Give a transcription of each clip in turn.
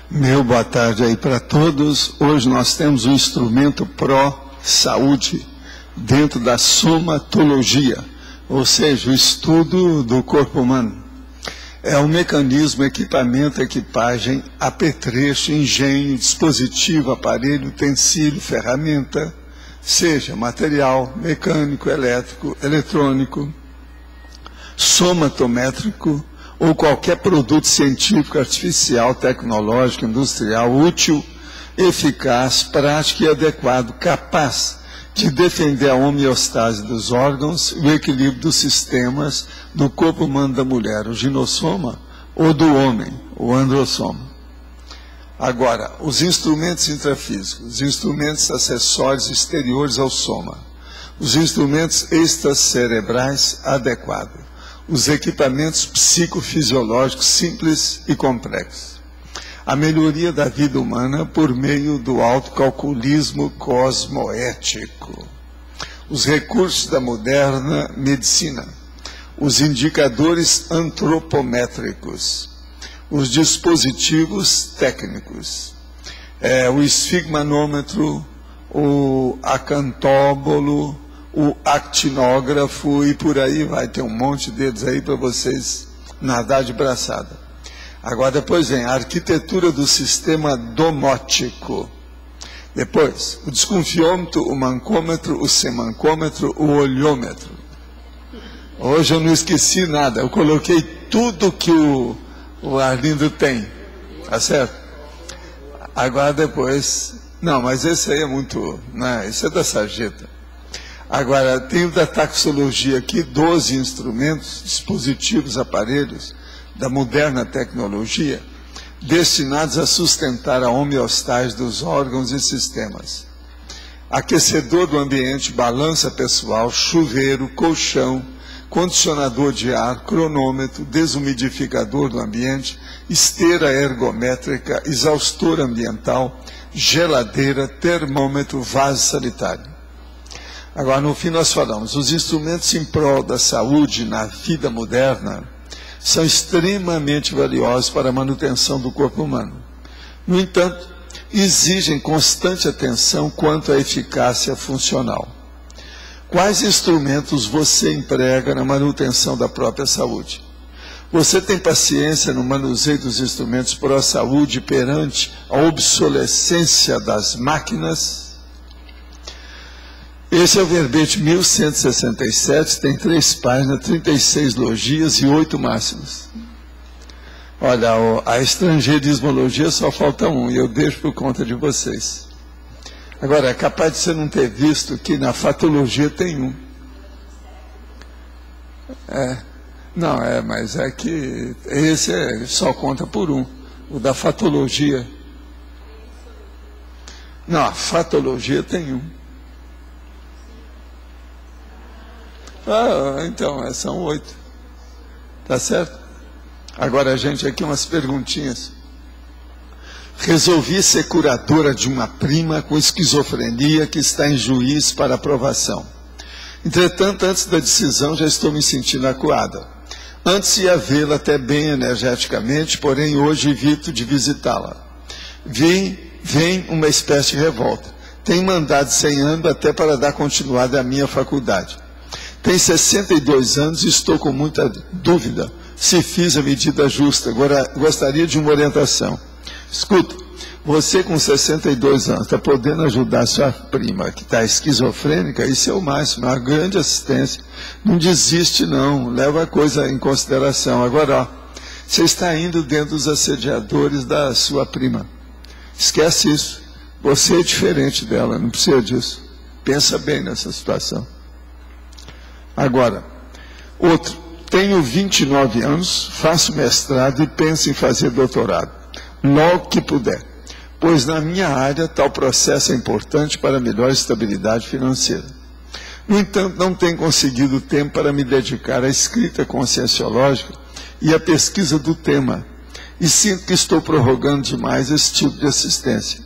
Meu boa tarde aí para todos. Hoje nós temos um instrumento pró-saúde dentro da somatologia, ou seja, o estudo do corpo humano. É um mecanismo, equipamento, equipagem, apetrecho, engenho, dispositivo, aparelho, utensílio, ferramenta, seja material, mecânico, elétrico, eletrônico, somatométrico, ou qualquer produto científico, artificial, tecnológico, industrial, útil, eficaz, prático e adequado, capaz de defender a homeostase dos órgãos e o equilíbrio dos sistemas do corpo humano da mulher, o ginossoma, ou do homem, o androssoma. Agora, os instrumentos intrafísicos, os instrumentos acessórios exteriores ao soma, os instrumentos extracerebrais adequados, os equipamentos psicofisiológicos simples e complexos. A melhoria da vida humana por meio do autocalculismo cosmoético. Os recursos da moderna medicina. Os indicadores antropométricos. Os dispositivos técnicos. O esfigmanômetro, o acantóbolo, o actinógrafo e por aí vai ter um monte deles aí para vocês nadar de braçada. Agora depois vem a arquitetura do sistema domótico. Depois, o desconfiômetro, o mancômetro, o semancômetro, o olhômetro. Hoje eu não esqueci nada, eu coloquei tudo que o Arlindo tem, tá certo? Agora depois, não, mas esse aí é muito, né, esse é da sarjeta. Agora, tem o da taxologia aqui, 12 instrumentos, dispositivos, aparelhos da moderna tecnologia, destinados a sustentar a homeostase dos órgãos e sistemas. Aquecedor do ambiente, balança pessoal, chuveiro, colchão, condicionador de ar, cronômetro, desumidificador do ambiente, esteira ergométrica, exaustor ambiental, geladeira, termômetro, vaso sanitário. Agora, no fim, nós falamos, os instrumentos em prol da saúde na vida moderna são extremamente valiosos para a manutenção do corpo humano. No entanto, exigem constante atenção quanto à eficácia funcional. Quais instrumentos você emprega na manutenção da própria saúde? Você tem paciência no manuseio dos instrumentos pró-saúde perante a obsolescência das máquinas? Esse é o verbete 1167, tem 3 páginas, 36 logias e 8 máximos. Olha, a estrangeirismologia só falta um, e eu deixo por conta de vocês. Agora, é capaz de você não ter visto que na fatologia tem um. Não, mas é que esse só conta por um. O da fatologia. Não, a fatologia tem um. Então, são 8. Tá certo? Agora, gente, aqui umas perguntinhas. Resolvi ser curadora de uma prima com esquizofrenia que está em juiz para aprovação. Entretanto, antes da decisão, já estou me sentindo acuada. Antes ia vê-la até bem energeticamente, porém hoje evito de visitá-la. Vem uma espécie de revolta. Tem mandado sem ânimo até para dar continuidade à minha faculdade. Tenho 62 anos e estou com muita dúvida se fiz a medida justa. Agora, gostaria de uma orientação. Escuta, você com 62 anos está podendo ajudar sua prima que está esquizofrênica, isso é o máximo, é uma grande assistência. Não desiste não, leva a coisa em consideração. Agora, você está indo dentro dos assediadores da sua prima. Esquece isso. Você é diferente dela, não precisa disso. Pensa bem nessa situação. Agora, outro. Tenho 29 anos, faço mestrado e penso em fazer doutorado. Logo que puder. Pois na minha área tal processo é importante para melhor estabilidade financeira. No entanto, não tenho conseguido tempo para me dedicar à escrita conscienciológica e à pesquisa do tema, e sinto que estou prorrogando demais esse tipo de assistência.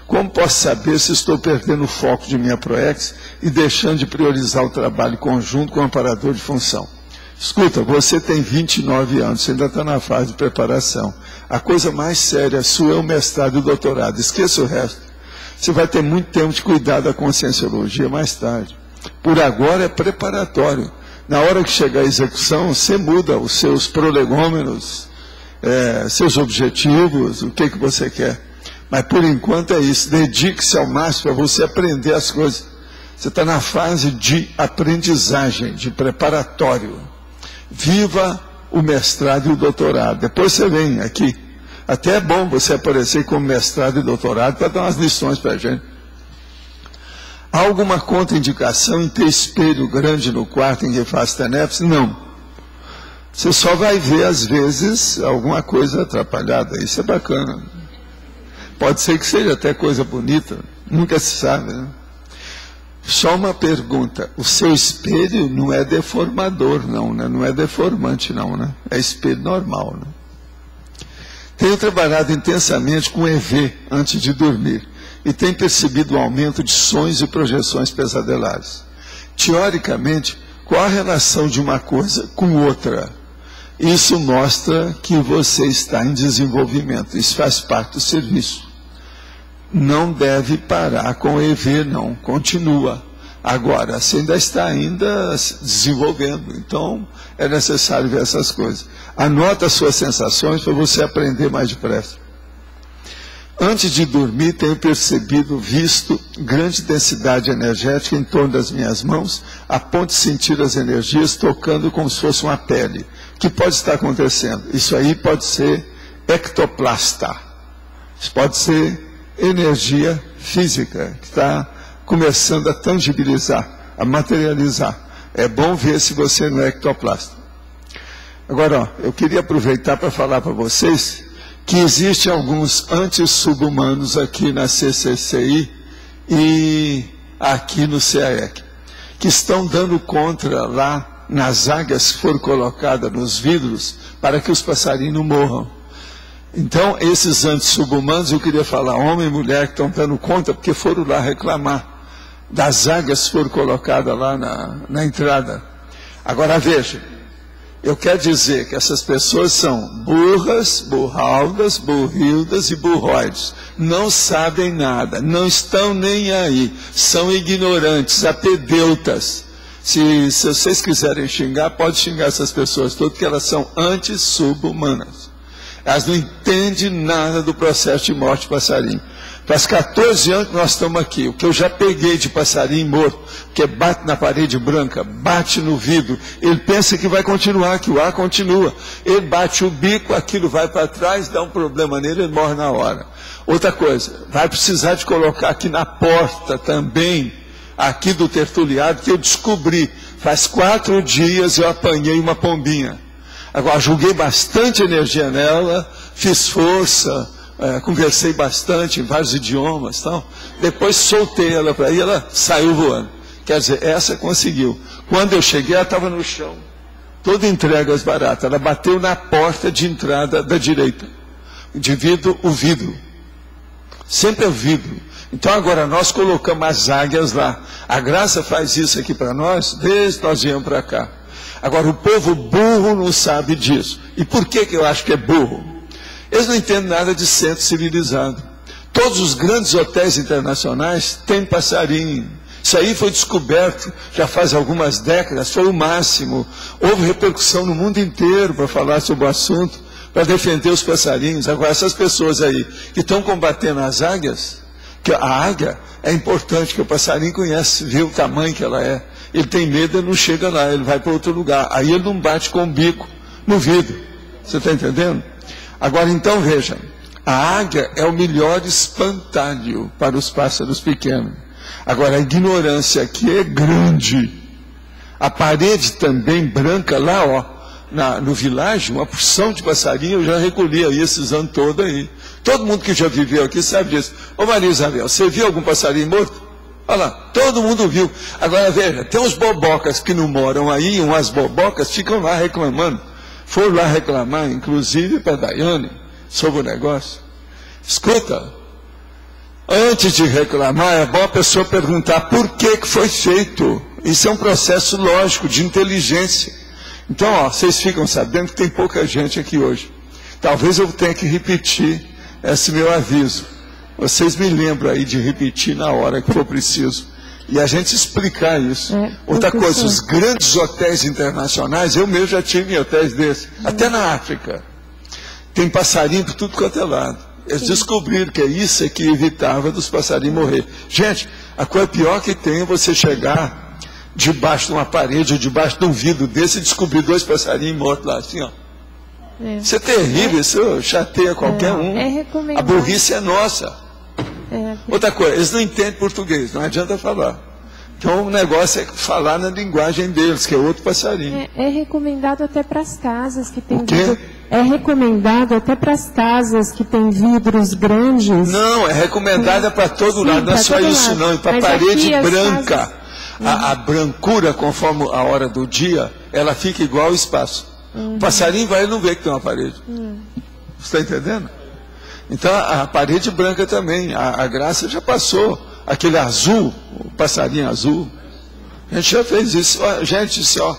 Como posso saber se estou perdendo o foco de minha PROEX e deixando de priorizar o trabalho conjunto com o amparador de função? Escuta, você tem 29 anos, você ainda está na fase de preparação. A coisa mais séria sua é o mestrado e o doutorado. Esqueça o resto. Você vai ter muito tempo de cuidar da conscienciologia mais tarde. Por agora é preparatório. Na hora que chegar a execução, você muda os seus prolegômenos, seus objetivos, o que você quer. Mas por enquanto é isso. Dedique-se ao máximo para você aprender as coisas. Você está na fase de aprendizagem, de preparatório. Viva o mestrado e o doutorado. Depois você vem aqui. Até é bom você aparecer como mestrado e doutorado para dar umas lições para a gente. Há alguma contraindicação em ter espelho grande no quarto em que faz tenefes? Não. Você só vai ver, às vezes, alguma coisa atrapalhada. Isso é bacana. Pode ser que seja até coisa bonita. Nunca se sabe, né? Só uma pergunta, o seu espelho não é deformador não, né? Não é deformante não, né? É espelho normal, né? Tenho trabalhado intensamente com EV antes de dormir e tenho percebido um aumento de sonhos e projeções pesadelares. Teoricamente, qual a relação de uma coisa com outra? Isso mostra que você está em desenvolvimento, isso faz parte do serviço. Não deve parar com o EV, não. Continua. Agora, você ainda está desenvolvendo. Então, é necessário ver essas coisas. Anota as suas sensações para você aprender mais depressa. Antes de dormir, tenho visto grande densidade energética em torno das minhas mãos, a ponto de sentir as energias tocando como se fosse uma pele. O que pode estar acontecendo? Isso aí pode ser ectoplasta. Isso pode ser energia física, que está começando a tangibilizar, a materializar. É bom ver se você não é ectoplasta. Agora, eu queria aproveitar para falar para vocês que existem alguns anti-subhumanos aqui na CCCI e aqui no CAEC, que estão dando contra lá nas águias que foram colocadas nos vidros para que os passarinhos não morram. Então, esses anti-subhumanos, eu queria falar, homem e mulher que estão dando conta, porque foram lá reclamar das águias que foram colocadas lá na entrada. Agora, veja, eu quero dizer que essas pessoas são burras, burraldas, burrildas e burroides. Não sabem nada, não estão nem aí, são ignorantes, apedeutas. Se vocês quiserem xingar, pode xingar essas pessoas todas, porque elas são anti-subhumanas. Elas não entendem nada do processo de morte de passarinho. Faz 14 anos que nós estamos aqui. O que eu já peguei de passarinho morto, que bate na parede branca, bate no vidro, ele pensa que vai continuar, que o ar continua. Ele bate o bico, aquilo vai para trás, dá um problema nele, ele morre na hora. Outra coisa, vai precisar de colocar aqui na porta também, aqui do tertuliado, que eu descobri. Faz 4 dias eu apanhei uma pombinha. Agora, joguei bastante energia nela, fiz força, conversei bastante em vários idiomas, tal. Depois soltei ela para aí, ela saiu voando. Quer dizer, essa conseguiu. Quando eu cheguei, ela estava no chão, toda entregue às baratas. Ela bateu na porta de entrada da direita, de vidro, o vidro. Sempre é o vidro. Então agora nós colocamos as águias lá. A Graça faz isso aqui para nós, desde que nós viemos para cá. Agora o povo burro não sabe disso. E por que eu acho que é burro? Eles não entendem nada de centro civilizado. Todos os grandes hotéis internacionais têm passarinho. Isso aí foi descoberto já faz algumas décadas, foi o máximo. Houve repercussão no mundo inteiro para falar sobre o assunto, para defender os passarinhos. Agora essas pessoas aí que estão combatendo as águias, que a águia é importante, que o passarinho conhece, vê o tamanho que ela é. Ele tem medo, ele não chega lá, ele vai para outro lugar. Aí ele não bate com o bico no vidro. Você está entendendo? Agora então veja, a águia é o melhor espantalho para os pássaros pequenos. Agora a ignorância aqui é grande. A parede também branca lá, ó, no vilarejo, uma porção de passarinho eu já recolhi aí esses anos todos aí. Todo mundo que já viveu aqui sabe disso. Ô Maria Isabel, você viu algum passarinho morto? Olha lá, todo mundo viu. Agora veja, tem uns bobocas que não moram aí, umas bobocas ficam lá reclamando. Foram lá reclamar, inclusive para a Daiane, sobre o negócio. Escuta, antes de reclamar, é bom a pessoa perguntar por que foi feito. Isso é um processo lógico, de inteligência. Então, ó, vocês ficam sabendo que tem pouca gente aqui hoje. Talvez eu tenha que repetir esse meu aviso. Vocês me lembram aí de repetir na hora que for preciso. E a gente explicar isso. Outra coisa, os grandes hotéis internacionais, eu mesmo já tive em hotéis desses, até na África. Tem passarinho por tudo quanto é lado. Eles descobriram que é isso que evitava dos passarinhos morrer. Gente, a coisa pior que tem é você chegar debaixo de uma parede ou debaixo de um vidro desse e descobrir 2 passarinhos mortos lá, assim, ó. Isso é terrível, isso chateia qualquer um. A burrice é nossa. Outra coisa, eles não entendem português, não adianta falar. Então o negócio é falar na linguagem deles, que é outro passarinho. É recomendado até para as casas que tem vidro. É recomendado até para as casas que tem vidros grandes. Não, é recomendada para todo lado, não é só isso não, e para a parede branca. Casas... A brancura, conforme a hora do dia, ela fica igual ao espaço. O passarinho vai e não vê que tem uma parede. Você está entendendo? Então a parede branca também, a Graça já passou. Aquele azul, o passarinho azul, a gente já fez isso. Gente, isso, ó,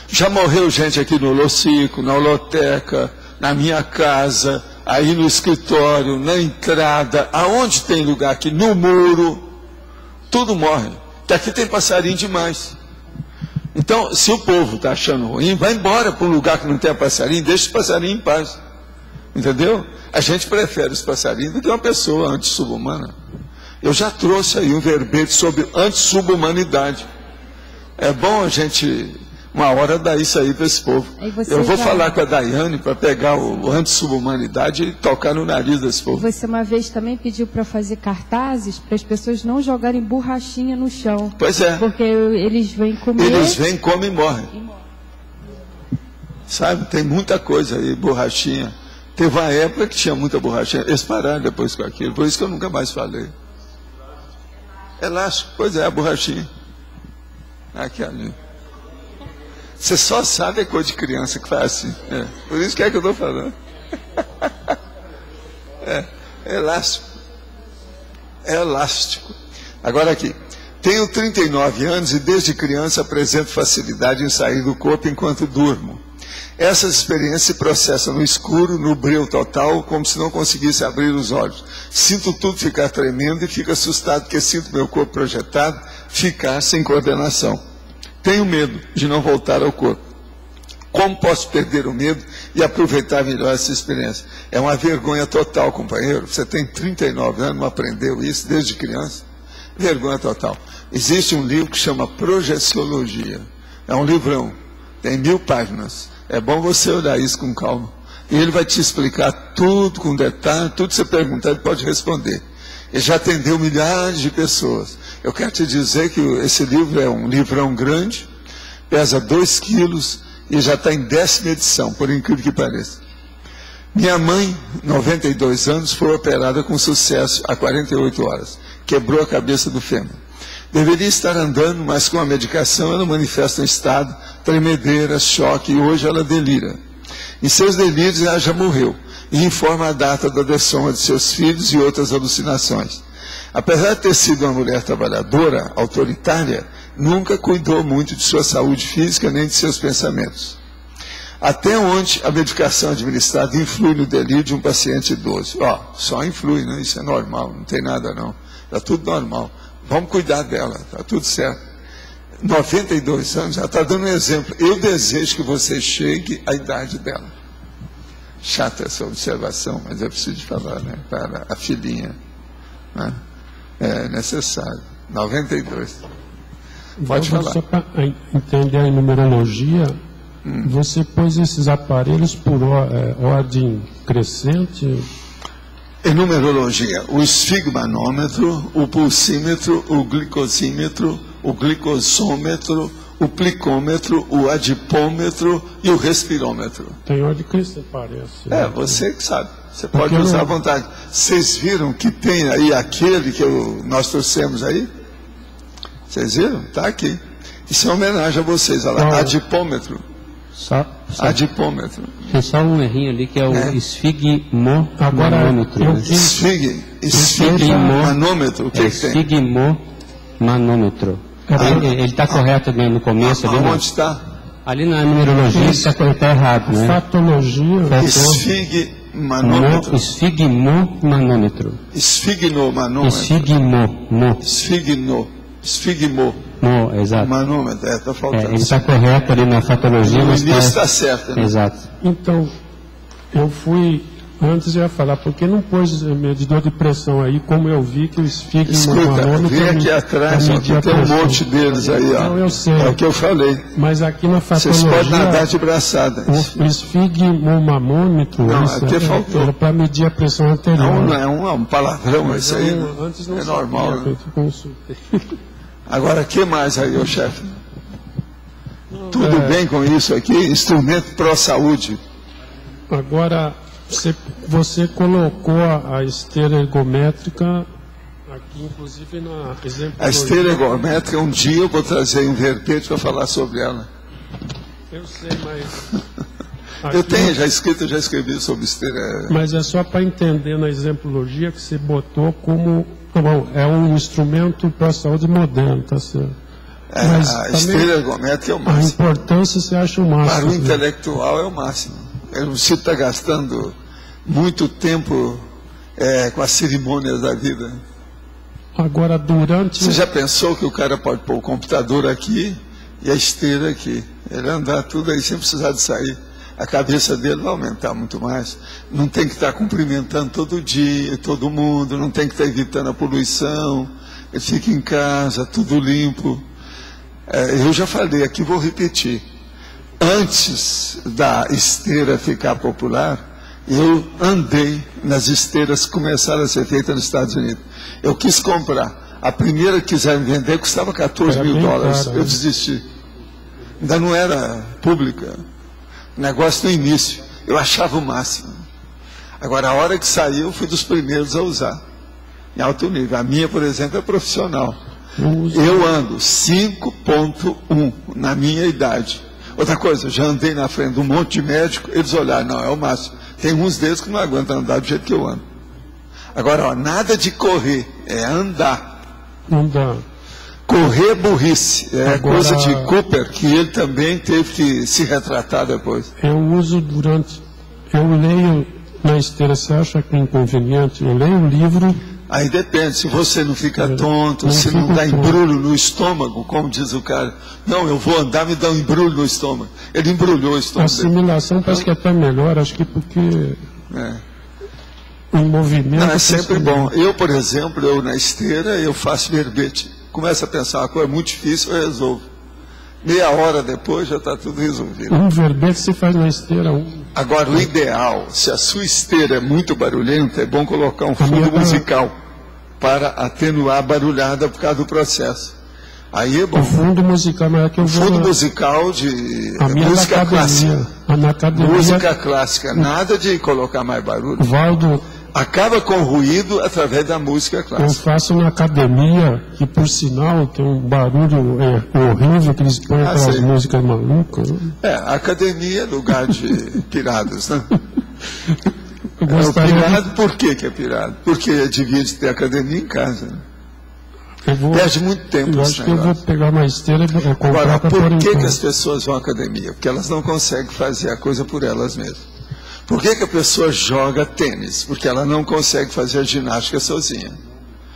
já morreu gente aqui no Locico, na holoteca, na minha casa, aí no escritório, na entrada, aonde tem lugar aqui, no muro, tudo morre. Que aqui tem passarinho demais. Então, se o povo está achando ruim, vai embora para um lugar que não tem passarinho, deixa os passarinhos em paz. Entendeu? A gente prefere os passarinhos do que uma pessoa anti-subhumana. Eu já trouxe aí um verbete sobre anti-subhumanidade. É bom a gente, uma hora, dar isso aí para esse povo. Eu vou falar com a Daiane para pegar o anti-subhumanidade e tocar no nariz desse povo. Você uma vez também pediu para fazer cartazes para as pessoas não jogarem borrachinha no chão. Pois é. Porque eles vêm comer. Eles vêm, comem e morrem. Sabe, tem muita coisa aí, borrachinha. Teve uma época que tinha muita borrachinha. Eles pararam depois com aquilo, por isso que eu nunca mais falei. Elástico, pois é, a borrachinha. Aqui ali. Você só sabe a coisa de criança que faz assim. Por isso que é que eu estou falando. Elástico. É elástico. Agora aqui. Tenho 39 anos e desde criança apresento facilidade em sair do corpo enquanto durmo. Essas experiências se processam no escuro, no breu total, como se não conseguisse abrir os olhos. Sinto tudo ficar tremendo e fico assustado porque sinto meu corpo projetado ficar sem coordenação. Tenho medo de não voltar ao corpo. Como posso perder o medo e aproveitar melhor essa experiência? É uma vergonha total, companheiro. Você tem 39 anos, não aprendeu isso desde criança? Vergonha total. Existe um livro que chama Projeciologia. É um livrão, tem 1000 páginas. É bom você olhar isso com calma. E ele vai te explicar tudo com detalhe, tudo que você perguntar, ele pode responder. Ele já atendeu milhares de pessoas. Eu quero te dizer que esse livro é um livrão grande, pesa 2 quilos e já está em 10ª edição, por incrível que pareça. Minha mãe, 92 anos, foi operada com sucesso há 48 horas. Quebrou a cabeça do fêmur. Deveria estar andando, mas com a medicação ela manifesta um estado, tremedeira, choque, e hoje ela delira. Em seus delírios ela já morreu, e informa a data da dessoma de seus filhos e outras alucinações. Apesar de ter sido uma mulher trabalhadora, autoritária, nunca cuidou muito de sua saúde física nem de seus pensamentos. Até onde a medicação administrada influi no delírio de um paciente idoso? Só influi, né? Isso é normal, não tem nada não. Está tudo normal. Vamos cuidar dela, está tudo certo. 92 anos, já está dando um exemplo. Eu desejo que você chegue à idade dela. Chata essa observação, mas eu preciso falar, né? Para a filhinha. Né? É necessário. 92. Pode falar. Só para entender a numerologia, você pôs esses aparelhos por ordem crescente? Em numerologia, o esfigmanômetro, o pulsímetro, o glicosímetro, o glicosômetro, o plicômetro, o adipômetro e o respirômetro. Tem ordem crescente, parece. Você que sabe. Você pode usar à vontade. Vocês viram que tem aí aquele que nós trouxemos aí? Vocês viram? Está aqui. Isso é uma homenagem a vocês. Olha lá, adipômetro. Adipômetro. Tem só um errinho ali que é o esfigmomanômetro. Esfigmanômetro. O que tem? Esfigmomanômetro. Ele está correto mesmo no começo. Onde está? Ali na numerologia está errado, né? Fatologia. Esfigmanômetro. Esfigmomanômetro. Esfigmo. Exato. Manômetro, está faltando. Ele está correto ali na fatologia, mas está certo. Né? Exato. Então, eu fui, antes eu ia falar, porque não pôs medidor de pressão aí, como eu vi que o esfigmomanômetro... Vem aqui atrás, aqui tem um monte deles aí, ó. Não, eu sei. É o que eu falei. Mas aqui na fatologia... Vocês podem nadar de braçada. O esfigmomanômetro, aqui faltou. Era para medir a pressão anterior. Não é um palavrão isso aí. Antes não é normal. Sabia, eu consultei. Agora, o que mais aí, ô chefe? Tudo bem com isso aqui? Instrumento pró-saúde. Agora, você colocou a esteira ergométrica aqui, inclusive, na exemplo. A esteira ergométrica, um dia eu vou trazer um verbete para falar sobre ela. Eu sei, mas... Eu tenho, já escrevi sobre esteira. Mas é só para entender na exemplologia que você botou como... Bom, é um instrumento para a saúde moderno, tá certo? Mas a esteira ergométrica é o máximo. A importância você acha o máximo. Para o intelectual é o máximo. Eu não preciso estar gastando muito tempo com as cerimônias da vida. Agora, durante... Você já pensou que o cara pode pôr o computador aqui e a esteira aqui? Ele andar tudo aí sem precisar de sair. A cabeça dele vai aumentar muito mais. Não tem que estar cumprimentando todo dia, todo mundo, não tem que estar evitando a poluição. Ele fica em casa, tudo limpo. Eu já falei aqui, vou repetir. Antes da esteira ficar popular, eu andei nas esteiras que começaram a ser feitas nos Estados Unidos. Eu quis comprar. A primeira que quiseram vender custava $14 mil. Eu desisti. Ainda não era pública. Negócio no início, eu achava o máximo. Agora, a hora que saiu, eu fui dos primeiros a usar, em alto nível. A minha, por exemplo, é profissional. Eu ando 5.1 na minha idade. Outra coisa, já andei na frente de um monte de médico, eles olharam, não, é o máximo. Tem uns deles que não aguentam andar do jeito que eu ando. Agora, nada de correr, é andar. Andar. Correr burrice, agora, coisa de Cooper, que ele também teve que se retratar depois. Eu uso eu leio na esteira, você acha que é inconveniente? Eu leio o livro Aí depende, se você não fica tonto, se não dá embrulho no estômago, como diz o cara, não, eu vou andar, me dá um embrulho no estômago. Ele embrulhou o estômago. A assimilação parece que é até melhor, acho que porque o movimento... Não, é sempre bom. Eu, por exemplo, na esteira, eu faço verbete. Começo a pensar uma coisa muito difícil, eu resolvo. Meia hora depois já está tudo resolvido. Um verbete se faz na esteira. Agora, o ideal, se a sua esteira é muito barulhenta, é bom colocar um fundo musical para atenuar a barulhada por causa do processo. Aí é bom. O fundo musical, mas é que eu vou... Fundo musical de música clássica. Na academia, música clássica, nada de colocar mais barulho. Valdo, acaba com o ruído através da música clássica. Eu faço na academia, que por sinal tem um barulho horrível, que eles põem aquelas músicas malucas. Né? A academia é lugar de pirados, né? O pirado, por que é pirado? Porque devia ter academia em casa. Né? Perde muito tempo. Eu acho que eu vou pegar uma esteira e comprar. Agora, por que as pessoas vão à academia? Porque elas não conseguem fazer a coisa por elas mesmas. Por que a pessoa joga tênis? Porque ela não consegue fazer a ginástica sozinha.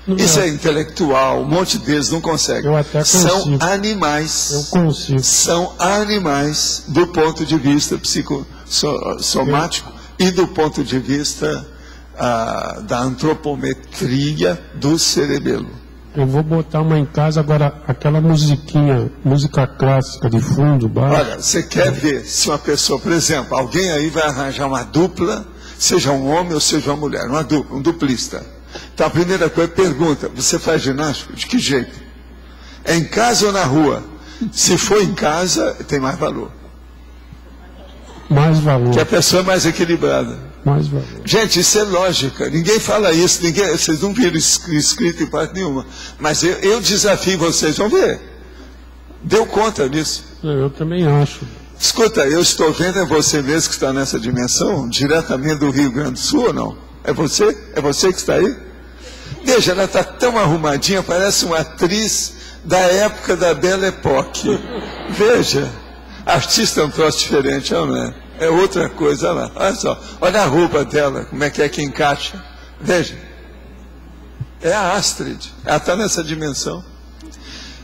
Isso é intelectual, um monte deles não consegue. Eu até consigo. São animais. Eu consigo. São animais do ponto de vista psicossomático e do ponto de vista da antropometria do cerebelo. Eu vou botar uma em casa agora, aquela musiquinha, música clássica de fundo, baixo. Olha, você quer ver se uma pessoa, por exemplo, alguém aí vai arranjar uma dupla, seja um homem ou seja uma mulher, uma dupla, um duplista. Então a primeira coisa, pergunta, você faz ginástica? De que jeito? É em casa ou na rua? Se for em casa, tem mais valor. Mais valor. Que a pessoa é mais equilibrada. Mais valor. Gente, isso é lógica. Ninguém fala isso, vocês não viram escrito em parte nenhuma. Mas eu desafio vocês, vão ver. Deu conta disso. Eu também acho. Escuta, eu estou vendo, é você mesmo que está nessa dimensão, diretamente do Rio Grande do Sul ou não? É você? É você que está aí? Veja, ela está tão arrumadinha, parece uma atriz da época da Belle Époque. Veja, artista é um troço diferente, não é? É outra coisa, olha lá. Olha só, olha a roupa dela, como é que encaixa. Veja. É a Astrid. Ela está nessa dimensão.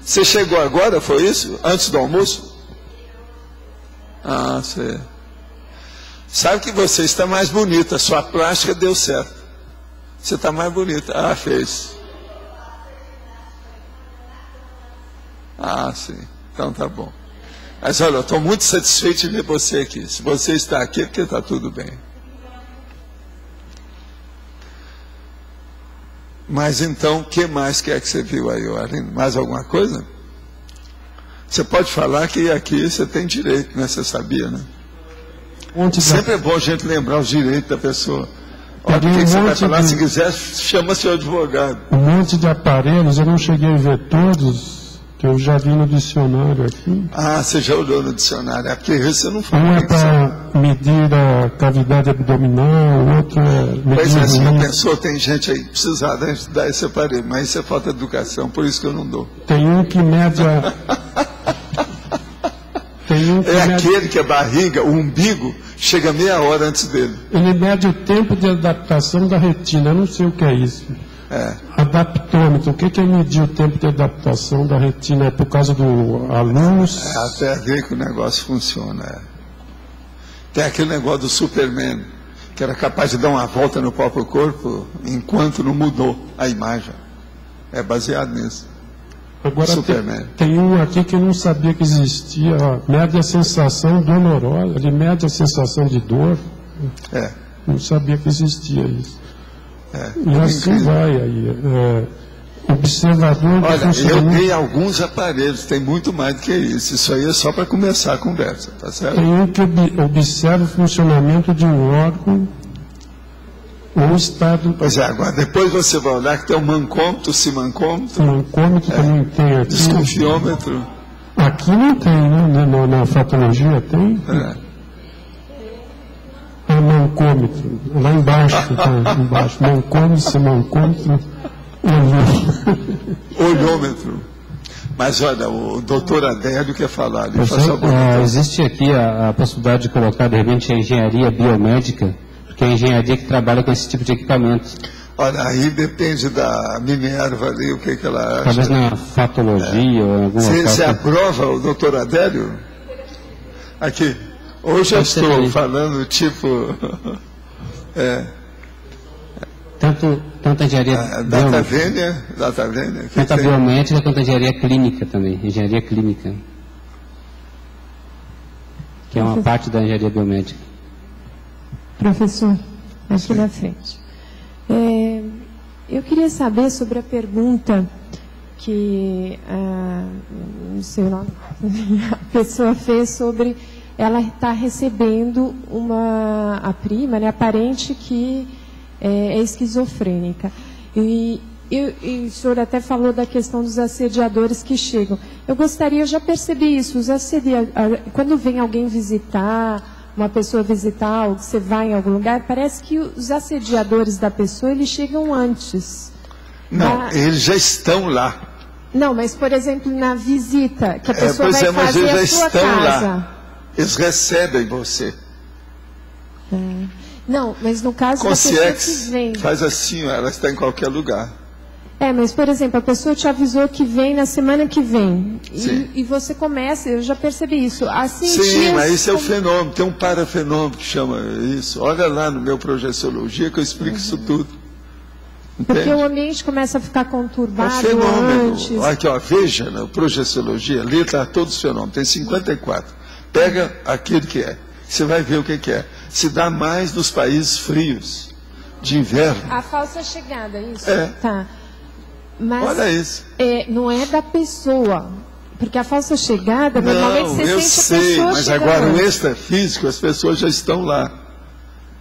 Você chegou agora, foi isso? Antes do almoço? Você... Sabe que você está mais bonita, sua plástica deu certo. Você está mais bonita. Fez. Sim. Então tá bom. Mas olha, eu estou muito satisfeito de ver você aqui. Se você está aqui, é porque está tudo bem. Mas então, o que mais que você viu aí, Arlindo? Mais alguma coisa? Você pode falar que aqui você tem direito, né? Você sabia, né? Sempre é bom a gente lembrar os direitos da pessoa. Olha, o que você vai falar? Se quiser, chama seu advogado. Um monte de aparelhos, eu não cheguei a ver todos... que eu já vi no dicionário aqui. Você já olhou no dicionário. É porque você não falou. Um é para medir a cavidade abdominal, o outro é medir... Pois é, você já pensou, tem gente aí que precisa dar esse aparelho, mas isso é falta de educação, por isso que eu não dou. Tem um que mede a... aquele que a barriga, o umbigo, chega meia hora antes dele. Ele mede o tempo de adaptação da retina, eu não sei o que é isso. Adaptômetro, o que é medir o tempo de adaptação da retina? É por causa do luz? Até ver que o negócio funciona. Tem aquele negócio do Superman, que era capaz de dar uma volta no próprio corpo enquanto não mudou a imagem. É baseado nisso. Agora tem um aqui que eu não sabia que existia, mede a sensação dolorosa, ele mede a sensação de dor. Não sabia que existia isso. E assim vai aí. Observador de funcionamento. Eu dei alguns aparelhos, tem muito mais do que isso. Isso aí é só para começar a conversa, tá certo? Tem um que observa o funcionamento de um órgão ou estado... Pois é, agora depois você vai olhar que tem um mancômetro, simancômetro. Mancômetro também tem aqui. Desconfiômetro. Aqui não tem, né? Na fatologia tem. Mancômetro, lá embaixo, embaixo. Mancômetro, semancômetro, olhômetro. Mas olha, o doutor Adélio quer falar. Existe aqui a possibilidade de colocar, de repente, a engenharia biomédica, porque é a engenharia que trabalha com esse tipo de equipamento. Olha, aí depende da Minerva ali, o que ela acha. Talvez na fatologia ou alguma coisa. Você aprova o doutor Adélio? Aqui. Hoje eu estou falando tipo... Tanto a engenharia data vênia, tanto a biomédica quanto a engenharia clínica também. Engenharia clínica. Que é uma parte da engenharia biomédica. Professor, aqui na frente. Eu queria saber sobre a pergunta que não sei o nome, a pessoa fez sobre ela estar recebendo a prima, né, a parente que é esquizofrênica. E o senhor até falou da questão dos assediadores que chegam. Eu já percebi isso, quando vem alguém visitar, uma pessoa visitar, ou você vai em algum lugar, parece que os assediadores da pessoa, eles chegam antes. Não, eles já estão lá. Não, mas, por exemplo, na visita, que a pessoa vai fazer a sua casa. Lá. Eles recebem você. Não, mas no caso da pessoa que vem... faz assim, ela está em qualquer lugar. Mas, por exemplo, a pessoa te avisou que vem na semana que vem. E você começa, eu já percebi isso. Sim, mas isso é o fenômeno. Tem um parafenômeno que chama isso. Olha lá no meu Projeciologia que eu explico isso tudo. Entende? Porque o ambiente começa a ficar conturbado. É um fenômeno. Aqui, ó, veja, na Projeciologia, ali está todos os fenômenos. Tem 54. Pega aquele que é. Você vai ver o que é. Se dá mais nos países frios, de inverno. A falsa chegada, isso? Tá. Mas olha isso. Não é da pessoa. Porque a falsa chegada, normalmente você sente a pessoa mas agora o extrafísico, as pessoas já estão lá.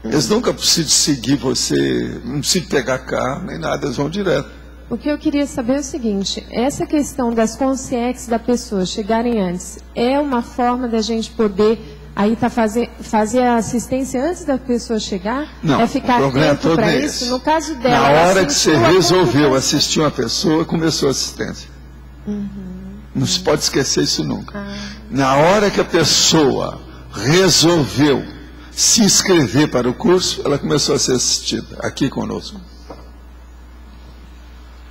Eles nunca precisam seguir você, não precisam pegar carro, nem nada, eles vão direto. O que eu queria saber é o seguinte, essa questão das consciências da pessoa chegarem antes, é uma forma da gente poder aí fazer a assistência antes da pessoa chegar? Não, é ficar atento para isso? No caso dela, na hora que você resolveu assistir uma pessoa, começou a assistência. Não se pode esquecer isso nunca. Na hora que a pessoa resolveu se inscrever para o curso, ela começou a ser assistida aqui conosco.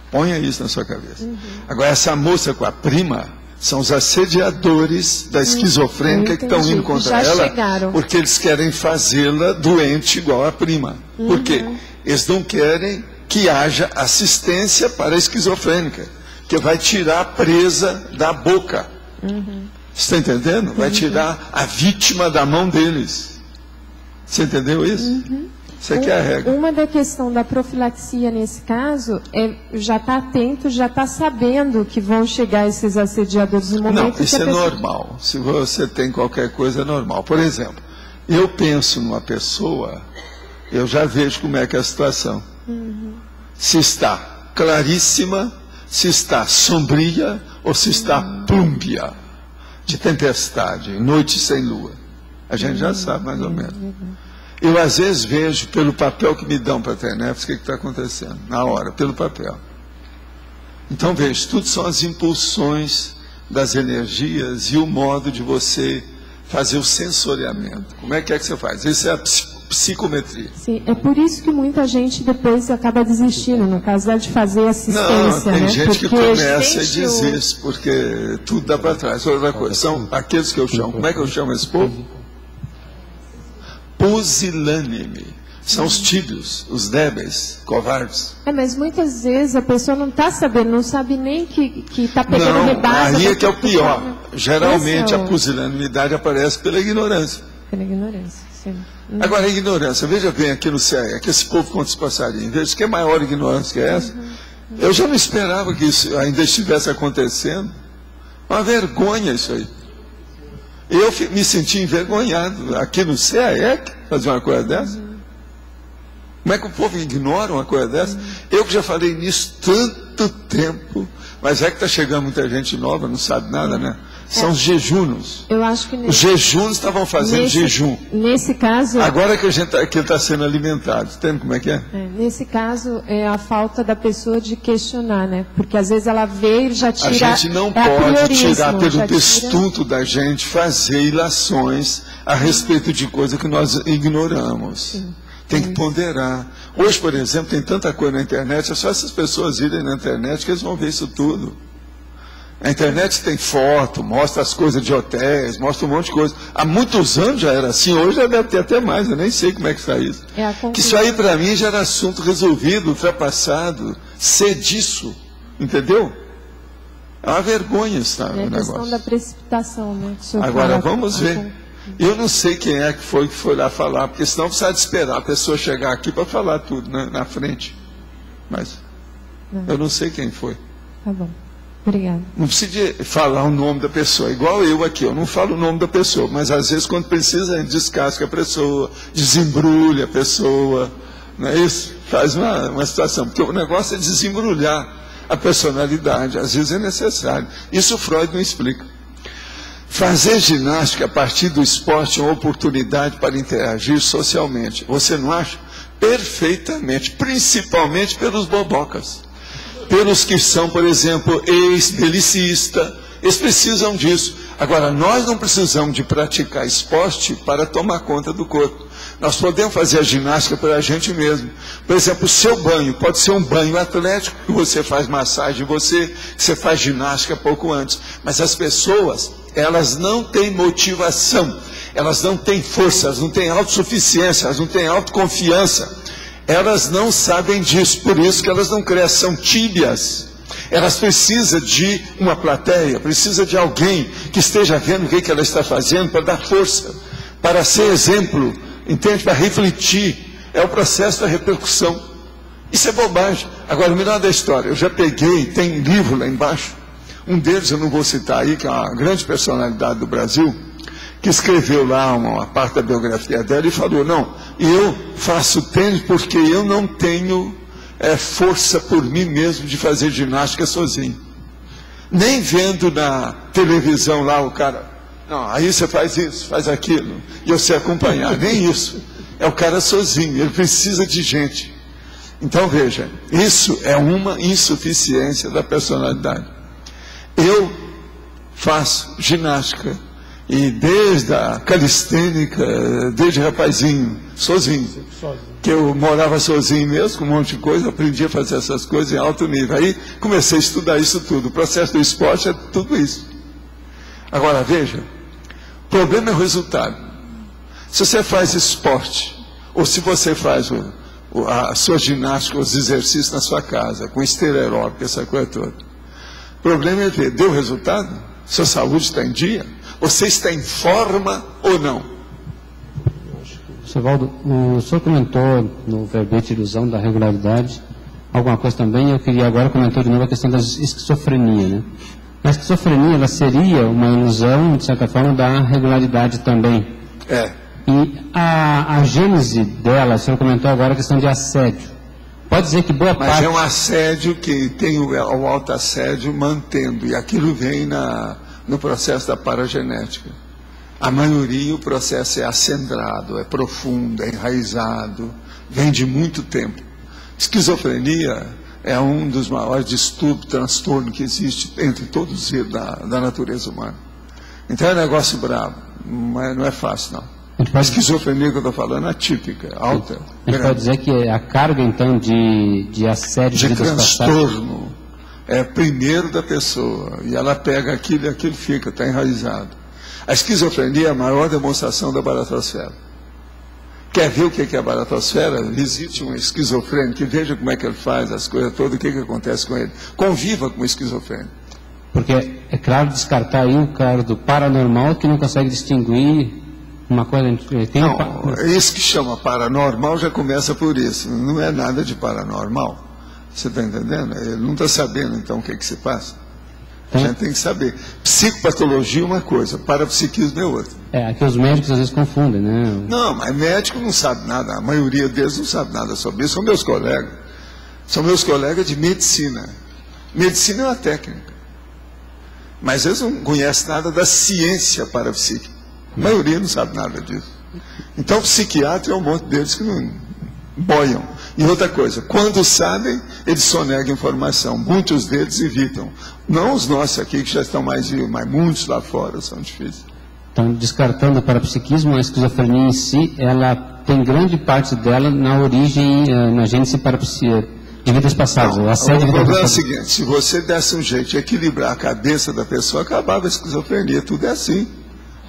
Ponha isso na sua cabeça. Agora, essa moça com a prima são os assediadores da esquizofrênica que estão indo contra ela, porque eles querem fazê-la doente igual a prima. Por quê? Eles não querem que haja assistência para a esquizofrênica, que vai tirar a presa da boca. Você está entendendo? Vai tirar a vítima da mão deles. Você entendeu isso? Isso aqui é a regra. Uma da questão da profilaxia nesse caso é já estar atento, já estar sabendo que vão chegar esses assediadores no momento. Não, isso é normal. Se você tem qualquer coisa, é normal. Por exemplo, eu penso numa pessoa, eu já vejo como é que é a situação. Se está claríssima, se está sombria ou se está plúmbia, de tempestade, noite sem lua. A gente já sabe mais ou menos. Eu, às vezes, vejo pelo papel que me dão para a TENEFES o que está acontecendo, na hora, pelo papel. Então, vejo, tudo são as impulsões das energias e o modo de você fazer o sensoriamento. Como é que você faz? Isso é a psicometria. Sim, é por isso que muita gente depois acaba desistindo, no caso de fazer assistência. Não, tem gente que começa e desiste, porque tudo dá para trás. Outra coisa, são aqueles que eu chamo, como é que eu chamo esse povo? Pusilânime. São os tíbios, os débeis, covardes. Mas muitas vezes a pessoa não está sabendo, não sabe nem que está pegando rebase. Aí é que é o pior. Geralmente a pusilanimidade aparece pela ignorância. Pela ignorância, sim. Agora a ignorância, veja bem aqui no CEA, que esse povo conta os passarinhos, veja que é maior ignorância que essa. Eu já não esperava que isso ainda estivesse acontecendo. Uma vergonha isso aí. Eu me senti envergonhado aqui no CAEC fazer uma coisa dessa. Como é que o povo ignora uma coisa dessa? Eu que já falei nisso tanto tempo, mas é que está chegando muita gente nova, não sabe nada, né? São os jejunos. Eu acho que os jejunos estavam fazendo jejum. Nesse caso... Agora que ele está sendo alimentado, entende como é que é? Nesse caso, é a falta da pessoa de questionar, né? Porque às vezes ela veio e já tira... A gente não pode tirar pelo pestunto da gente fazer ilações a respeito de coisa que nós ignoramos. Tem que ponderar. Hoje, por exemplo, tem tanta coisa na internet, é só essas pessoas irem na internet que eles vão ver isso tudo. A internet tem foto, mostra as coisas de hotéis, mostra um monte de coisa. Há muitos anos já era assim, hoje já deve ter até mais, eu nem sei como é que está isso. Que isso aí para mim já era assunto resolvido, ultrapassado, ser disso, entendeu? É uma vergonha estar no negócio. É a questão da precipitação, né? Agora vamos ver. Eu não sei quem é que foi lá falar, porque senão precisa de esperar a pessoa chegar aqui para falar tudo na frente. Mas eu não sei quem foi. Tá bom. Obrigada. Não precisa falar o nome da pessoa, igual eu aqui, eu não falo o nome da pessoa, mas às vezes quando precisa a gente descasca a pessoa, desembrulha a pessoa, não é isso? Faz uma situação, porque o negócio é desembrulhar a personalidade, às vezes é necessário. Isso Freud não explica. Fazer ginástica a partir do esporte é uma oportunidade para interagir socialmente, você não acha? Perfeitamente, principalmente pelos bobocas. Pelos que são, por exemplo, ex-belicistas, eles precisam disso. Agora, nós não precisamos de praticar esporte para tomar conta do corpo. Nós podemos fazer a ginástica para a gente mesmo. Por exemplo, o seu banho pode ser um banho atlético, que você faz massagem, que você faz ginástica pouco antes. Mas as pessoas, elas não têm motivação, elas não têm força, elas não têm autossuficiência, elas não têm autoconfiança. Elas não sabem disso, por isso que elas não crescem, são tíbias. Elas precisam de uma plateia, precisam de alguém que esteja vendo o que ela está fazendo, para dar força, para ser exemplo, entende? Para refletir. É o processo da repercussão. Isso é bobagem. Agora, o melhor da história, eu já peguei, tem livro lá embaixo, um deles eu não vou citar aí, que é uma grande personalidade do Brasil, que escreveu lá uma parte da biografia dela e falou, não, eu faço tênis porque eu não tenho força por mim mesmo de fazer ginástica sozinho. Nem vendo na televisão lá o cara, não, aí você faz isso, faz aquilo, e eu sei acompanhar, nem isso. É o cara sozinho, ele precisa de gente. Então veja, isso é uma insuficiência da personalidade. Eu faço ginástica, e desde a calistênica, desde rapazinho, sozinho. Que eu morava sozinho mesmo, com um monte de coisa, aprendi a fazer essas coisas em alto nível. Aí comecei a estudar isso tudo. O processo do esporte é tudo isso. Agora, veja, o problema é o resultado. Se você faz esporte, ou se você faz a sua ginástica, os exercícios na sua casa, com esteira aeróbica, essa coisa toda, o problema é ver, deu resultado? Sua saúde está em dia? Você está em forma ou não? Valdo, o senhor comentou no verbete ilusão da regularidade alguma coisa também, eu queria agora comentar de novo a questão da esquizofrenia, né? A esquizofrenia, ela seria uma ilusão, de certa forma, da regularidade também. É. E a gênese dela, o senhor comentou agora a questão de assédio. Pode dizer que boa parte... Mas é um assédio que tem o autoassédio mantendo, e aquilo vem no processo da paragenética. A maioria, o processo é acendrado, é profundo, é enraizado, vem de muito tempo. Esquizofrenia é um dos maiores distúrbios, transtornos que existe entre todos os da natureza humana. Então é um negócio bravo, não é fácil não. A esquizofrenia que eu estou falando é típica, alta. A gente pode dizer que a carga então de assédio, de transtorno, é primeiro da pessoa, e ela pega aquilo e aquilo fica, está enraizado. A esquizofrenia é a maior demonstração da baratosfera. Quer ver o que é a baratosfera? Visite um esquizofrênico, que veja como é que ele faz as coisas todas, o que acontece com ele. Conviva com o esquizofrênico. Porque é claro descartar aí o cara do paranormal que não consegue distinguir uma coisa... Não, isso que chama paranormal já começa por isso. Não é nada de paranormal. Você está entendendo? Ele não está sabendo então o que se passa. A gente tem que saber. Psicopatologia é uma coisa, parapsiquismo é outra. Aqui os médicos às vezes confundem, né? Não, mas médico não sabe nada, a maioria deles não sabe nada sobre isso, são meus colegas. São meus colegas de medicina. Medicina é uma técnica. Mas eles não conhecem nada da ciência parapsíquica. A maioria não sabe nada disso. Então, psiquiatra é um monte deles que não boiam. E outra coisa, quando sabem, eles sonegam informação. Muitos deles evitam. Não os nossos aqui, que já estão mais vivos, mas muitos lá fora são difíceis. Então, descartando o parapsiquismo, a esquizofrenia em si, ela tem grande parte dela na origem, na gênese de vidas passadas. Não, o problema é o seguinte, se você desse um jeito de equilibrar a cabeça da pessoa, acabava a esquizofrenia. Tudo é assim.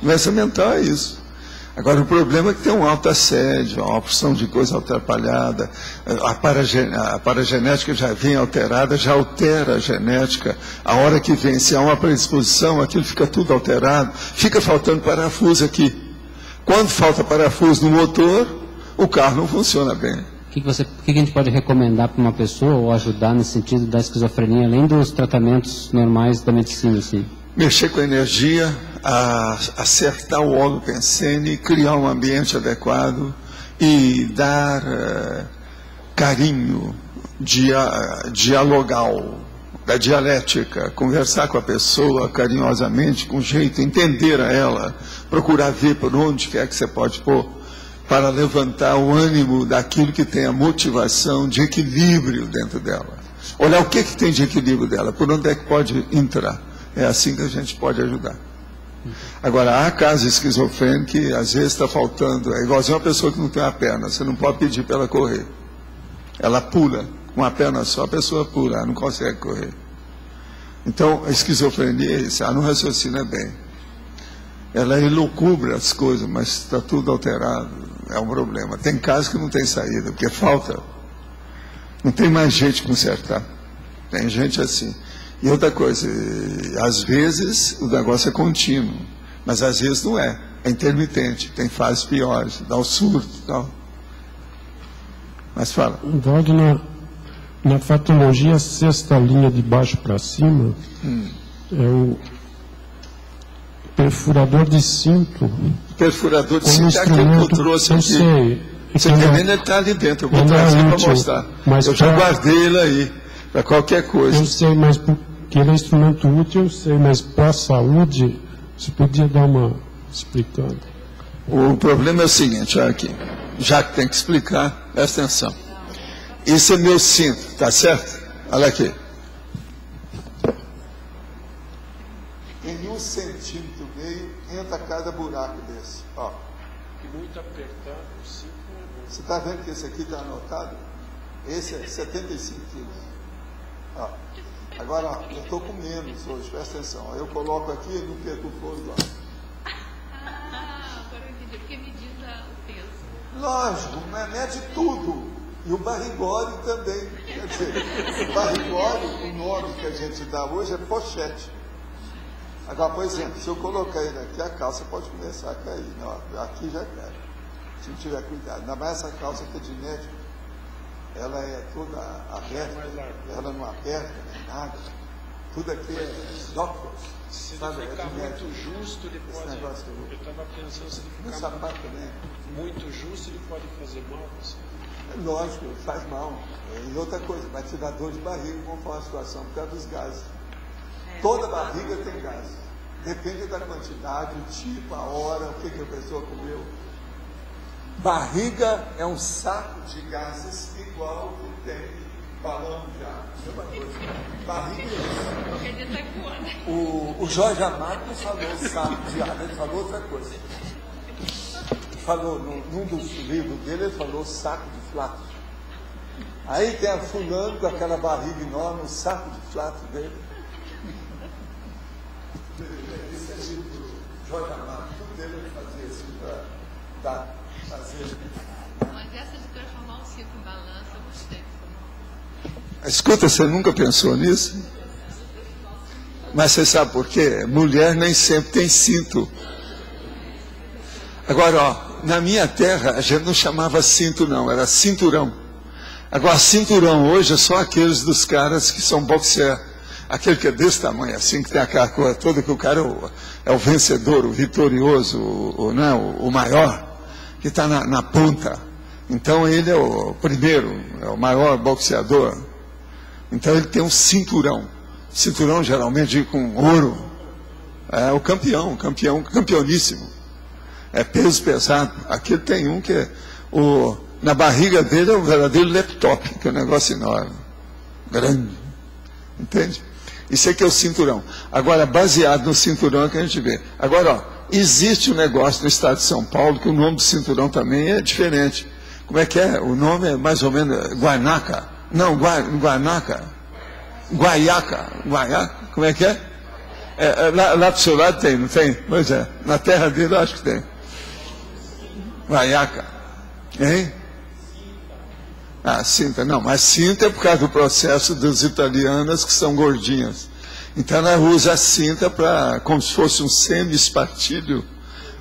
Doença mental é isso. Agora, o problema é que tem um alto assédio, uma opção de coisa atrapalhada, a paragenética já vem alterada, já altera a genética. A hora que vem, se há uma predisposição, aquilo fica tudo alterado, fica faltando parafuso aqui. Quando falta parafuso no motor, o carro não funciona bem. O que a gente pode recomendar para uma pessoa ou ajudar nesse sentido da esquizofrenia, além dos tratamentos normais da medicina? Assim? Mexer com a energia, acertar o holopensene, criar um ambiente adequado e dar carinho dialogal, da dialética, conversar com a pessoa carinhosamente, com jeito, entender a ela, procurar ver por onde quer que você pode pôr, para levantar o ânimo daquilo que tem a motivação de equilíbrio dentro dela. Olhar o que tem de equilíbrio dela, por onde é que pode entrar. É assim que a gente pode ajudar. Agora, há casos esquizofrênicos que às vezes está faltando, é igualzinho uma pessoa que não tem uma perna, você não pode pedir para ela correr. Ela pula, com uma perna só, a pessoa pula, ela não consegue correr. Então, a esquizofrenia é isso, ela não raciocina bem. Ela elucubra as coisas, mas está tudo alterado, é um problema. Tem casos que não tem saída, porque falta, não tem mais jeito de consertar. Tem gente assim. E outra coisa, às vezes o negócio é contínuo, mas às vezes não é, é intermitente, tem fases piores, dá o surto e tal. Mas fala. Wagner, na patologia, a sexta linha de baixo para cima, é o perfurador de cinto. Perfurador de cinto é aquele que eu trouxe aqui. Sei. Você também ele está ali dentro, eu vou trazer para mostrar. Mas eu já guardei ele aí, para qualquer coisa. Eu sei, mas porque ele é instrumento útil, eu sei, mas para a saúde, você podia dar uma explicando. O problema é o seguinte, olha aqui, já que tem que explicar, presta atenção. Esse é meu cinto, tá certo? Olha aqui. Em 1 centímetro e meio entra cada buraco desse. Ó. Muito apertado, o cinto. Você está vendo que esse aqui está anotado? Esse é 75 quilos. Ó. Agora, ó, eu estou com menos hoje, presta atenção. Ó, eu coloco aqui e não perco o fôlego. Agora eu entendi, porque medida o peso. Lógico, mede tudo. E o barrigole também. Quer dizer, o barrigole, o nome que a gente dá hoje é pochete. Agora, por exemplo, se eu colocar ele aqui, a calça pode começar a cair. Não, aqui já cai. Se não tiver cuidado. Ainda mais essa calça que é de médico, ela é toda aberta, ela não aperta, nem nada. Tudo aqui é doctor. Se ele ficar muito justo, ele pode... Eu estava pensando, se ele ficar sapato, né? muito justo, ele pode fazer mal. Assim. Lógico, faz mal. E outra coisa, vai te dar dor de barriga, como foi a situação, por causa dos gases. Toda barriga tem gás. Depende da quantidade, o tipo, a hora, o que a pessoa comeu. Barriga é um saco de gases igual que tem balão de ar. Mesma coisa. Barriga é isso. O Jorge Amado não falou saco de ar, ele falou outra coisa. Falou, num dos livros dele, ele falou saco de flato. Aí tem a fulano com aquela barriga enorme, um saco de flato dele. Esse é livro do Jorge Amado, tudo dele ele fazia assim para fazer. Mas essa de transformar um cinto em balança, eu gostei. Escuta, você nunca pensou nisso? Mas você sabe por quê? Mulher nem sempre tem cinto. Agora, ó, na minha terra, a gente não chamava cinto não, era cinturão. Agora, cinturão hoje é só aqueles dos caras que são boxer. Aquele que é desse tamanho, assim, que tem aquela coisa toda, que o cara é o vencedor, o vitorioso, o maior, que está na ponta. Então, ele é o primeiro, é o maior boxeador. Então, ele tem um cinturão. Cinturão, geralmente, com ouro. É o campeoníssimo. É peso pesado. Aqui tem um que é na barriga dele é um verdadeiro laptop, que é um negócio enorme, grande. Entende? Isso aqui é o cinturão. Agora, baseado no cinturão que a gente vê. Agora, ó, existe um negócio no estado de São Paulo que o nome do cinturão também é diferente. Como é que é? O nome é mais ou menos Guanaca. Não, Guanaca. Guaiaca. Como é que é? Lá pro seu lado tem, não tem? Pois é. Na terra dele eu acho que tem. Guaiaca. Hein? Cinta. Não, mas cinta é por causa do processo das italianas que são gordinhas. Então ela usa a cinta como se fosse um semi-espartilho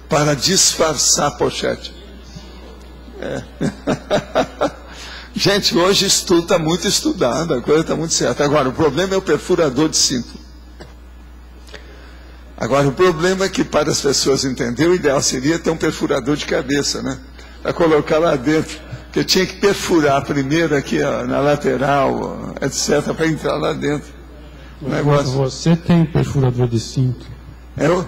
para disfarçar a pochete. Gente, hoje estudo está muito estudado, a coisa está muito certa. Agora, o problema é o perfurador de cinto. Agora, o problema é que para as pessoas entenderem, o ideal seria ter um perfurador de cabeça, né? Para colocar lá dentro. Porque tinha que perfurar primeiro aqui ó, na lateral, etc., para entrar lá dentro. Você tem perfurador de cinto? Eu?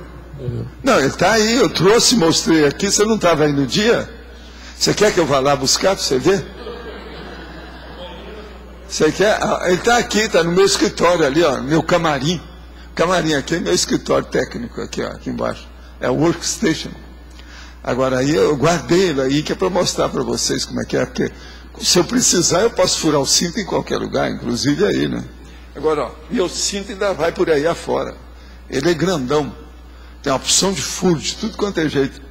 Não, ele está aí, eu trouxe, mostrei aqui. Você não estava aí no dia? Você quer que eu vá lá buscar para você ver? Você quer? Ele está aqui, está no meu escritório ali, ó, meu camarim. Camarim aqui é meu escritório técnico, aqui, ó, aqui embaixo. É o workstation. Agora aí eu guardei ele aí, que é para mostrar para vocês como é que é, porque se eu precisar eu posso furar o cinto em qualquer lugar, inclusive aí, né? Agora, ó, meu cinto ainda vai por aí afora. Ele é grandão. Tem uma opção de furo, de tudo quanto é jeito.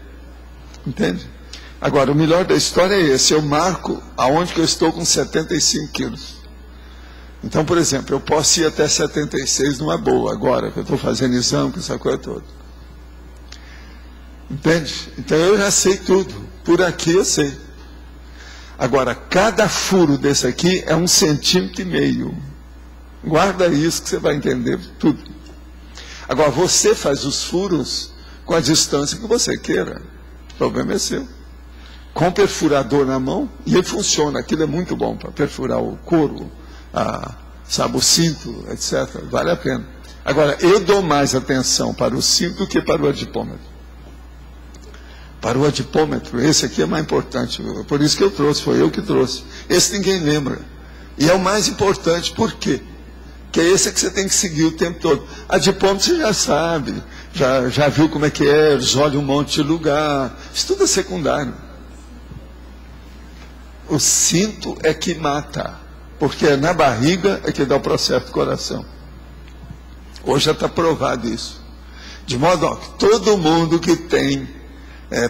Entende? Agora, o melhor da história é esse. Eu marco aonde que eu estou com 75 quilos. Então, por exemplo, eu posso ir até 76 numa boa, agora que eu estou fazendo exame com essa coisa toda. Entende? Então, eu já sei tudo. Por aqui eu sei. Agora, cada furo desse aqui é 1,5 centímetros. Guarda isso que você vai entender tudo. Agora, você faz os furos com a distância que você queira. O problema é seu. Com o perfurador na mão, e ele funciona. Aquilo é muito bom para perfurar o couro, sabe, o cinto, etc. Vale a pena. Agora, eu dou mais atenção para o cinto do que para o adipômetro. Para o adipômetro, esse aqui é mais importante. Por isso que eu trouxe, foi eu que trouxe. Esse ninguém lembra. E é o mais importante, por quê? Que é esse que você tem que seguir o tempo todo. Adipômetro você já sabe, já viu como é que é, eles olham um monte de lugar. Isso tudo é secundário. O cinto é que mata, porque na barriga é que dá o processo do coração. Hoje já está provado isso. De modo ó, que todo mundo que tem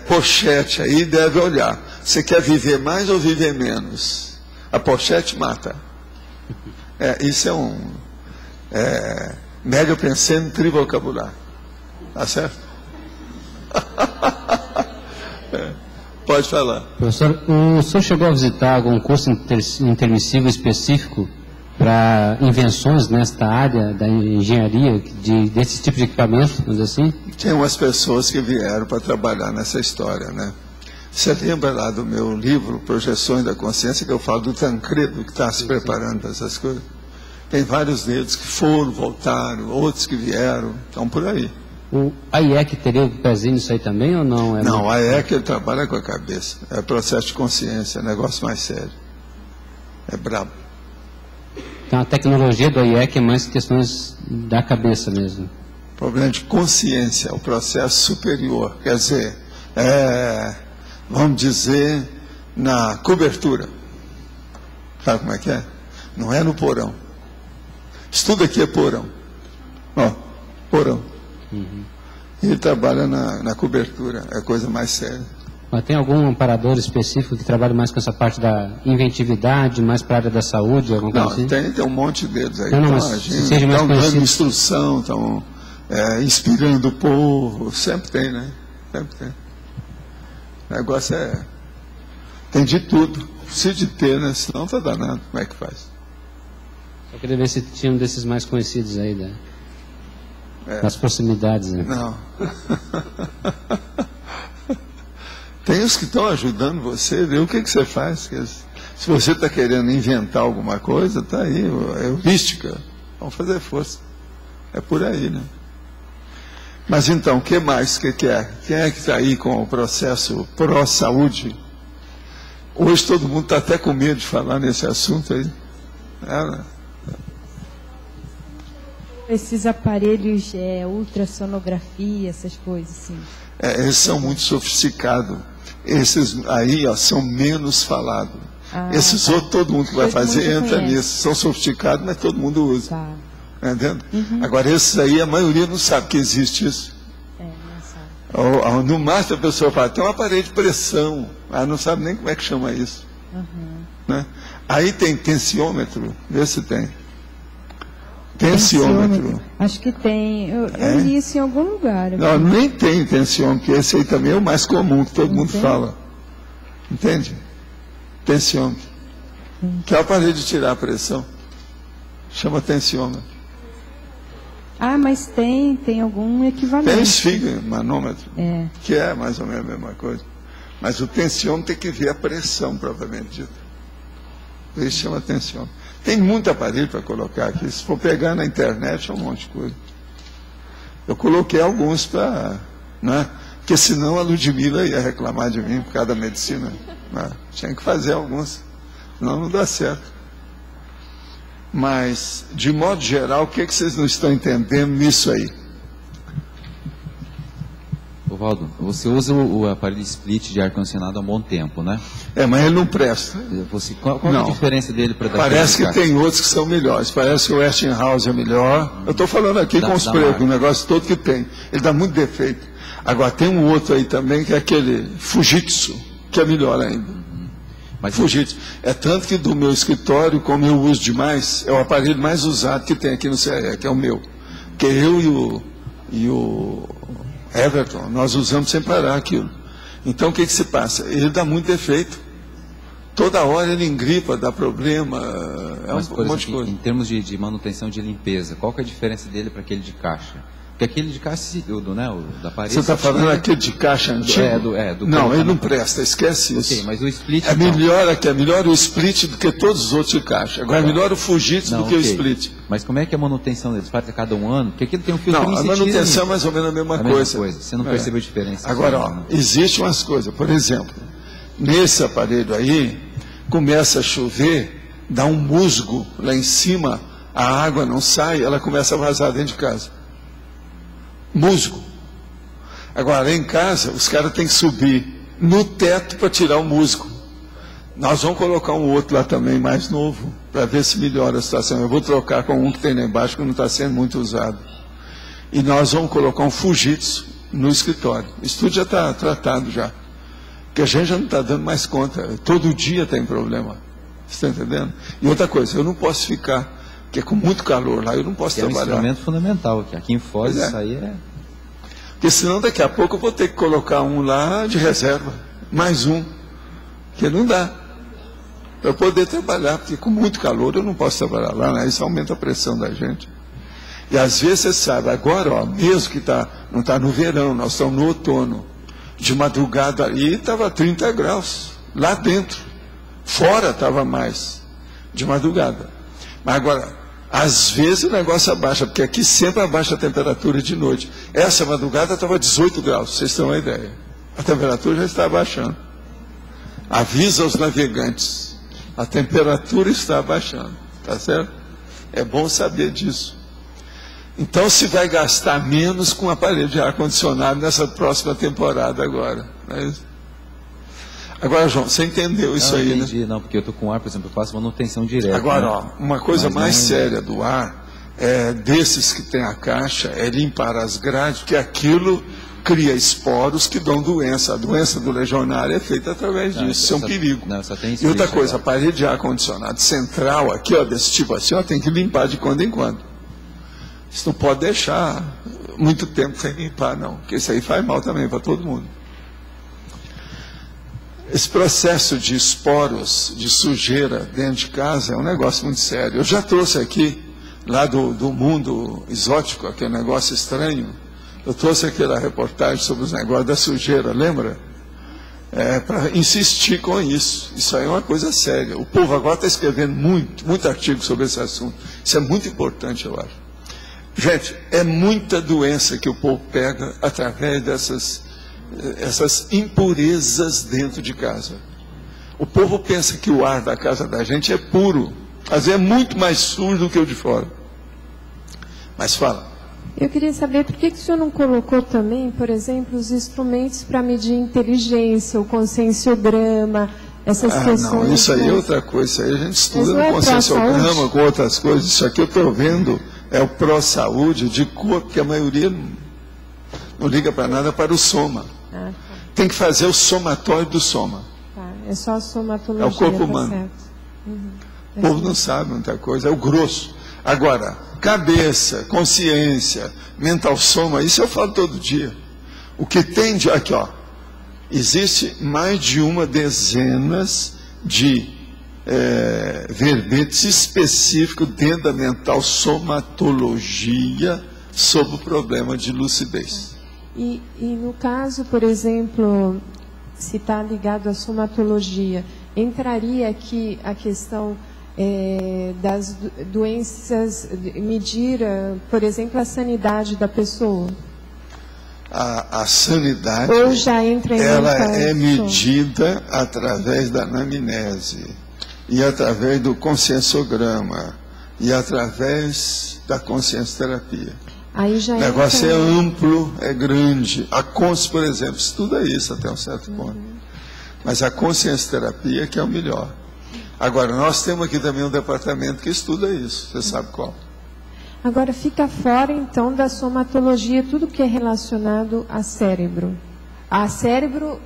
pochete aí deve olhar. Você quer viver mais ou viver menos? A pochete mata. Isso é médio pensando trivocabular. Tá certo? Pode falar. Professor, o senhor chegou a visitar algum curso intermissivo específico para invenções nesta área da engenharia, desse tipo de equipamento, vamos dizer assim? Tinha umas pessoas que vieram para trabalhar nessa história, né? Você lembra lá do meu livro, Projeções da Consciência, que eu falo do Tancredo, que está se preparando para essas coisas? Tem vários deles que foram, voltaram, outros que vieram, estão por aí. A IEC teria um pezinho nisso aí também ou não? Não, a IEC ele trabalha com a cabeça. É processo de consciência, é negócio mais sério. É brabo. Então a tecnologia do IEC é mais questões da cabeça mesmo. Problema de consciência, o processo superior. Quer dizer, vamos dizer, na cobertura. Sabe como é que é? Não é no porão. Isso tudo aqui é porão. Ó, porão. Uhum. Ele trabalha na cobertura, é a coisa mais séria. Mas tem algum amparador específico que trabalha mais com essa parte da inventividade, mais para a área da saúde? Alguma coisa assim? Tem um monte deles aí. Estão dando instrução, estão inspirando o povo, sempre tem, né? Sempre tem. O negócio tem de tudo. Precisa de ter, né? Senão está danado. Como é que faz? Eu queria ver se tinha um desses mais conhecidos aí, nas proximidades, né? Não. Tem os que estão ajudando você, vê o que você faz. Se você está querendo inventar alguma coisa, está aí, heurística. Vamos fazer força. É por aí, né? Mas então, o que mais que é? Quem é que está aí com o processo pró-saúde? Hoje todo mundo está até com medo de falar nesse assunto aí. Esses aparelhos ultrassonografia, essas coisas, assim. Esses são muito sofisticados. Esses aí, ó, são menos falados. Esses outros, todo mundo que vai fazer entra nisso. São sofisticados, mas todo mundo usa. Tá. Entendendo? Agora, esses aí, a maioria não sabe que existe isso. Não sabe. No máximo, a pessoa fala, tem um aparelho de pressão. Não sabe nem como é que chama isso. Né? Aí tem tensiômetro. Vê se tem. Tensiômetro. Acho que tem. Eu li isso em algum lugar. Não, nem tem tensiômetro, porque esse aí também é o mais comum, que todo mundo fala. Entende? Tensiômetro. Que é o aparelho de tirar a pressão. Chama tensiômetro. Mas tem algum equivalente. Tem esfigmanômetro, que é mais ou menos a mesma coisa. Mas o tensiômetro tem que ver a pressão propriamente dita. Isso chama tensiômetro. Tem muito aparelho para colocar aqui. Se for pegar na internet, é um monte de coisa. Eu coloquei alguns para... Né? Porque senão a Ludmila ia reclamar de mim por causa da medicina. Tinha que fazer alguns. Senão não dá certo. Mas, de modo geral, o que vocês não estão entendendo nisso aí? Valdo, você usa o aparelho split de ar-condicionado há um bom tempo, né? Mas ele não presta. Qual é a diferença dele para... Parece que tem outros que são melhores. Parece que o Westinghouse é melhor. Eu estou falando aqui com os pregos, o negócio todo que tem. Ele dá muito defeito. Agora, tem um outro aí também, que é aquele Fujitsu, que é melhor ainda. Fujitsu. É tanto que do meu escritório, como eu uso demais, é o aparelho mais usado que tem aqui no CRE, que é o meu. Que eu e o Everton, nós usamos sem parar aquilo. Então, o que se passa? Ele dá muito defeito. Toda hora ele engripa, dá problema, um monte de coisa. Em termos de manutenção de limpeza, qual que é a diferença dele para aquele de caixa? Porque aquele de caixa, né, o da parede... Você está falando aquele de caixa antigo? Não, ele não presta, esquece isso. Mas o split... É melhor o split do que todos os outros de caixa. Agora é melhor o Fujitsu do que o split. Mas como é que é a manutenção deles? Faz a cada um ano? Porque aquilo tem um filtro... Não, a manutenção é mais ou menos a mesma coisa. Você não percebeu a diferença. Agora, existem umas coisas. Por exemplo, nesse aparelho aí, começa a chover, dá um musgo lá em cima, a água não sai, ela começa a vazar dentro de casa. Musgo. Agora, em casa, os caras têm que subir no teto para tirar o musgo. Nós vamos colocar um outro lá também, mais novo, para ver se melhora a situação. Eu vou trocar com um que tem lá embaixo, que não está sendo muito usado. E nós vamos colocar um Fujitsu no escritório. Isso tudo já está tratado já. Porque a gente já não está dando mais conta. Todo dia tem problema. Você está entendendo? E outra coisa, eu não posso ficar... Porque com muito calor lá, eu não posso trabalhar. É um instrumento fundamental, que aqui em Foz isso aí é... Porque senão daqui a pouco eu vou ter que colocar um lá de reserva, mais um, que não dá. Para eu poder trabalhar, porque com muito calor eu não posso trabalhar lá, né? Isso aumenta a pressão da gente. E às vezes você sabe, agora, mesmo que não está no verão, nós estamos no outono, de madrugada ali estava 30 graus, lá dentro. Fora estava mais, de madrugada. Mas agora... Às vezes o negócio abaixa, porque aqui sempre abaixa a temperatura de noite. Essa madrugada estava 18 graus, vocês têm uma ideia. A temperatura já está abaixando. Avisa aos navegantes, a temperatura está abaixando, tá certo? É bom saber disso. Então se vai gastar menos com o aparelho de ar-condicionado nessa próxima temporada agora. Não é isso? Agora, João, você entendeu isso aí, entendi, né? Não, porque eu estou com ar, por exemplo, eu faço manutenção direta. Agora, uma coisa mais séria do ar, desses que tem a caixa, é limpar as grades, porque aquilo cria esporos que dão doença. A doença do legionário é feita através disso, isso é um perigo. E outra coisa, a parede de ar-condicionado central, aqui, ó, desse tipo assim, ó, tem que limpar de quando em quando. Isso não pode deixar muito tempo sem limpar, não, porque isso aí faz mal também para todo mundo. Esse processo de esporos, de sujeira dentro de casa é um negócio muito sério. Eu já trouxe aqui, lá do mundo exótico, aquele negócio estranho, eu trouxe aquela reportagem sobre os negócios da sujeira, lembra? Para insistir com isso. Isso aí é uma coisa séria. O povo agora está escrevendo muito artigo sobre esse assunto. Isso é muito importante, eu acho. Gente, é muita doença que o povo pega através essas impurezas dentro de casa. O povo pensa que o ar da casa da gente é puro. Às vezes é muito mais sujo do que o de fora. Mas fala. Eu queria saber por que o senhor não colocou também, por exemplo, os instrumentos para medir inteligência, o conscienciograma, essas questões. Não, isso aí é outra coisa. Isso aí a gente estuda no conscienciograma com outras coisas. Isso aqui eu estou vendo é o pró-saúde de corpo, que a maioria não liga para nada, para o soma. Tá. Tem que fazer o somatório do soma. Tá. É só a somatologia. É o corpo humano. O povo não sabe muita coisa, é o grosso. Agora, cabeça, consciência, mental soma, isso eu falo todo dia. O que tem de... Aqui, ó. Existe mais de uma dezenas de verbetes específicos dentro da mental somatologia sobre o problema de lucidez. E no caso, por exemplo, se está ligado à somatologia, entraria aqui a questão das doenças, medir, por exemplo, a sanidade da pessoa? A sanidade, ou já entra em ela é medida através da anamnese, e através do conscienciograma, e através da consciencioterapia. Aí já o negócio é amplo, é grande. A consciência, por exemplo, estuda isso até um certo ponto. Mas a consciencioterapia que é o melhor. Agora, nós temos aqui também um departamento que estuda isso, você sabe qual. Agora, fica fora, então, da somatologia, tudo que é relacionado a cérebro. A cérebro,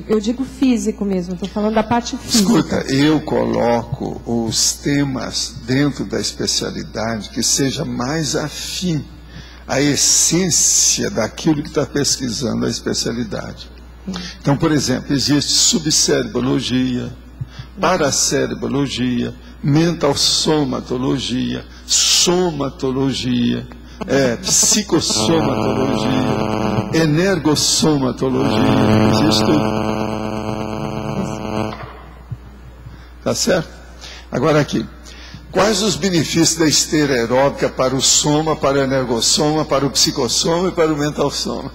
eu digo físico mesmo, estou falando da parte física. Escuta, eu coloco os temas dentro da especialidade que seja mais afim à essência daquilo que está pesquisando a especialidade. Então, por exemplo, existe subcerebrologia, paracerebrologia, mental somatologia, somatologia, psicossomatologia, energossomatologia, existe tudo. Tá certo? Agora aqui, quais os benefícios da esteira aeróbica para o soma, para o energossoma, para o psicossoma e para o mental soma?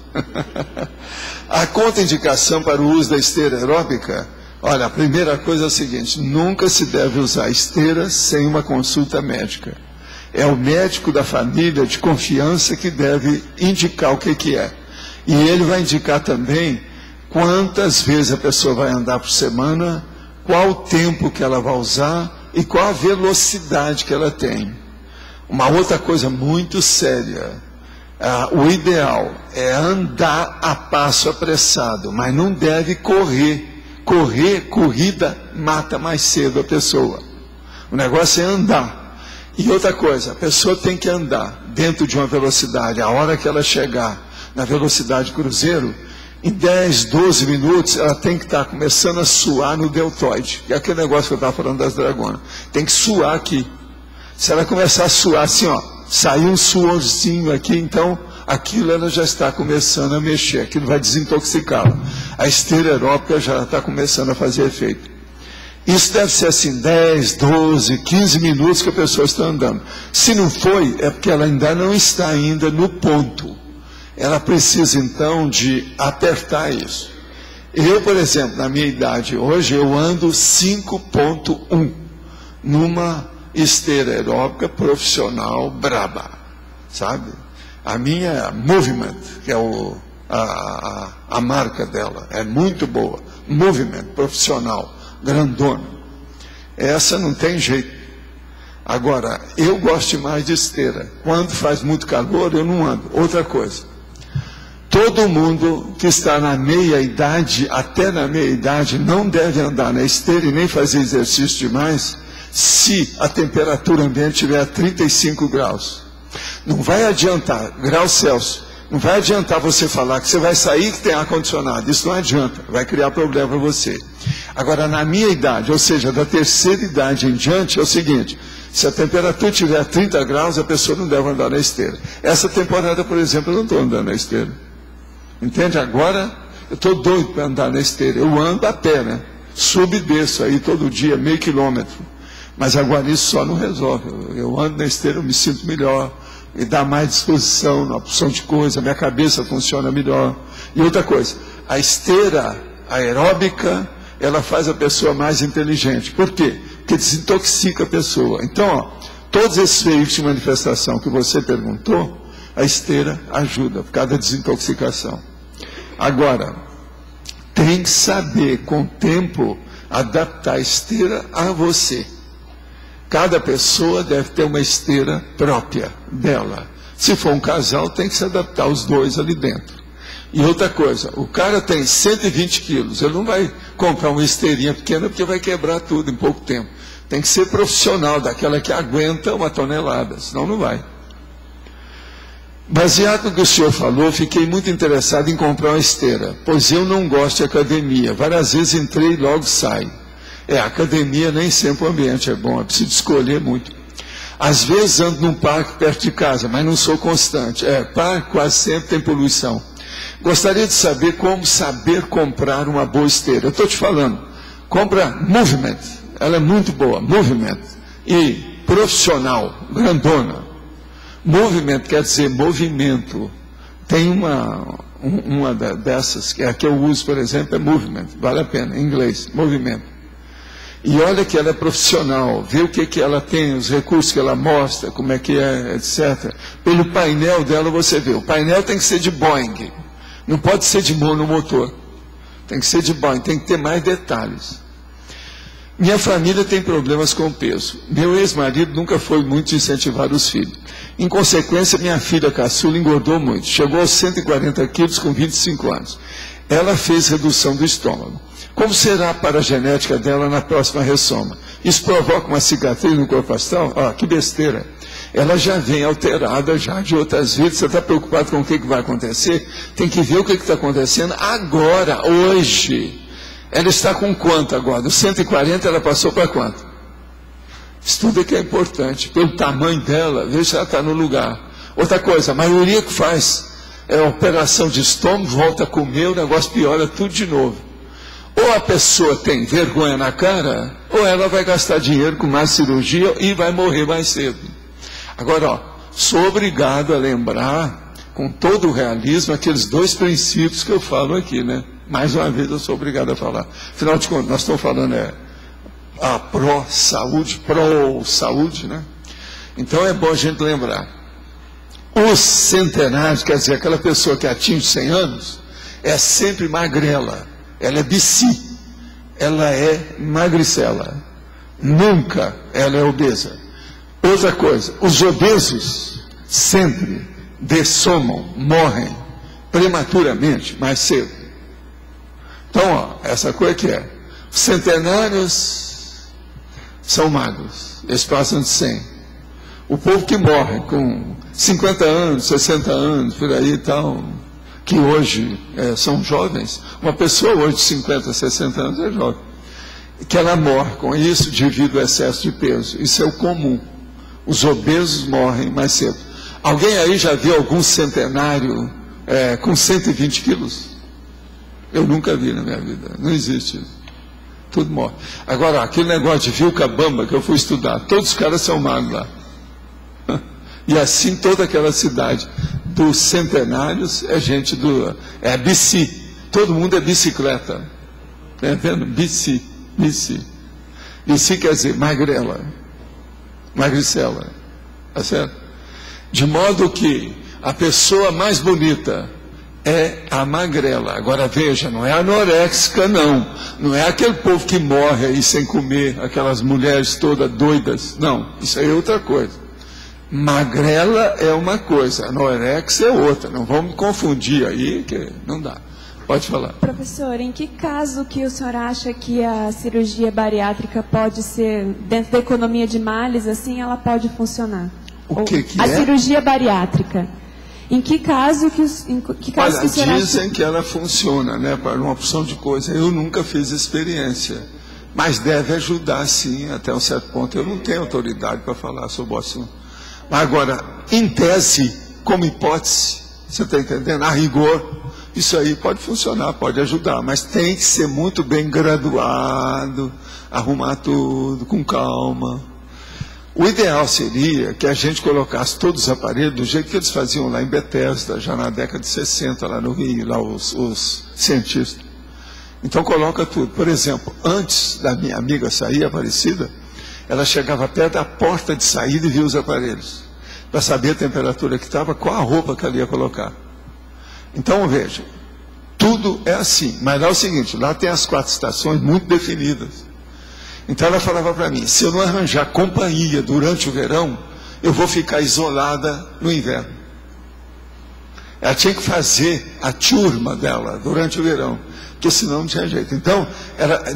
A contraindicação para o uso da esteira aeróbica, olha, a primeira coisa é a seguinte: nunca se deve usar esteira sem uma consulta médica. É o médico da família de confiança que deve indicar o que é. E ele vai indicar também quantas vezes a pessoa vai andar por semana, qual o tempo que ela vai usar e qual a velocidade que ela tem. Uma outra coisa muito séria, o ideal é andar a passo apressado, mas não deve correr. Corrida mata mais cedo a pessoa. O negócio é andar. E outra coisa, a pessoa tem que andar dentro de uma velocidade, a hora que ela chegar na velocidade cruzeiro, em 10, 12 minutos, ela tem que estar começando a suar no deltoide, que é aquele negócio que eu estava falando das dragonas. Tem que suar aqui. Se ela começar a suar assim, ó, sair um suorzinho aqui, então aquilo ela já está começando a mexer, aquilo vai desintoxicá-la. A esteira aeróbica já está começando a fazer efeito. Isso deve ser assim, 10, 12, 15 minutos que a pessoa está andando. Se não foi, é porque ela ainda não está ainda no ponto. Ela precisa então de apertar isso. Eu, por exemplo, na minha idade hoje, eu ando 5.1 numa esteira aeróbica profissional braba, sabe? A minha Movement, que é a marca dela, é muito boa. Movement, profissional, grandona. Essa não tem jeito. Agora, eu gosto mais de esteira. Quando faz muito calor, eu não ando. Outra coisa, todo mundo que está na meia-idade, até na meia-idade, não deve andar na esteira e nem fazer exercício demais, se a temperatura ambiente estiver a 35 graus. Não vai adiantar, graus Celsius, não vai adiantar você falar que você vai sair que tem ar-condicionado. Isso não adianta, vai criar problema para você. Agora, na minha idade, ou seja, da terceira idade em diante, é o seguinte: se a temperatura estiver a 30 graus, a pessoa não deve andar na esteira. Essa temporada, por exemplo, eu não estou andando na esteira. Entende? Agora, eu estou doido para andar na esteira. Eu ando a pé, né? Subo e desço aí todo dia, meio quilômetro. Mas agora isso só não resolve. Eu ando na esteira, eu me sinto melhor, me dá mais disposição na opção de coisa, minha cabeça funciona melhor. E outra coisa, a esteira aeróbica, ela faz a pessoa mais inteligente. Por quê? Porque desintoxica a pessoa. Então, ó, todos esses veículos de manifestação que você perguntou, a esteira ajuda por causa da desintoxicação. Agora, tem que saber, com o tempo, adaptar a esteira a você. Cada pessoa deve ter uma esteira própria dela. Se for um casal, tem que se adaptar os dois ali dentro. E outra coisa, o cara tem 120 quilos, ele não vai comprar uma esteirinha pequena porque vai quebrar tudo em pouco tempo. Tem que ser profissional, daquela que aguenta 1 tonelada, senão não vai. Baseado no que o senhor falou, fiquei muito interessado em comprar uma esteira, pois eu não gosto de academia. Várias vezes entrei e logo saio. Academia nem sempre o ambiente é bom, é preciso escolher muito. Às vezes ando num parque perto de casa, mas não sou constante. Parque quase sempre tem poluição. Gostaria de saber como saber comprar uma boa esteira. Eu estou te falando, compra Movement, ela é muito boa, Movement, e profissional, grandona. Movement quer dizer movimento. Tem uma dessas, que é a que eu uso, por exemplo, é Movement, vale a pena, em inglês, movimento. E olha que ela é profissional, vê o que ela tem, os recursos que ela mostra, como é que é, etc. Pelo painel dela você vê, o painel tem que ser de Boeing, não pode ser de monomotor, tem que ser de Boeing, tem que ter mais detalhes. Minha família tem problemas com peso. Meu ex-marido nunca foi muito incentivar os filhos. Em consequência, minha filha caçula engordou muito. Chegou aos 140 quilos com 25 anos. Ela fez redução do estômago. Como será para a genética dela na próxima ressoma? Isso provoca uma cicatriz no corpo astral? Que besteira. Ela já vem alterada já de outras vidas. Você está preocupado com o que vai acontecer? Tem que ver o que está acontecendo agora, hoje. Ela está com quanto agora? Do 140 ela passou para quanto? Isso tudo aqui é importante. Pelo tamanho dela, veja se ela está no lugar. Outra coisa, a maioria que faz operação de estômago, volta a comer, o negócio piora tudo de novo. Ou a pessoa tem vergonha na cara, ou ela vai gastar dinheiro com mais cirurgia e vai morrer mais cedo. Agora, sou obrigado a lembrar, com todo o realismo, aqueles 2 princípios que eu falo aqui, né? Mais uma vez eu sou obrigado a falar. Afinal de contas, nós estamos falando a pró-saúde, né? Então é bom a gente lembrar. Os centenários, quer dizer, aquela pessoa que atinge 100 anos, é sempre magrela. Ela é bici. Ela é magricela. Nunca ela é obesa. Outra coisa, os obesos sempre dessomam, morrem prematuramente, mais cedo. Então, essa coisa que os centenários são magros, eles passam de 100. O povo que morre com 50 anos, 60 anos, por aí e tal, que hoje são jovens, uma pessoa hoje de 50, 60 anos é jovem, que ela morre com isso devido ao excesso de peso. Isso é o comum. Os obesos morrem mais cedo. Alguém aí já viu algum centenário com 120 quilos? Eu nunca vi na minha vida, não existe isso. Tudo morre. Agora, aquele negócio de Vilcabamba que eu fui estudar, todos os caras são magros lá. E assim toda aquela cidade dos centenários é gente é bici. Todo mundo é bicicleta. Está entendendo? Bici. Bici quer dizer magrela. Magricela. Tá certo? De modo que a pessoa mais bonita é a magrela. Agora veja, não é anoréxica, não. Não é aquele povo que morre aí sem comer, aquelas mulheres todas doidas. Não, isso aí é outra coisa. Magrela é uma coisa, anorexia é outra. Não vamos confundir aí, que não dá. Pode falar. Professor, em que caso que o senhor acha que a cirurgia bariátrica pode ser, dentro da economia de males, assim, ela pode funcionar? O que é? A cirurgia bariátrica. Em que caso que o senhor dizem que ela funciona, né, para uma opção de coisa. Eu nunca fiz experiência, mas deve ajudar, sim, até um certo ponto. Eu não tenho autoridade para falar sobre o assunto. Mas agora, em tese, como hipótese, você está entendendo? A rigor, isso aí pode funcionar, pode ajudar, mas tem que ser muito bem graduado, arrumar tudo com calma. O ideal seria que a gente colocasse todos os aparelhos do jeito que eles faziam lá em Bethesda, já na década de 60, lá no Rio, lá os cientistas. Então coloca tudo. Por exemplo, antes da minha amiga sair, Aparecida, ela chegava perto da porta de saída e via os aparelhos, para saber a temperatura que estava, qual a roupa que ela ia colocar. Então, veja, tudo é assim. Mas lá é o seguinte, lá tem as 4 estações muito definidas. Então ela falava para mim, se eu não arranjar companhia durante o verão, eu vou ficar isolada no inverno. Ela tinha que fazer a turma dela durante o verão, porque senão não tinha jeito. Então,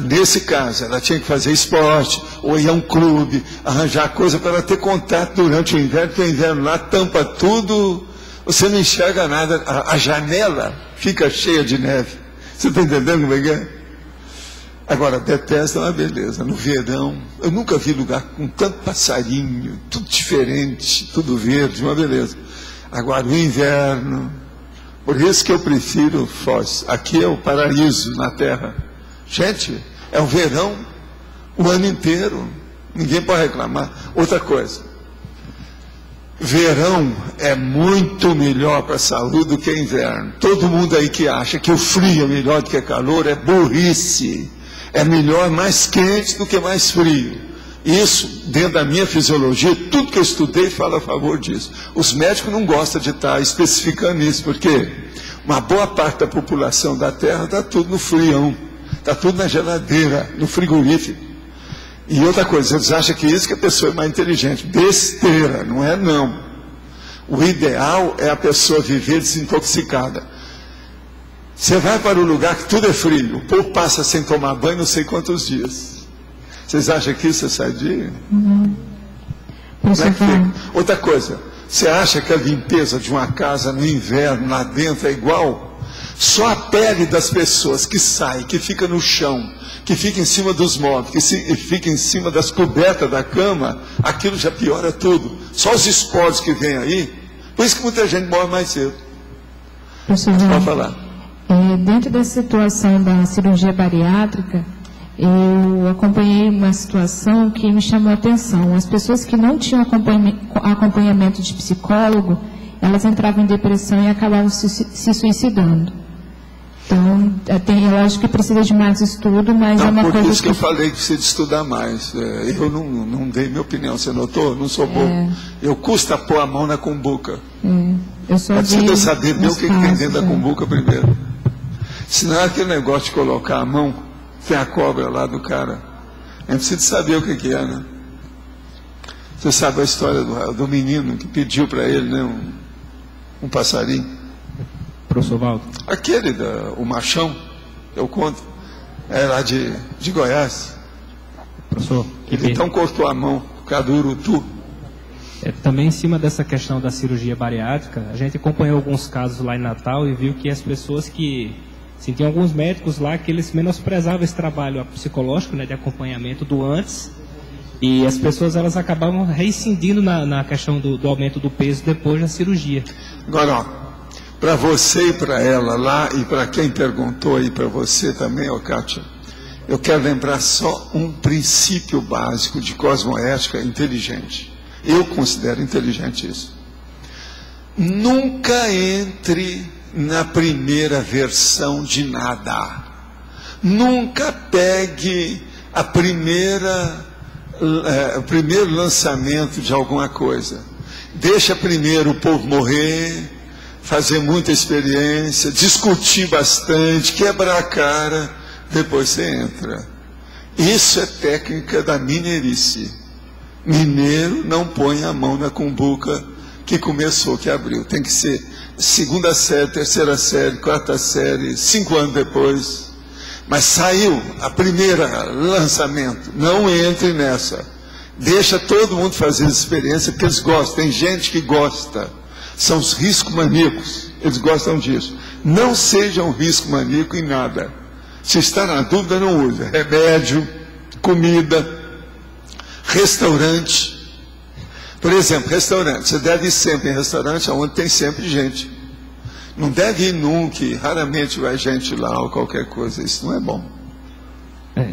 nesse caso, ela tinha que fazer esporte, ou ir a um clube, arranjar coisa para ela ter contato durante o inverno, porque o inverno lá tampa tudo, você não enxerga nada, a janela fica cheia de neve. Você está entendendo como é que é? Agora, detesto é uma beleza. No verão, eu nunca vi lugar com tanto passarinho, tudo diferente, tudo verde, uma beleza. Agora, o inverno, por isso que eu prefiro Foz. Aqui é o paraíso na terra. Gente, é o verão o ano inteiro. Ninguém pode reclamar. Outra coisa, verão é muito melhor para a saúde do que inverno. Todo mundo aí que acha que o frio é melhor do que calor é burrice. É melhor mais quente do que mais frio. Isso, dentro da minha fisiologia, tudo que eu estudei fala a favor disso. Os médicos não gostam de estar especificando isso, porque uma boa parte da população da Terra está tudo no frião, está tudo na geladeira, no frigorífico. E outra coisa, eles acham que isso que a pessoa é mais inteligente. Besteira, não é não. O ideal é a pessoa viver desintoxicada. Você vai para um lugar que tudo é frio, o povo passa sem tomar banho não sei quantos dias. Vocês acham que isso é sadia? Como é que fica? Outra coisa, você acha que a limpeza de uma casa no inverno, lá dentro, é igual? Só a pele das pessoas que sai, que fica no chão, que fica em cima dos móveis, que fica em cima das cobertas da cama, aquilo já piora tudo. Só os esporos que vêm aí, por isso que muita gente morre mais cedo. Pode falar. Dentro dessa situação da cirurgia bariátrica, eu acompanhei uma situação que me chamou a atenção. As pessoas que não tinham acompanhamento de psicólogo, elas entravam em depressão e acabavam se suicidando. Então, eu acho que precisa de mais estudo, mas é uma coisa... Por isso que eu falei que precisa de estudar mais. Eu não dei minha opinião, você notou? Não sou bobo. Eu custa pôr a mão na cumbuca. Eu só precisa saber bem o que tem dentro da cumbuca primeiro. Senão é aquele negócio de colocar a mão, tem a cobra lá do cara. A gente precisa saber o que é, né? Você sabe a história do menino que pediu para ele, né, um passarinho? Professor Valdo. Aquele, o machão, eu conto, é lá de Goiás. Professor, então cortou a mão por causa do urutu. Também em cima dessa questão da cirurgia bariátrica, a gente acompanhou alguns casos lá em Natal e viu que as pessoas que... Sim, tem alguns médicos lá que eles menosprezavam esse trabalho psicológico, né, de acompanhamento do antes, e as pessoas elas acabavam reincidindo na questão do aumento do peso depois da cirurgia. Agora, para você e para ela lá, e para quem perguntou aí para você também, Kátia, eu quero lembrar só um princípio básico de cosmoética inteligente. Eu considero inteligente isso. Nunca entre na primeira versão de nada. Nunca pegue o primeiro lançamento de alguma coisa. Deixa primeiro o povo morrer, fazer muita experiência, discutir bastante, quebrar a cara, depois você entra. Isso é técnica da mineirice. Mineiro não põe a mão na cumbuca que começou, que abriu. Tem que ser segunda série, terceira série, quarta série, 5 anos depois. Mas saiu a primeira lançamento. Não entre nessa. Deixa todo mundo fazer essa experiência, porque eles gostam. Tem gente que gosta. São os risco maníacos. Eles gostam disso. Não seja um risco maníaco em nada. Se está na dúvida, não use. Remédio, comida, restaurante. Por exemplo, restaurante. Você deve ir sempre em restaurante onde tem sempre gente. Não deve ir nunca, que raramente vai gente lá ou qualquer coisa. Isso não é bom.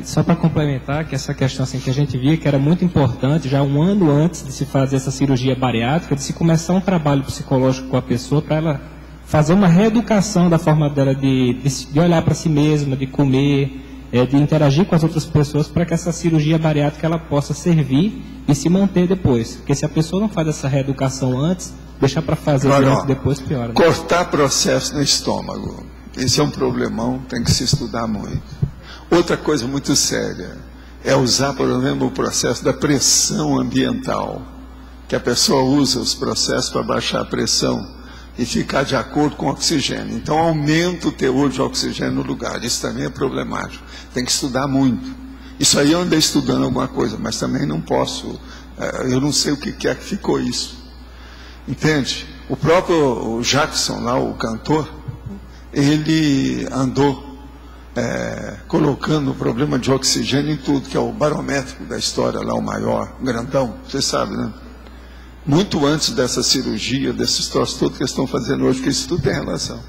Só para complementar, que essa questão assim, que a gente via que era muito importante, já um ano antes de se fazer essa cirurgia bariátrica, de se começar um trabalho psicológico com a pessoa, para ela fazer uma reeducação da forma dela de olhar para si mesma, de comer, de interagir com as outras pessoas para que essa cirurgia bariátrica ela possa servir e se manter depois. Porque se a pessoa não faz essa reeducação antes, deixar para fazer depois, piora. Né? Cortar processo no estômago. Esse é um problemão, tem que se estudar muito. Outra coisa muito séria é usar, por exemplo, o processo da pressão ambiental, que a pessoa usa os processos para baixar a pressão e ficar de acordo com o oxigênio. Então, aumenta o teor de oxigênio no lugar. Isso também é problemático. Tem que estudar muito. Isso aí eu andei estudando alguma coisa, mas também não posso, eu não sei o que é que ficou isso. Entende? O próprio Jackson, lá, o cantor, ele andou colocando o problema de oxigênio em tudo, que é o barométrico da história lá, o maior, grandão, você sabe, né? Muito antes dessa cirurgia, desses troços todos que eles estão fazendo hoje, porque isso tudo tem relação.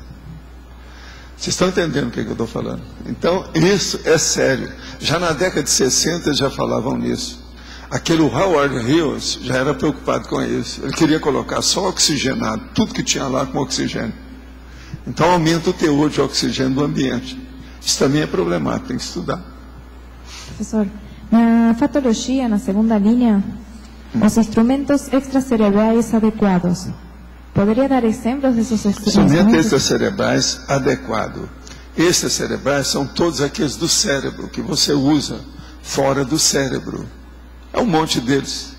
Vocês estão entendendo o que eu estou falando? Então, isso é sério. Já na década de 60 já falavam nisso. Aquele Howard Hughes já era preocupado com isso. Ele queria colocar só oxigenado, tudo que tinha lá com oxigênio. Então, aumenta o teor de oxigênio do ambiente. Isso também é problemático, tem que estudar. Professor, na patologia, na segunda linha, os instrumentos extracerebrais adequados. Poderia dar exemplos desses instrumentos? Instrumentos extracerebrais adequados. Extracerebrais são todos aqueles do cérebro, que você usa fora do cérebro. É um monte deles.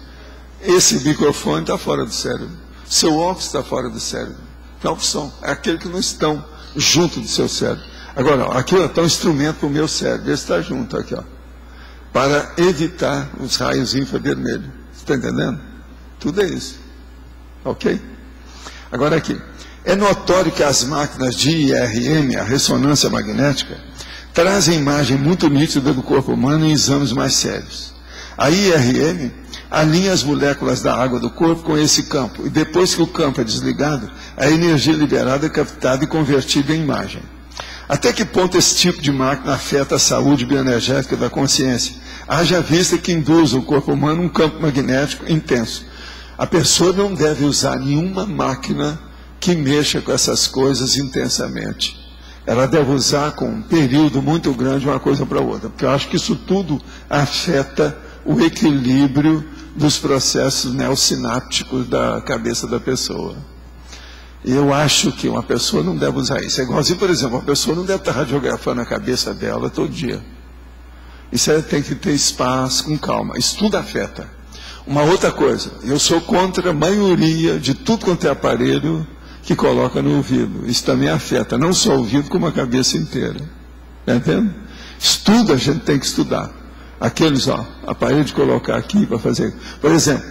Esse microfone está fora do cérebro. Seu óculos está fora do cérebro. Então, são aqueles que não estão junto do seu cérebro. Agora, ó, aqui está um instrumento para o meu cérebro. Esse está junto aqui, ó, para evitar os raios infravermelhos. Está entendendo? Tudo é isso. Ok? Agora aqui. É notório que as máquinas de IRM, a ressonância magnética, trazem imagem muito nítida do corpo humano em exames mais sérios. A IRM alinha as moléculas da água do corpo com esse campo. E depois que o campo é desligado, a energia liberada é captada e convertida em imagem. Até que ponto esse tipo de máquina afeta a saúde bioenergética da consciência? Haja vista que induz o corpo humano um campo magnético intenso. A pessoa não deve usar nenhuma máquina que mexa com essas coisas intensamente. Ela deve usar com um período muito grande uma coisa para outra, porque eu acho que isso tudo afeta o equilíbrio dos processos neosinápticos da cabeça da pessoa. Eu acho que uma pessoa não deve usar isso. É igualzinho, por exemplo, uma pessoa não deve estar radiografando a cabeça dela todo dia. Isso aí tem que ter espaço, com calma. Isso tudo afeta. Uma outra coisa, eu sou contra a maioria de tudo quanto é aparelho que coloca no ouvido. Isso também afeta, não só o ouvido, como a cabeça inteira. Está entendendo? Estudo a gente tem que estudar. Aqueles, ó, aparelho de colocar aqui para fazer. Por exemplo,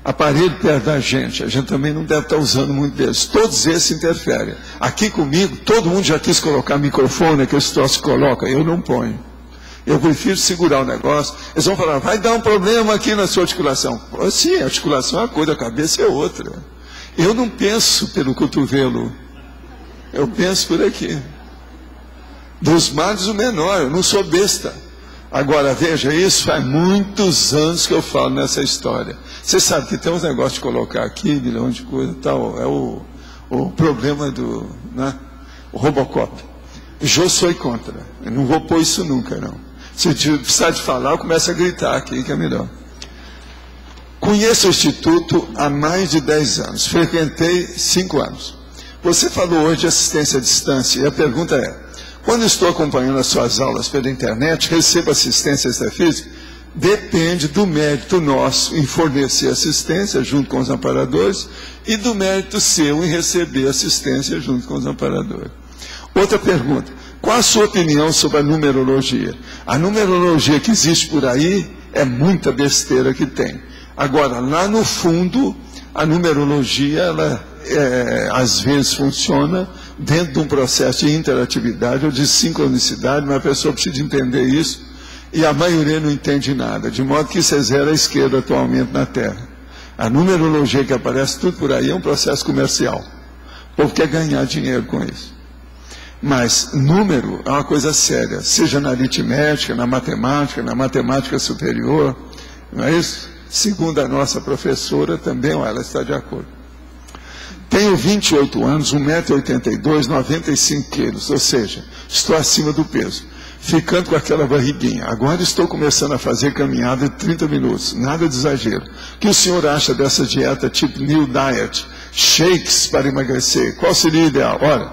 aparelho perto da gente, a gente também não deve estar usando muito deles. Todos esses interferem. Aqui comigo, todo mundo já quis colocar microfone, que esse troço coloca, eu não ponho. Eu prefiro segurar o negócio. Eles vão falar, vai dar um problema aqui na sua articulação. Sim, a articulação é uma coisa, a cabeça é outra. Eu não penso pelo cotovelo, eu penso por aqui. Dos males o menor, eu não sou besta. Agora, veja, isso faz muitos anos que eu falo nessa história. Você sabe que tem uns negócios de colocar aqui, milhão de coisas e tal. É o problema do, né, o Robocop. Eu sou contra. Eu não vou pôr isso nunca, não. Se precisar de falar, eu começo a gritar aqui, que é melhor. Conheço o Instituto há mais de 10 anos. Frequentei 5 anos. Você falou hoje de assistência à distância. E a pergunta é, quando estou acompanhando as suas aulas pela internet, recebo assistência extrafísica? Depende do mérito nosso em fornecer assistência junto com os amparadores e do mérito seu em receber assistência junto com os amparadores. Outra pergunta, qual a sua opinião sobre a numerologia? A numerologia que existe por aí é muita besteira que tem. Agora, lá no fundo, a numerologia, ela às vezes funciona dentro de um processo de interatividade ou de sincronicidade, mas a pessoa precisa entender isso, e a maioria não entende nada, de modo que isso é zero à esquerda atualmente na Terra. A numerologia que aparece tudo por aí é um processo comercial. O povo quer ganhar dinheiro com isso. Mas número é uma coisa séria, seja na aritmética, na matemática superior, não é isso? Segundo a nossa professora, também ela está de acordo. Tenho 28 anos, 1,82 m, 95 quilos, ou seja, estou acima do peso. ficando com aquela barriguinha. Agora estou começando a fazer caminhada de 30 minutos, nada de exagero. O que o senhor acha dessa dieta tipo New Diet? Shakes para emagrecer, qual seria o ideal? Olha,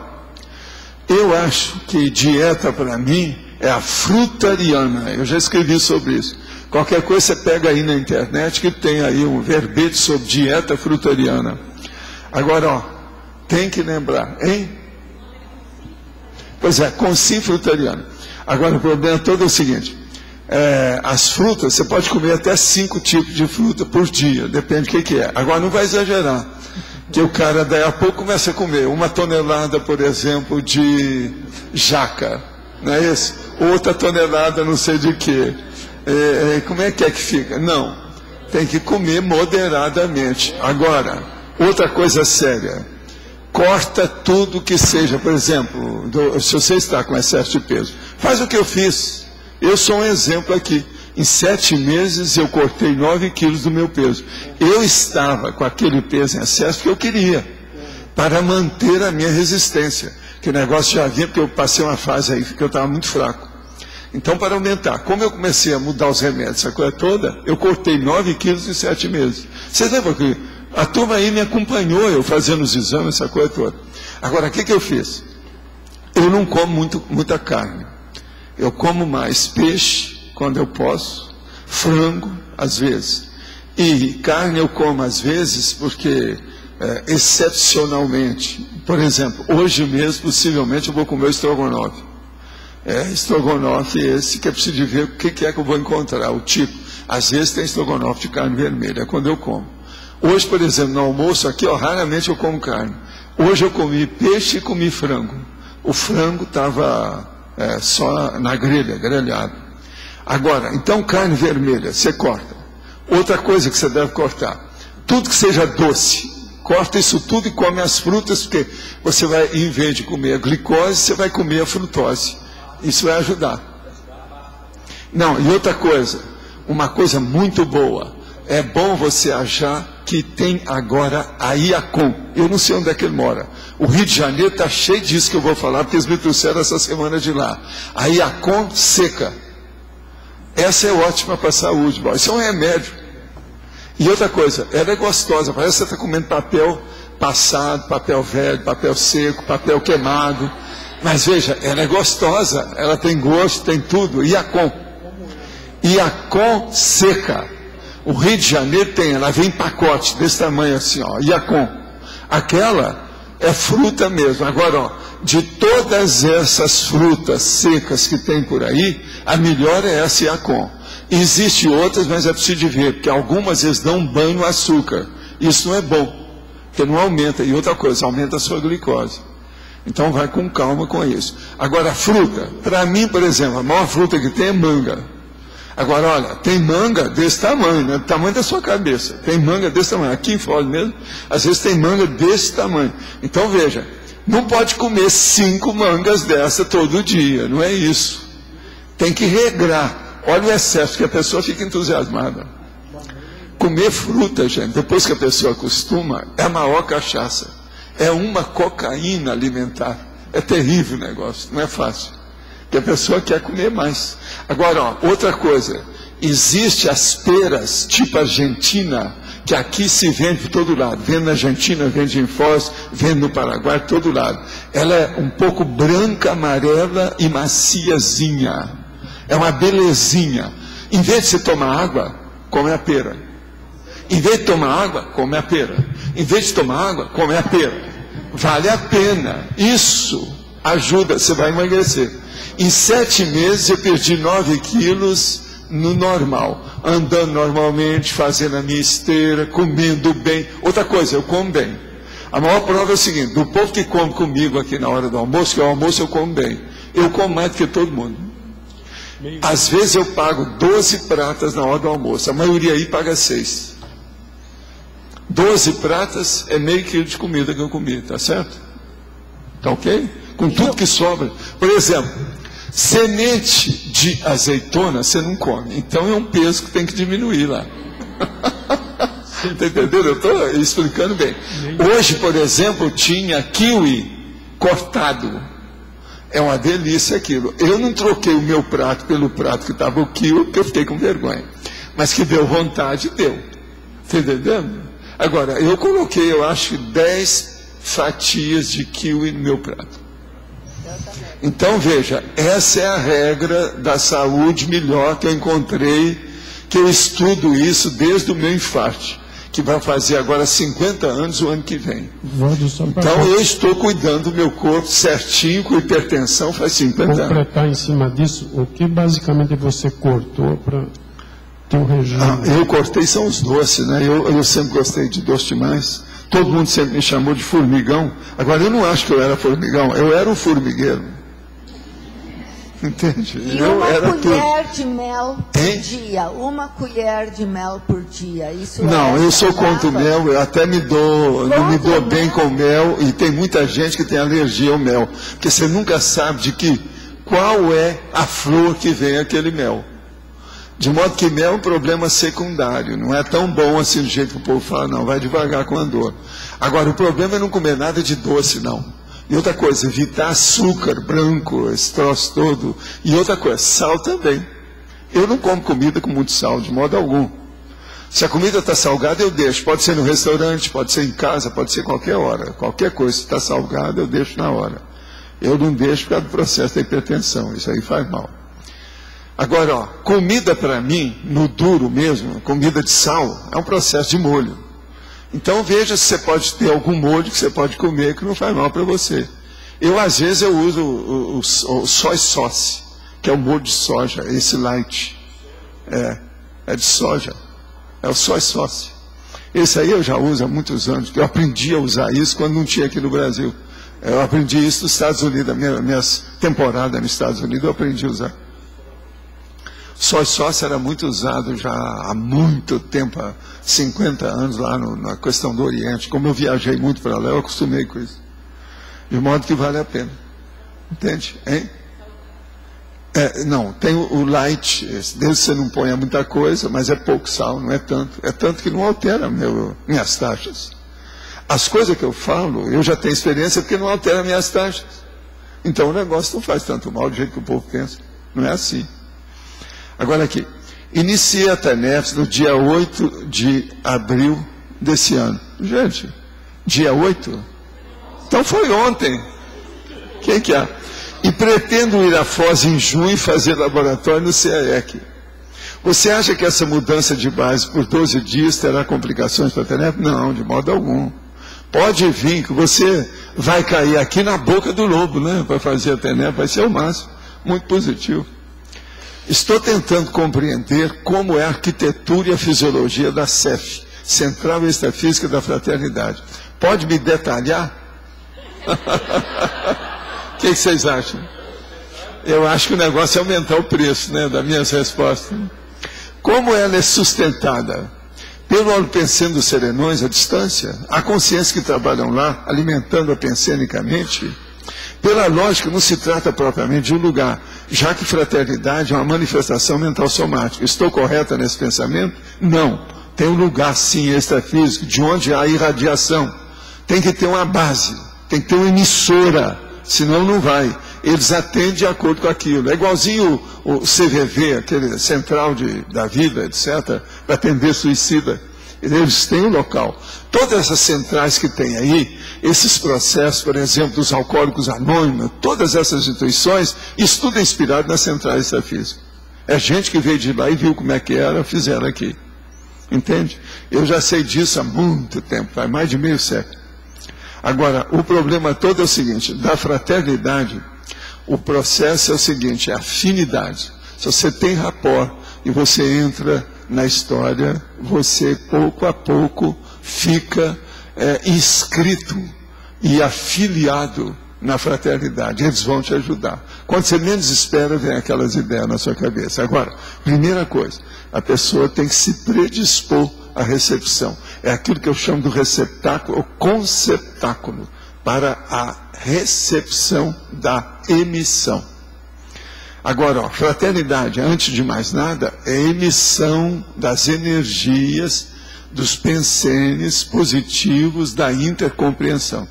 eu acho que dieta para mim é a frutariana. Eu já escrevi sobre isso. Qualquer coisa você pega aí na internet que tem aí um verbete sobre dieta frutariana. Agora, ó, tem que lembrar, hein? Pois é, consim frutariana. Agora, o problema todo é o seguinte, as frutas, você pode comer até 5 tipos de fruta por dia, depende do que é. Agora, não vai exagerar, que o cara daí a pouco começa a comer 1 tonelada, por exemplo, de jaca, não é isso? Outra tonelada não sei de quê. Como é que fica? Não, tem que comer moderadamente. Agora, outra coisa séria, corta tudo que seja, por exemplo, se você está com excesso de peso, faz o que eu fiz. Eu sou um exemplo aqui. Em 7 meses eu cortei 9 quilos do meu peso. Eu estava com aquele peso em excesso que eu queria, para manter a minha resistência. Que o negócio já vinha, porque eu passei uma fase aí que eu estava muito fraco. Então, para aumentar, como eu comecei a mudar os remédios, essa coisa toda, eu cortei 9 quilos em 7 meses. Vocês lembram que a turma aí me acompanhou, eu fazendo os exames, essa coisa toda. Agora, o que eu fiz? Eu não como muita carne. Eu como mais peixe, quando eu posso, frango, às vezes. E carne eu como às vezes, porque, excepcionalmente, por exemplo, hoje mesmo, possivelmente, eu vou comer o estrogonofe. Estrogonofe esse que é preciso de ver o que é que eu vou encontrar, o tipo. Às vezes tem estrogonofe de carne vermelha, é quando eu como. Hoje, por exemplo, no almoço aqui, raramente eu como carne. Hoje eu comi peixe e comi frango. O frango estava só na grelha, grelhado. Agora, então carne vermelha, você corta. Outra coisa que você deve cortar, tudo que seja doce, corta isso tudo e come as frutas, porque você vai, em vez de comer a glicose, você vai comer a frutose. Isso vai ajudar. Não, e outra coisa, uma coisa muito boa, é bom você achar que tem agora a Iacom. Eu não sei onde é que ele mora. O Rio de Janeiro está cheio disso que eu vou falar, porque eles me trouxeram essa semana de lá. A Iacom seca. Essa é ótima para a saúde, bom. Isso é um remédio. E outra coisa, ela é gostosa, parece que você está comendo papel passado, papel velho, papel seco, papel queimado. Mas veja, ela é gostosa, ela tem gosto, tem tudo. Iacom. Iacom seca. O Rio de Janeiro tem, ela vem em pacote desse tamanho assim, ó, Iacom. Aquela é fruta mesmo. Agora, ó, de todas essas frutas secas que tem por aí, a melhor é essa Iacom. Existem outras, mas é preciso de ver, porque algumas vezes dão um banho no açúcar. Isso não é bom, porque não aumenta. E outra coisa, aumenta a sua glicose. Então vai com calma com isso. Agora, a fruta, para mim, por exemplo, a maior fruta que tem é manga. Agora, olha, tem manga desse tamanho, né? Do tamanho da sua cabeça. Tem manga desse tamanho. Aqui em Foz mesmo, às vezes tem manga desse tamanho. Então, veja, não pode comer 5 mangas dessa todo dia. Não é isso. Tem que regrar. Olha o excesso, que a pessoa fica entusiasmada. Comer fruta, gente, depois que a pessoa acostuma, é a maior cachaça. É uma cocaína alimentar. É terrível o negócio, não é fácil. Que a pessoa quer comer mais. Agora, ó, outra coisa, existe as peras tipo Argentina, que aqui se vende por todo lado. Vende na Argentina, vende em Foz, vende no Paraguai, por todo lado. Ela é um pouco branca, amarela e maciazinha. É uma belezinha. Em vez de você tomar água, come a pera. Em vez de tomar água, come a pera. Em vez de tomar água, come a pera. Vale a pena. Isso ajuda, você vai emagrecer. Em 7 meses eu perdi 9 quilos no normal, andando normalmente, fazendo a minha esteira, comendo bem. Outra coisa, eu como bem. A maior prova é o seguinte, do povo que come comigo aqui na hora do almoço, que ao almoço eu como bem. Eu como mais do que todo mundo. Às vezes eu pago 12 pratas na hora do almoço, a maioria aí paga 6. 12 pratas é meio quilo de comida que eu comi, tá certo? Tá ok? Com tudo que sobra. Por exemplo, semente de azeitona você não come. Então é um peso que tem que diminuir lá. Está entendendo? Eu estou explicando bem. Hoje, por exemplo, tinha kiwi cortado. É uma delícia aquilo. Eu não troquei o meu prato pelo prato que estava o kiwi, porque eu fiquei com vergonha. Mas que deu vontade, deu. Está entendendo? Agora, eu coloquei, eu acho, 10 fatias de kiwi no meu prato. Então, veja, essa é a regra da saúde melhor que eu encontrei, que eu estudo isso desde o meu infarto, que vai fazer agora 50 anos o ano que vem. Então, eu estou cuidando do meu corpo certinho, com hipertensão, faz 50 anos. Completar em cima disso, o que basicamente você cortou para ter um regime? Eu cortei são os doces, né? Eu sempre gostei de doce demais. Todo mundo sempre me chamou de formigão. Agora, eu não acho que eu era formigão, eu era um formigueiro. Entende? E uma colher de mel por dia. Uma colher de mel por dia. Isso não, eu sou contra o mel, eu até não me dou bem com mel, e tem muita gente que tem alergia ao mel. Porque você nunca sabe qual é a flor que vem aquele mel. De modo que mel é um problema secundário, não é tão bom assim do jeito que o povo fala, não, vai devagar com a dor. Agora, o problema é não comer nada de doce, não. E outra coisa, evitar açúcar branco, esse troço todo. E outra coisa, sal também. Eu não como comida com muito sal, de modo algum. Se a comida está salgada, eu deixo. Pode ser no restaurante, pode ser em casa, pode ser qualquer hora. Qualquer coisa, se está salgada, eu deixo na hora. Eu não deixo por causa do processo da hipertensão, isso aí faz mal. Agora, ó, comida para mim, no duro mesmo, comida de sal, é um processo de molho. Então veja se você pode ter algum molho que você pode comer que não faz mal para você. Eu, às vezes, eu uso o soy sauce, que é o molho de soja, esse light. É de soja. É o soy sauce. Esse aí eu já uso há muitos anos, porque eu aprendi a usar isso quando não tinha aqui no Brasil. Eu aprendi isso nos Estados Unidos, minhas temporadas nos Estados Unidos eu aprendi a usar. Soy sauce era muito usado já há muito tempo, há 50 anos lá na questão do Oriente. Como eu viajei muito para lá, eu acostumei com isso. De modo que vale a pena. Entende? Hein? Não, tem o light, desde que você não ponha muita coisa, mas é pouco sal, não é tanto. É tanto que não altera minhas taxas. As coisas que eu falo, eu já tenho experiência porque não altera minhas taxas. Então o negócio não faz tanto mal do jeito que o povo pensa. Não é assim. Agora aqui, iniciei a TENEPS no dia 8 de abril desse ano. Gente, dia 8? Então foi ontem. Quem que é? E pretendo ir à Foz em junho e fazer laboratório no CAEC. Você acha que essa mudança de base por 12 dias terá complicações para a TENEPS? Não, de modo algum. Pode vir que você vai cair aqui na boca do lobo, né? Para fazer a TENEPS, vai ser o máximo. Muito positivo. Estou tentando compreender como é a arquitetura e a fisiologia da CEF, Central Extrafísica da Fraternidade. Pode me detalhar? O que vocês acham? Eu acho que o negócio é aumentar o preço, né, das minhas respostas. Como ela é sustentada? Pelo holopensene dos serenões, à distância, a consciência que trabalham lá, alimentando-a pensenicamente. Pela lógica, não se trata propriamente de um lugar, já que fraternidade é uma manifestação mental somática. Estou correta nesse pensamento? Não. Tem um lugar, sim, extrafísico, de onde há irradiação. Tem que ter uma base, tem que ter uma emissora, senão não vai. Eles atendem de acordo com aquilo. É igualzinho o CVV, aquele Central da Vida, etc., para atender suicida. Eles têm um local. Todas essas centrais que tem aí, esses processos, por exemplo, dos alcoólicos anônimos, todas essas instituições, isso tudo é inspirado nas centrais extrafísicas. É gente que veio de lá e viu como é que era, fizeram aqui. Entende? Eu já sei disso há muito tempo, faz mais de meio século. Agora, o problema todo é o seguinte, da fraternidade, o processo é o seguinte, é afinidade. Se você tem rapport e você entra na história, você pouco a pouco fica inscrito e afiliado na fraternidade. Eles vão te ajudar. Quando você menos espera, vem aquelas ideias na sua cabeça. Agora, primeira coisa, a pessoa tem que se predispor à recepção. É aquilo que eu chamo do receptáculo, ou conceptáculo, para a recepção da emissão. Agora, ó, fraternidade, antes de mais nada, é emissão das energias dos pensenes positivos da intercompreensão.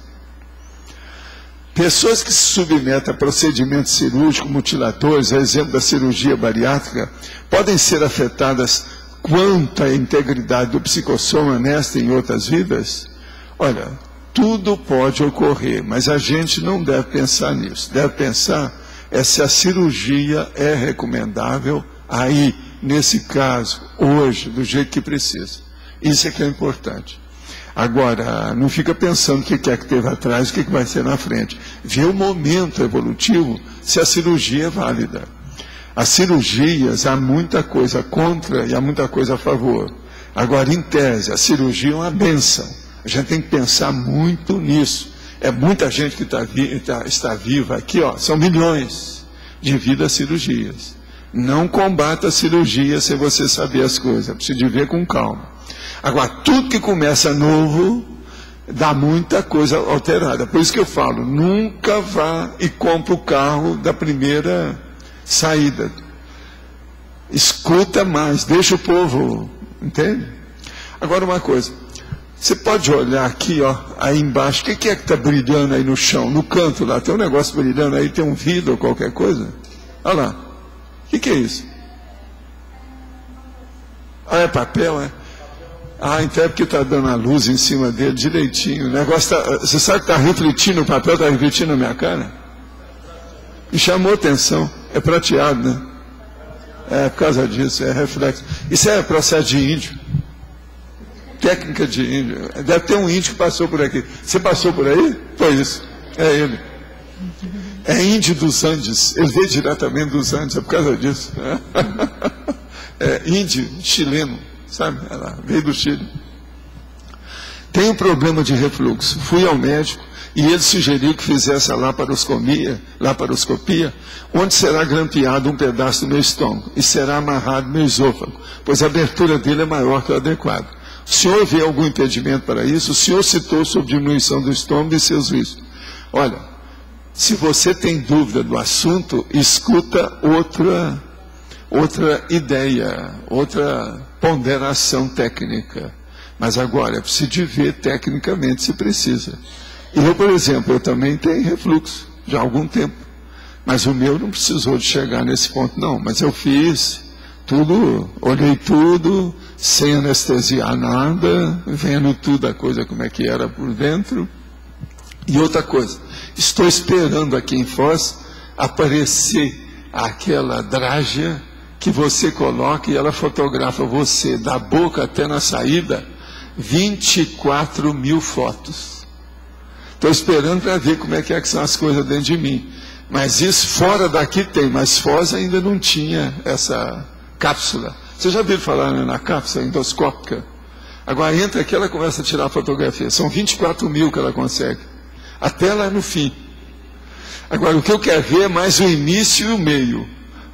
Pessoas que se submetem a procedimentos cirúrgicos mutiladores, a exemplo da cirurgia bariátrica, podem ser afetadas quanto à integridade do psicossoma nesta e em outras vidas? Olha, tudo pode ocorrer, mas a gente não deve pensar nisso. Deve pensar se a cirurgia é recomendável aí, nesse caso, hoje, do jeito que precisa. Isso é que é importante. Agora, não fica pensando o que é que teve atrás, o que vai ser na frente. Vê o momento evolutivo, se a cirurgia é válida. As cirurgias, há muita coisa contra e há muita coisa a favor. Agora, em tese, a cirurgia é uma bênção. A gente tem que pensar muito nisso. É muita gente que está viva aqui, ó, são milhões de vidas cirurgias. Não combata a cirurgia sem você saber as coisas. Precisa de ver com calma. Agora, tudo que começa novo, dá muita coisa alterada. Por isso que eu falo, nunca vá e compre o carro da primeira saída. Escuta mais, deixa o povo, entende? Agora uma coisa, você pode olhar aqui, ó, aí embaixo, o que é que está brilhando aí no chão, no canto lá, tem um negócio brilhando aí, tem um vidro ou qualquer coisa? Olha lá, o que é isso? Ah, é papel, é? Ah, então é porque está dando a luz em cima dele direitinho. O negócio você sabe que está refletindo, o papel está refletindo na minha cara? Me chamou atenção. É prateado, né? É por causa disso, é reflexo. Isso é processo de índio. Técnica de índio. Deve ter um índio que passou por aqui. Você passou por aí? Foi isso. É ele. É índio dos Andes. Ele veio diretamente dos Andes, é por causa disso. É índio chileno. Sabe, ela veio do Chile. Tem um problema de refluxo. Fui ao médico e ele sugeriu que fizesse a laparoscopia, onde será grampeado um pedaço do meu estômago e será amarrado no meu esôfago, pois a abertura dele é maior que o adequado. O senhor vê algum impedimento para isso? O senhor citou sobre diminuição do estômago e seus riscos. Olha, se você tem dúvida do assunto, escuta outra ideia, outra ponderação técnica. Mas agora é preciso de ver tecnicamente se precisa. Eu, por exemplo, eu também tenho refluxo já há algum tempo. Mas o meu não precisou de chegar nesse ponto, não. Mas eu fiz tudo, olhei tudo, sem anestesiar nada, vendo tudo a coisa como é que era por dentro. E outra coisa, estou esperando aqui em Foz aparecer aquela drágia que você coloca e ela fotografa você da boca até na saída, 24 mil fotos. Estou esperando para ver como é que são as coisas dentro de mim. Mas isso fora daqui tem, mas Foz ainda não tinha essa cápsula. Você já viu falar na cápsula endoscópica? Agora entra aqui, ela começa a tirar a fotografia. São 24 mil que ela consegue. Até lá no fim. Agora, o que eu quero ver é mais o início e o meio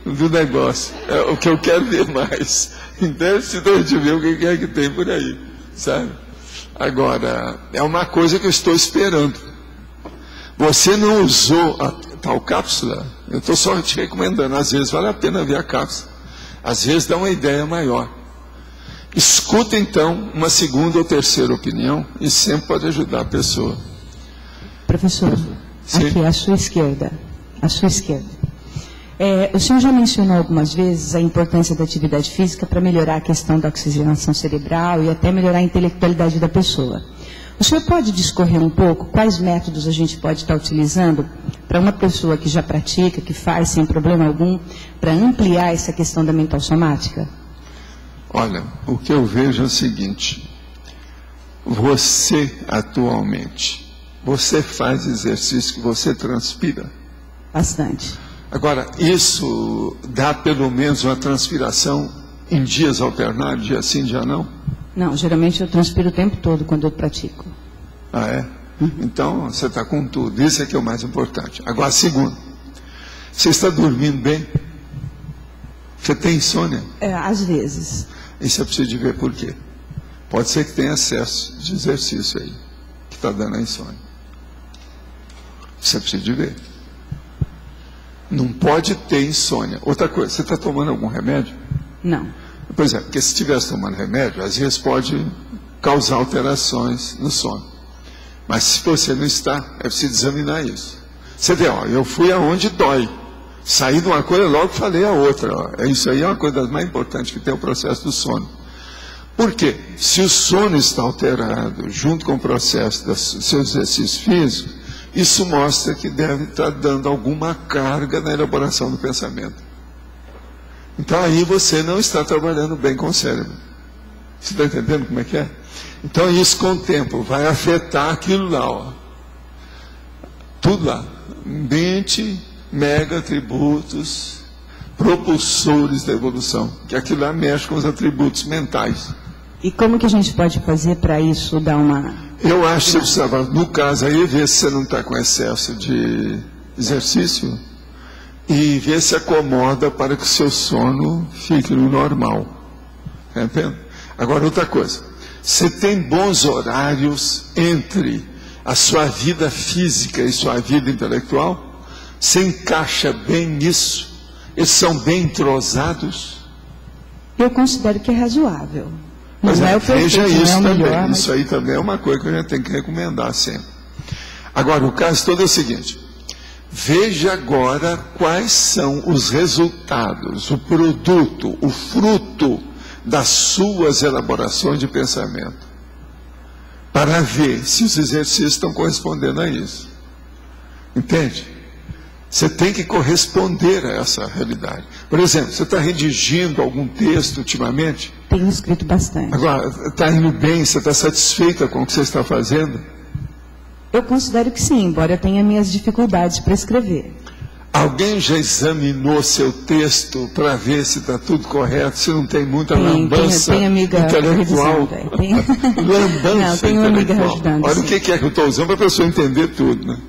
do negócio. É o que eu quero ver mais. Então, se a gente ver o que é que tem por aí, sabe? Agora, é uma coisa que eu estou esperando. Você não usou a tal cápsula? Eu estou só te recomendando. Às vezes vale a pena ver a cápsula. Às vezes dá uma ideia maior. Escuta, então, uma segunda ou terceira opinião e sempre pode ajudar a pessoa. Professor, sim. Aqui à sua esquerda. À sua esquerda. O senhor já mencionou algumas vezes a importância da atividade física para melhorar a questão da oxigenação cerebral e até melhorar a intelectualidade da pessoa. O senhor pode discorrer um pouco quais métodos a gente pode estar utilizando para uma pessoa que já pratica, que faz sem problema algum, para ampliar essa questão da mental somática? Olha, o que eu vejo é o seguinte: você atualmente, você faz exercício que você transpira? Bastante. Agora, isso dá pelo menos uma transpiração em dias alternados, dia sim, dia não? Não, geralmente eu transpiro o tempo todo quando eu pratico. Ah, é? Então, você está com tudo. Isso é que é o mais importante. Agora, segundo, você está dormindo bem? Você tem insônia? Às vezes. Isso é preciso de ver por quê. Pode ser que tenha excesso de exercício aí, que está dando a insônia. Isso é preciso de ver. Não pode ter insônia. Outra coisa, você está tomando algum remédio? Não. Pois é, porque se estivesse tomando remédio, às vezes pode causar alterações no sono. Mas se você não está, é preciso examinar isso. Você vê, ó, eu fui aonde dói. Saí de uma coisa, logo falei a outra. Ó. Isso aí é uma coisa das mais importantes que tem o processo do sono. Por quê? Se o sono está alterado junto com o processo dos seus exercícios físicos, isso mostra que deve estar dando alguma carga na elaboração do pensamento. Então aí você não está trabalhando bem com o cérebro. Você está entendendo como é que é? Então isso com o tempo vai afetar aquilo lá, ó. Tudo lá. 20 mega atributos propulsores da evolução. Que aquilo lá mexe com os atributos mentais. E como que a gente pode fazer para isso dar uma... Eu acho que você precisava, no caso aí, ver se você não está com excesso de exercício e ver se acomoda para que o seu sono fique no normal. Entende? Agora, outra coisa. Você tem bons horários entre a sua vida física e sua vida intelectual? Você encaixa bem nisso? Eles são bem entrosados? Eu considero que é razoável. Mas não é o perfeito, veja isso não é o também. melhor, mas... Isso aí também é uma coisa que a gente tem que recomendar sempre. Agora, o caso todo é o seguinte. Veja agora quais são os resultados, o produto, o fruto das suas elaborações de pensamento, para ver se os exercícios estão correspondendo a isso. Entende? Você tem que corresponder a essa realidade. Por exemplo, você está redigindo algum texto ultimamente? Tenho escrito bastante. Agora, está indo bem? Você está satisfeita com o que você está fazendo? Eu considero que sim, embora eu tenha minhas dificuldades para escrever. Alguém já examinou seu texto para ver se está tudo correto, se não tem muita lambança intelectual? Lambança não, tenho uma amiga ajudando. Olha sim. O que é que eu estou usando para a pessoa entender tudo, né?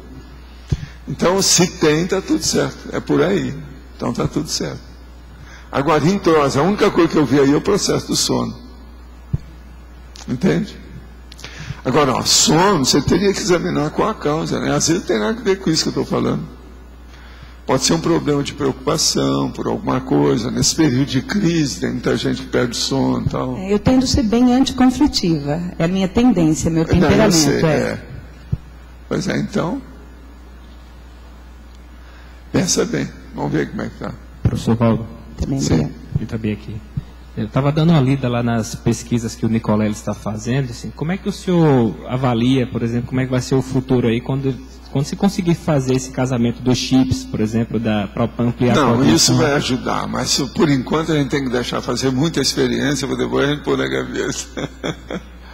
Então, se tem, está tudo certo. É por aí. Então, está tudo certo. Agora, entrosa, a única coisa que eu vi aí é o processo do sono. Entende? Agora, ó, sono, você teria que examinar qual a causa, né? Às vezes não tem nada a ver com isso que eu estou falando. Pode ser um problema de preocupação por alguma coisa. Nesse período de crise, tem muita gente que perde sono e tal. Eu tendo a ser bem anticonflitiva. É a minha tendência, meu temperamento. Não, eu sei, Pois é, então... Pensa bem, vamos ver como é que está. Professor Valdo, também aqui. Eu estava dando uma lida lá nas pesquisas que o Nicolelli está fazendo. Assim, como é que o senhor avalia, por exemplo, como é que vai ser o futuro aí quando se conseguir fazer esse casamento dos chips, por exemplo, para ampliar a Não, isso vai ajudar, mas por enquanto a gente tem que deixar fazer muita experiência para depois a gente pôr na cabeça.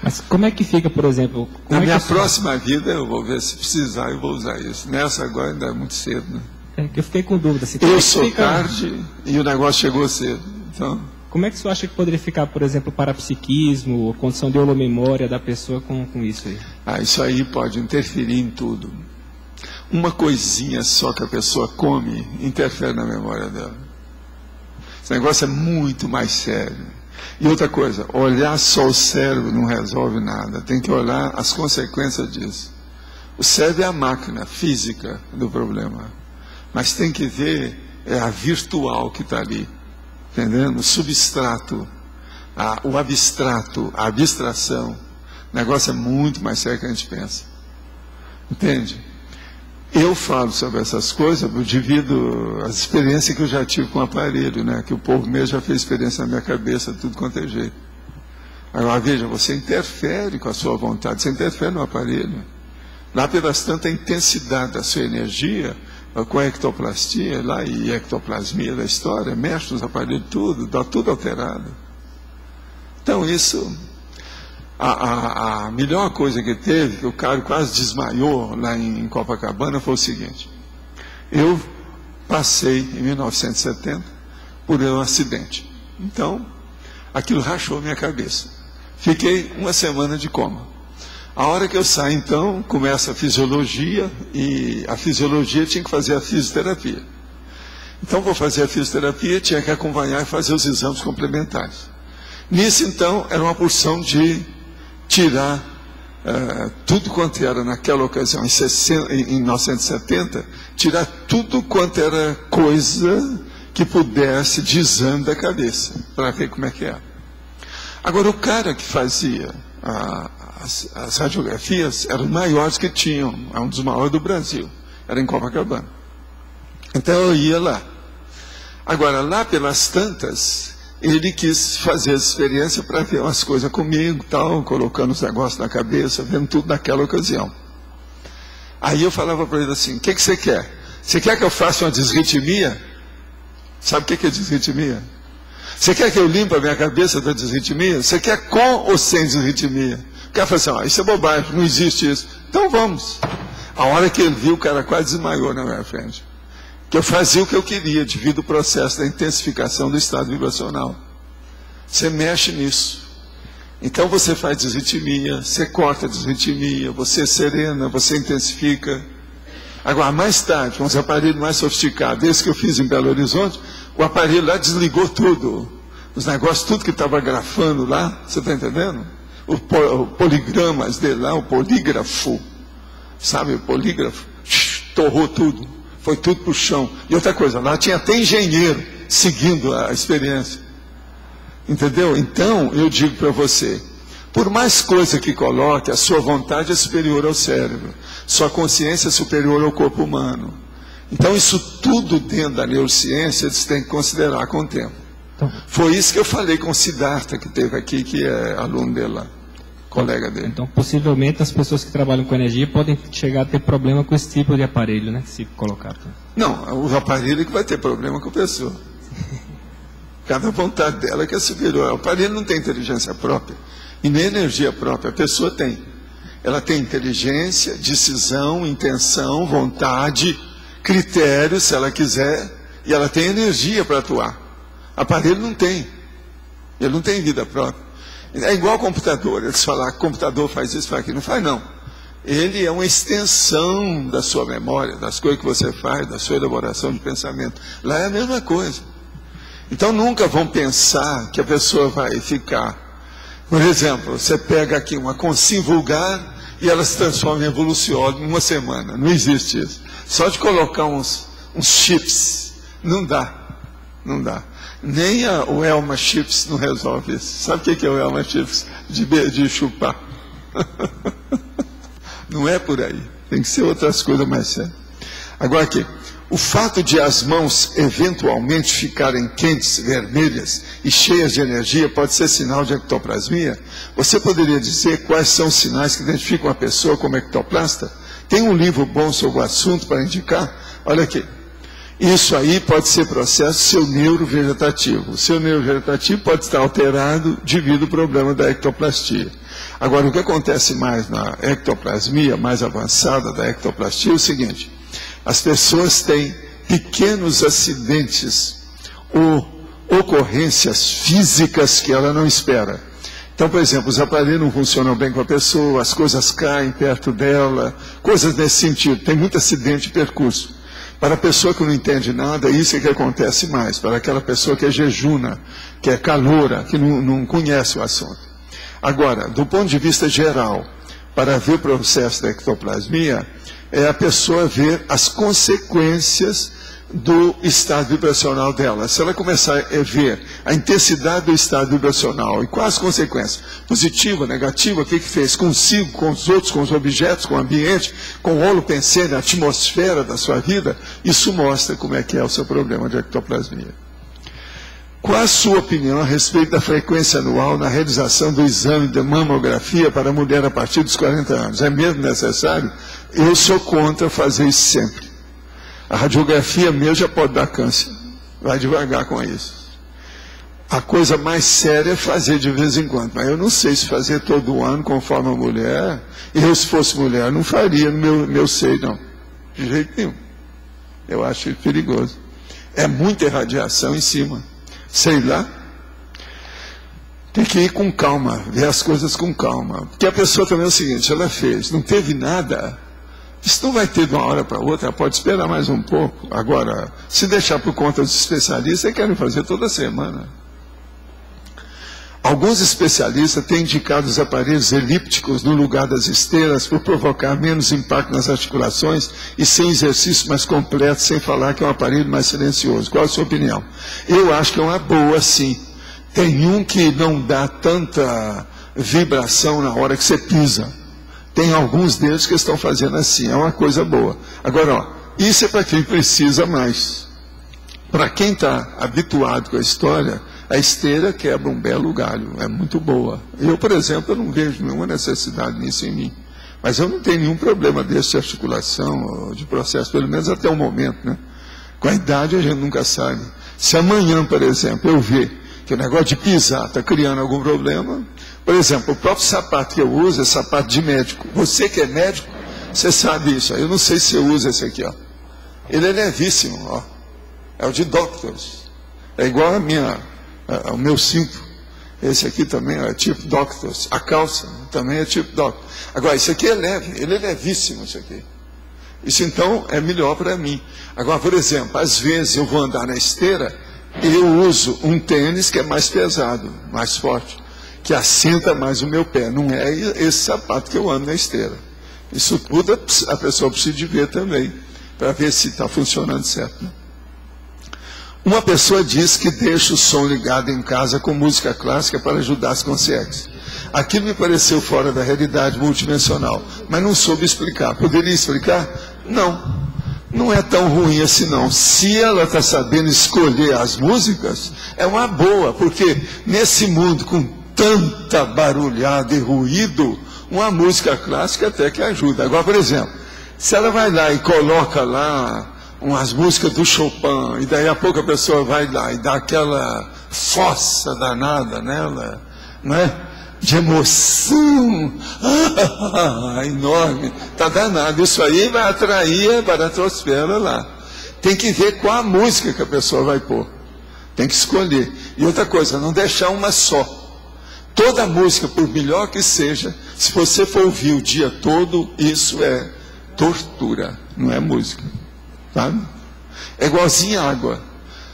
Mas como é que fica, por exemplo... Na minha próxima vida eu vou ver, se precisar eu vou usar isso. Nessa agora ainda é muito cedo, né? É que eu fiquei com dúvida. Eu sou tarde e o negócio chegou cedo. Então... Como é que você acha que poderia ficar, por exemplo, parapsiquismo, condição de holomemória da pessoa com isso aí? Isso aí pode interferir em tudo. Uma coisinha só que a pessoa come interfere na memória dela. Esse negócio é muito mais sério. E outra coisa, olhar só o cérebro não resolve nada. Tem que olhar as consequências disso. O cérebro é a máquina física do problema. Mas tem que ver a virtual que está ali. Entendendo? O substrato, o abstrato, a abstração. O negócio é muito mais sério que a gente pensa. Entende? Eu falo sobre essas coisas devido às experiências que eu já tive com o aparelho, né? Que o povo mesmo já fez experiência na minha cabeça, tudo quanto é jeito. Agora, veja, você interfere com a sua vontade, você interfere no aparelho. Lá pelas tantas, a intensidade da sua energia... com a ectoplastia lá e ectoplasmia da história, mexe nos aparelhos tudo, dá tudo alterado. Então isso, a melhor coisa que teve, que o cara quase desmaiou lá em Copacabana, foi o seguinte: eu passei em 1970 por um acidente. Então, aquilo rachou minha cabeça. Fiquei uma semana de coma. A hora que eu saio, então, começa a fisiologia, e a fisiologia tinha que fazer a fisioterapia. Então, vou fazer a fisioterapia, tinha que acompanhar e fazer os exames complementares. Nisso, então, era uma porção de tirar tudo quanto era, naquela ocasião, em 1970, tirar tudo quanto era coisa que pudesse de exame da cabeça, para ver como é que era. Agora, o cara que fazia as radiografias eram maiores que tinham, é um dos maiores do Brasil. Era em Copacabana. Então eu ia lá. Agora, lá pelas tantas, ele quis fazer essa experiência para ver umas coisas comigo, tal, colocando os negócios na cabeça, vendo tudo naquela ocasião. Aí eu falava para ele assim, o que você quer? Você quer que eu faça uma desritmia? Sabe o que é desritmia? Você quer que eu limpe a minha cabeça da desritmia? Você quer com ou sem desritmia? O cara falou assim, isso é bobagem, não existe isso. Então vamos. A hora que ele viu, o cara quase desmaiou na minha frente. Que eu fazia o que eu queria, devido ao processo da intensificação do estado vibracional. Você mexe nisso. Então você faz desritmia, você corta a desritmia, você serena, você intensifica. Agora, mais tarde, com os aparelhos mais sofisticados, esse que eu fiz em Belo Horizonte, o aparelho lá desligou tudo. Os negócios, tudo que estava grafando lá, você está entendendo? O poligramas dele lá, o polígrafo, sabe, o polígrafo, torrou tudo, foi tudo para o chão. E outra coisa, lá tinha até engenheiro seguindo a experiência. Entendeu? Então, eu digo para você, por mais coisa que coloque, a sua vontade é superior ao cérebro, sua consciência é superior ao corpo humano. Então, isso tudo dentro da neurociência, eles têm que considerar com o tempo. Então, foi isso que eu falei com o Siddhartha, que esteve aqui, que é aluno dele lá, colega dele. Então, possivelmente, as pessoas que trabalham com energia podem chegar a ter problema com esse tipo de aparelho, né? Se colocar. Não, o aparelho que vai ter problema com a pessoa. Cada vontade dela que é superior. O aparelho não tem inteligência própria e nem energia própria. A pessoa tem. Ela tem inteligência, decisão, intenção, vontade, critérios, se ela quiser, e ela tem energia para atuar. O aparelho não tem. Ele não tem vida própria. É igual ao computador. Eles falam que o computador faz isso, faz aquilo. Não faz, não. Ele é uma extensão da sua memória, das coisas que você faz, da sua elaboração de pensamento. Lá é a mesma coisa. Então nunca vão pensar que a pessoa vai ficar. Por exemplo, você pega aqui uma consim vulgar e ela se transforma em evoluciol em uma semana. Não existe isso. Só de colocar uns chips, não dá. Não dá. Nem o Elma Chips não resolve isso. Sabe o que é o Elma Chips? De chupar. Não é por aí. Tem que ser outras coisas mais sérias. Agora aqui. O fato de as mãos eventualmente ficarem quentes, vermelhas e cheias de energia pode ser sinal de ectoplasmia? Você poderia dizer quais são os sinais que identificam a pessoa como ectoplasta? Tem um livro bom sobre o assunto para indicar? Olha aqui. Isso aí pode ser processo seu neurovegetativo. O seu neurovegetativo pode estar alterado devido ao problema da ectoplastia. Agora, o que acontece mais na ectoplasmia, mais avançada da ectoplastia, é o seguinte. As pessoas têm pequenos acidentes ou ocorrências físicas que ela não espera. Então, por exemplo, os aparelhos não funcionam bem com a pessoa, as coisas caem perto dela, coisas nesse sentido. Tem muito acidente de percurso. Para a pessoa que não entende nada, isso é que acontece mais. Para aquela pessoa que é jejuna, que é caloura, que não conhece o assunto. Agora, do ponto de vista geral, para ver o processo da ectoplasmia, é a pessoa ver as consequências do estado vibracional dela. Se ela começar a ver a intensidade do estado vibracional e quais as consequências, positiva, negativa, o que fez consigo, com os outros, com os objetos, com o ambiente, com o holopensene, a atmosfera da sua vida, isso mostra como é que é o seu problema de ectoplasmia. Qual a sua opinião a respeito da frequência anual na realização do exame de mamografia para a mulher a partir dos 40 anos? É mesmo necessário? Eu sou contra fazer isso sempre. A radiografia mesmo já pode dar câncer. Vai devagar com isso. A coisa mais séria é fazer de vez em quando. Mas eu não sei se fazer todo ano conforme a mulher. Eu, se fosse mulher, não faria no meu seio, não. De jeito nenhum. Eu acho perigoso. É muita irradiação em cima. Sei lá. Tem que ir com calma, ver as coisas com calma. Porque a pessoa também é o seguinte, ela fez, não teve nada, isso não vai ter de uma hora para outra, ela pode esperar mais um pouco. Agora, se deixar por conta dos especialistas, querem fazer toda semana. Alguns especialistas têm indicado os aparelhos elípticos no lugar das esteiras por provocar menos impacto nas articulações e sem exercício mais completo, sem falar que é um aparelho mais silencioso. Qual a sua opinião? Eu acho que é uma boa, sim. Tem um que não dá tanta vibração na hora que você pisa. Tem alguns deles que estão fazendo assim, é uma coisa boa. Agora, ó, Isso é para quem precisa mais. Para quem está habituado com a história, a esteira quebra um belo galho, é muito boa. Eu, por exemplo, eu não vejo nenhuma necessidade nisso em mim. Mas eu não tenho nenhum problema desse de articulação, de processo, pelo menos até o momento, né? Com a idade a gente nunca sabe. Se amanhã, por exemplo, eu ver que o negócio de pisar está criando algum problema, por exemplo, o próprio sapato que eu uso é sapato de médico. Você que é médico, você sabe isso. Eu não sei se você usa esse aqui, ó. Ele é levíssimo, ó. É o de Doctors. É igual ao meu cinto. Esse aqui também é tipo Doctors. A calça também é tipo Doctors. Agora, isso aqui é leve, ele é levíssimo, isso aqui. Isso então é melhor para mim. Agora, por exemplo, às vezes eu vou andar na esteira e eu uso um tênis que é mais pesado, mais forte, que assenta mais o meu pé. Não é esse sapato que eu ando na esteira. Isso tudo a pessoa precisa de ver também, para ver se está funcionando certo, né? Uma pessoa diz que deixa o som ligado em casa com música clássica para ajudar as consciências. Aquilo me pareceu fora da realidade multidimensional, mas não soube explicar. Poderia explicar? Não. Não é tão ruim assim não. Se ela está sabendo escolher as músicas, é uma boa, porque nesse mundo com tanta barulhada e ruído, uma música clássica até que ajuda. Agora, por exemplo, se ela vai lá e coloca lá umas músicas do Chopin, e daí a pouco a pessoa vai lá e dá aquela fossa danada nela, não é? De emoção, enorme, está danado. Isso aí vai atrair a baratrosfera lá. Tem que ver qual a música que a pessoa vai pôr. Tem que escolher. E outra coisa, não deixar uma só. Toda música, por melhor que seja, se você for ouvir o dia todo, isso é tortura, não é música. Sabe? É igualzinho a água.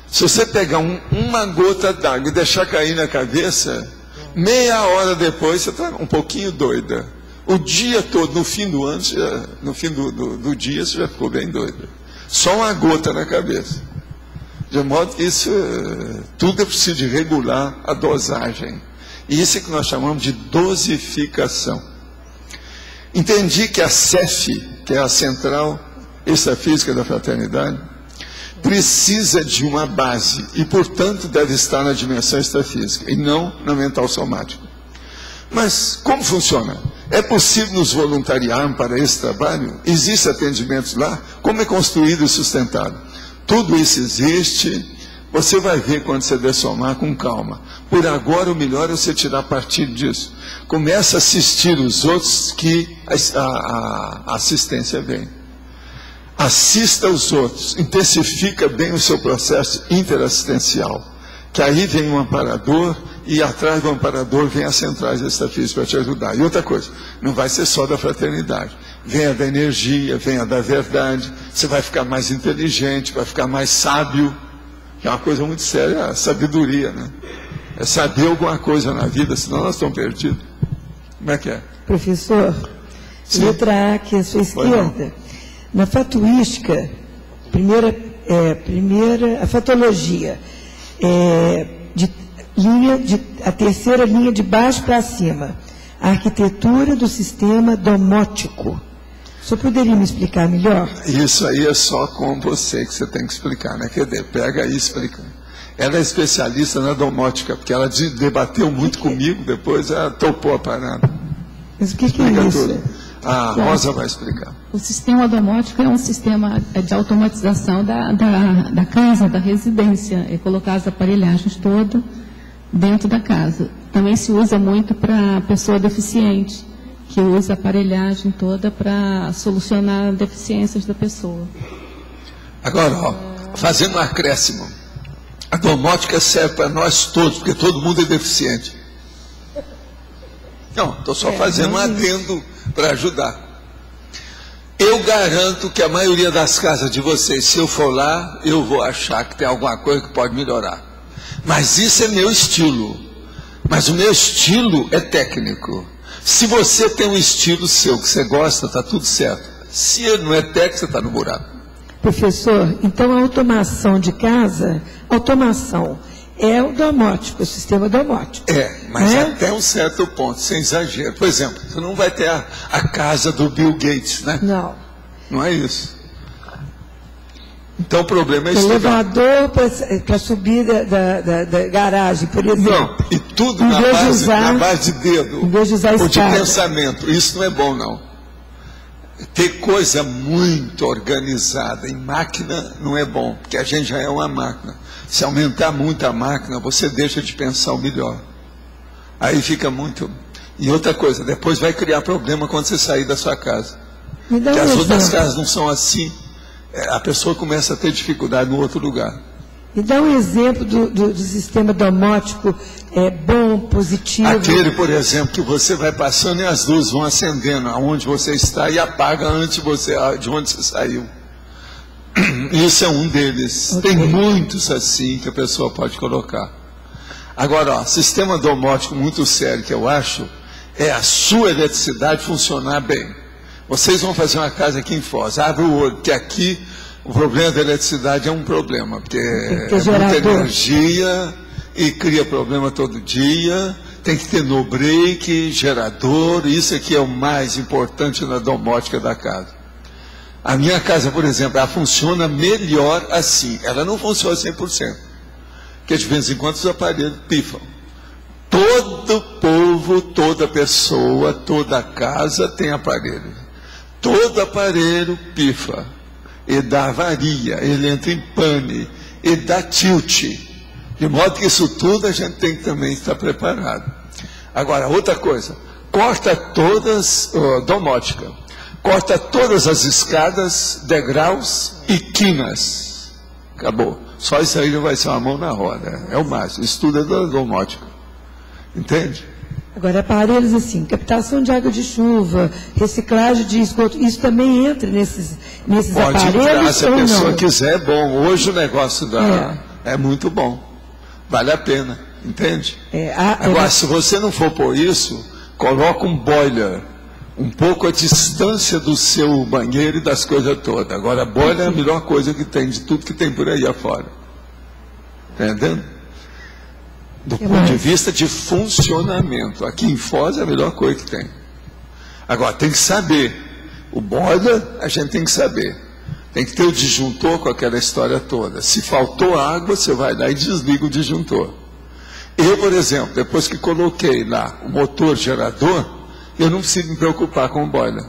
Se você pegar uma gota d'água e deixar cair na cabeça, meia hora depois você está um pouquinho doida. O dia todo, no fim do ano, no fim do dia, você já ficou bem doida. Só uma gota na cabeça. De modo que isso, tudo é preciso de regular a dosagem. E isso é que nós chamamos de dosificação. Entendi que a CEF, que é a Central Extrafísica da Fraternidade, precisa de uma base e, portanto, deve estar na dimensão extrafísica e não na mental somática. Mas como funciona? É possível nos voluntariarmos para esse trabalho? Existem atendimentos lá? Como é construído e sustentado? Tudo isso existe. Você vai ver quando você dessomar com calma. Por agora, o melhor é você tirar partido disso. Começa a assistir os outros que a assistência vem. Assista os outros, intensifica bem o seu processo interassistencial, que aí vem um amparador e atrás do amparador vem as centrais extrafísicas para te ajudar. E outra coisa, não vai ser só da fraternidade, venha da energia, venha da verdade, você vai ficar mais inteligente, vai ficar mais sábio, que é uma coisa muito séria, a sabedoria, né? É saber alguma coisa na vida, senão nós estamos perdidos. Como é que é? Professor, letra A aqui à sua esquerda. Na fatuística, a fatologia, a terceira linha de baixo para cima, a arquitetura do sistema domótico. O senhor poderia me explicar melhor? Isso aí é só com você que você tem que explicar, né? Quer dizer, pega aí e explica. Ela é especialista na domótica, porque ela debateu muito comigo, depois ela topou a parada. Mas o que é isso? Tudo. A Rosa vai explicar. O sistema domótico é um sistema de automatização da casa, da residência. É colocar as aparelhagens todas dentro da casa. Também se usa muito para pessoa deficiente, que usa a aparelhagem toda para solucionar deficiências da pessoa. Agora, ó, fazendo um acréscimo. A domótica serve para nós todos, porque todo mundo é deficiente. Não, estou só fazendo um adendo para ajudar. Eu garanto que a maioria das casas de vocês, se eu for lá, eu vou achar que tem alguma coisa que pode melhorar. Mas isso é meu estilo. Mas o meu estilo é técnico. Se você tem um estilo seu que você gosta, está tudo certo. Se ele não é técnico, você está no buraco. Professor, então a automação de casa, automação é o domótico, o sistema domótico. Mas até um certo ponto, sem exagero. Por exemplo, você não vai ter a casa do Bill Gates, né? Não. Não é isso. Então o problema é estudar. Elevador para subir da garagem, por exemplo. Não, e tudo na base de dedo, em vez de usar ou de escada. pensamento. Isso não é bom, não. Ter coisa muito organizada em máquina não é bom, porque a gente já é uma máquina. Se aumentar muito a máquina, você deixa de pensar o melhor. Aí fica muito... E outra coisa, depois vai criar problema quando você sair da sua casa. Porque as outras casas não são assim. A pessoa começa a ter dificuldade no outro lugar. Me dá um exemplo do sistema domótico bom, positivo. Aquele, por exemplo, que você vai passando e as luzes vão acendendo aonde você está e apaga antes de onde você saiu. Isso é um deles. Okay. Tem muitos assim que a pessoa pode colocar. Agora, ó, sistema domótico muito sério que eu acho é a sua eletricidade funcionar bem. Vocês vão fazer uma casa aqui em Foz, abre o olho, porque aqui o problema da eletricidade é um problema, porque é muita energia e cria problema todo dia, tem que ter no break, gerador, isso aqui é o mais importante na domótica da casa. A minha casa, por exemplo, ela funciona melhor assim, ela não funciona 100%, porque de vez em quando os aparelhos pifam. Todo povo, toda pessoa, toda casa tem aparelho. Todo aparelho pifa, e dá avaria, ele entra em pane, e dá tilt. De modo que isso tudo a gente tem que também estar preparado. Agora, outra coisa, corta todas, domótica, corta todas as escadas, degraus e quinas. Acabou. Só isso aí já vai ser uma mão na roda. É o máximo. Isso tudo é da domótica. Entende? Agora, aparelhos assim, captação de água de chuva, reciclagem de esgoto, isso também entra nesses pode aparelhos entrar, se a ou pessoa não? quiser, é bom. Hoje o negócio é muito bom. Vale a pena, entende? Agora, se você não for por isso, coloca um boiler, um pouco a distância do seu banheiro e das coisas todas. Agora, boiler é a melhor coisa que tem, de tudo que tem por aí afora. Entendendo? Do ponto de vista de funcionamento. Aqui em Foz é a melhor coisa que tem. Agora, tem que saber. O boiler, a gente tem que saber. Tem que ter o disjuntor com aquela história toda. Se faltou água, você vai lá e desliga o disjuntor. Eu, por exemplo, depois que coloquei lá o motor gerador, eu não preciso me preocupar com o boiler.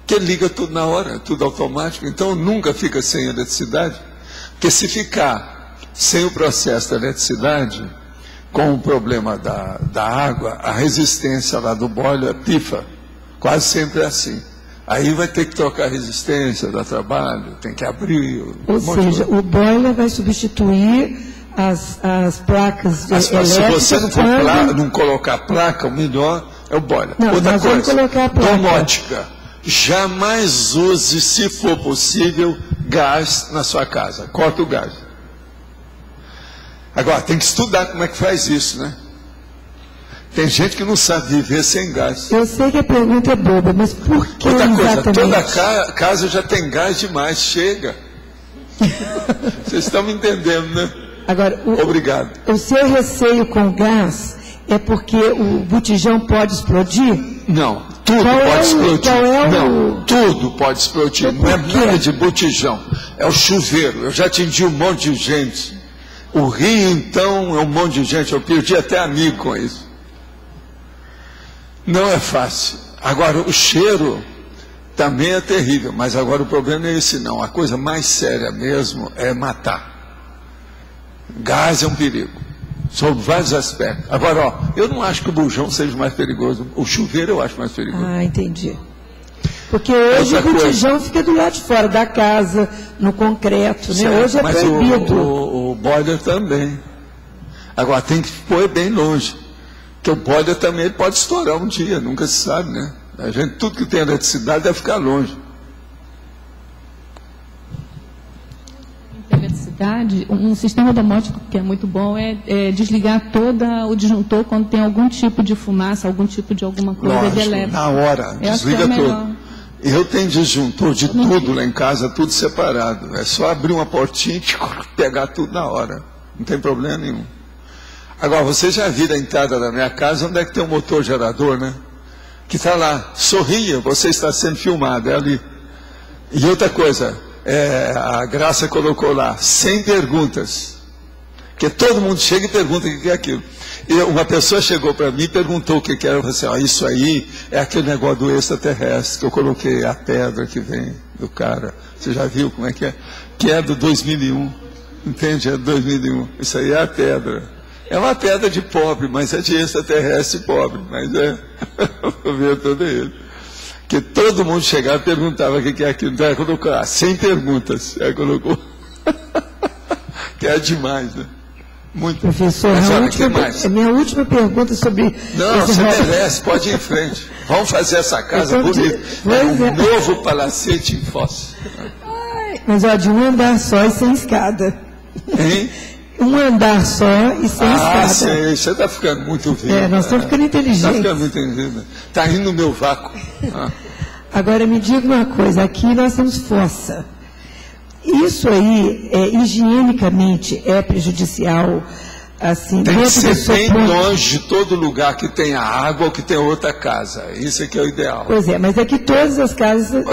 Porque ele liga tudo na hora, tudo automático. Então, nunca fica sem eletricidade. Porque se ficar sem o processo da eletricidade, com o problema da água, a resistência lá do boiler pifa. Quase sempre é assim. Aí vai ter que trocar a resistência, dá trabalho, tem que abrir. Ou seja, o boiler vai substituir as placas elétricas. Se você não colocar placa, o melhor é o boiler. Não, outra coisa, colocar a placa. Domótica. Jamais use, se for possível, gás na sua casa. Corta o gás. Agora, tem que estudar como é que faz isso, né? Tem gente que não sabe viver sem gás. Eu sei que a pergunta é boba, mas por que outra coisa, exatamente? Toda casa já tem gás demais, chega. Vocês estão me entendendo, né? Agora, obrigado. O seu receio com gás é porque o botijão pode explodir? Não, tudo pode explodir. Tudo pode explodir. Não é nada de botijão. É o chuveiro. Eu já atendi um monte de gente. O Rio, então, é um monte de gente. Eu perdi até amigo com isso. Não é fácil. Agora, o cheiro também é terrível. Mas agora o problema não é esse, não. A coisa mais séria mesmo é matar. Gás é um perigo. Sob vários aspectos. Agora, ó, eu não acho que o bujão seja mais perigoso. O chuveiro eu acho mais perigoso. Ah, entendi. Porque hoje o botijão fica do lado de fora da casa, no concreto, né? Certo, hoje é proibido. O boiler também. Agora tem que pôr bem longe. Porque o boiler também pode estourar um dia, nunca se sabe, né? A gente, tudo que tem eletricidade deve ficar longe. Eletricidade, um sistema domótico que é muito bom é desligar todo o disjuntor quando tem algum tipo de fumaça, algum tipo de alguma coisa de elétrica. Na hora, desliga tudo. Eu tenho disjuntor de tudo lá em casa, tudo separado. É só abrir uma portinha e pegar tudo na hora. Não tem problema nenhum. Agora, você já viu a entrada da minha casa, onde é que tem um motor gerador, né? Que está lá, sorria, você está sendo filmado, é ali. E outra coisa, a Graça colocou lá, 100 perguntas. Porque todo mundo chega e pergunta o que é aquilo. E uma pessoa chegou para mim e perguntou o que era. Eu falei assim, isso aí é aquele negócio do extraterrestre, que eu coloquei a pedra que vem do cara. Você já viu como é? Que é do 2001. Entende? É do 2001. Isso aí é a pedra. É uma pedra de pobre, mas é de extraterrestre pobre. Mas é. O método é ele. Que todo mundo chegava e perguntava o que é aquilo. Então, colocou 100 perguntas. Aí colocou. Que é demais, né? Muito. Professor, a minha última pergunta sobre... Não, você merece, pode ir em frente. Vamos fazer essa casa bonita. Um novo palacete em Foz. Mas, ó, de um andar só e sem escada. Hein? Um andar só e sem escada. Sim, você está ficando muito vivo. Nós estamos ficando inteligentes. Está ficando muito inteligente. Está indo no meu vácuo. Agora, me diga uma coisa. Aqui nós temos fossa. Isso aí, higienicamente, é prejudicial, assim... Tem que ser bem longe de todo lugar que tenha água ou que tenha outra casa. Isso é que é o ideal. Pois é, mas é que todas as casas...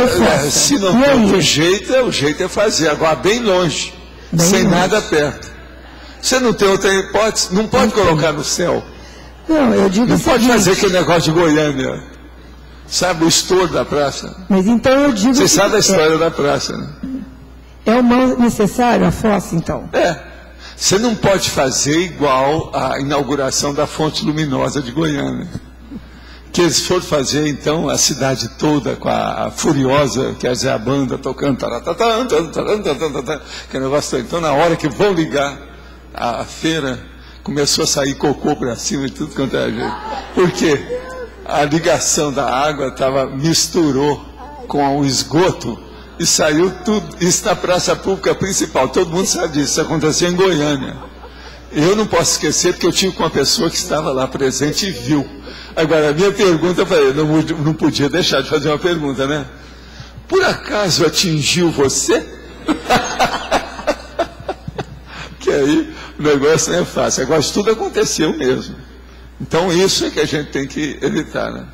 Se não for o jeito é fazer. Agora, bem longe, sem nada perto. Você não tem outra hipótese? Não pode colocar no céu. Não, eu digo não pode fazer aquele negócio de Goiânia. Sabe o estouro da praça? Mas então eu digo... Você sabe a história da praça, né? É o mal necessário, a fossa, então? Você não pode fazer igual a inauguração da Fonte Luminosa de Goiânia. Que eles foram fazer, então, a cidade toda com a Furiosa, quer dizer, a banda tocando, que negócio. Então, na hora que vão ligar a feira, começou a sair cocô para cima e tudo quanto é jeito. Por quê? A ligação da água misturou com o esgoto, e saiu tudo, isso na praça pública principal, todo mundo sabe disso, isso aconteceu em Goiânia. Eu não posso esquecer, porque eu tive com uma pessoa que estava lá presente e viu. Agora, a minha pergunta para ele, não podia deixar de fazer uma pergunta, né? Por acaso atingiu você? Que aí o negócio não é fácil. Agora, isso tudo aconteceu mesmo. Então, isso é que a gente tem que evitar, né?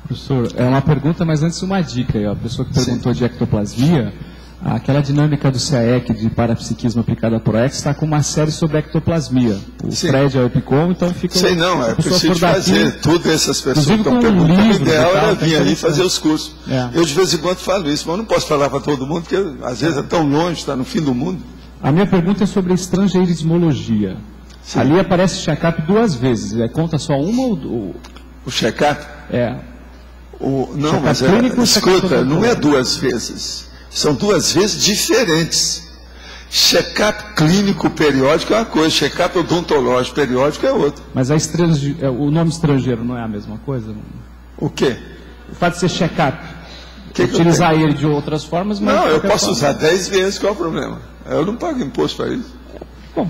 Professor, é uma pergunta, mas antes uma dica. A pessoa que perguntou de ectoplasmia, aquela dinâmica do CAEC de parapsiquismo aplicada por EX está com uma série sobre ectoplasmia. O Fred é o Epicom, então fica... Sei não, é preciso fazer tudo essas pessoas que estão perguntando. O ideal era vir aí fazer os cursos. Eu de vez em quando falo isso, mas eu não posso falar para todo mundo, porque às vezes é tão longe, está no fim do mundo. A minha pergunta é sobre estrangeirismologia. Ali aparece check-up 2 vezes. Conta só uma ou... O check-up? Não, mas escuta, não é 2 vezes. São 2 vezes diferentes. Check-up clínico periódico é uma coisa, check-up odontológico periódico é outra. Mas o nome estrangeiro não é a mesma coisa? O quê? O fato de ser check-up. Utilizar ele de outras formas, mas... Não, eu posso usar 10 vezes, qual é o problema? Eu não pago imposto para isso. Bom,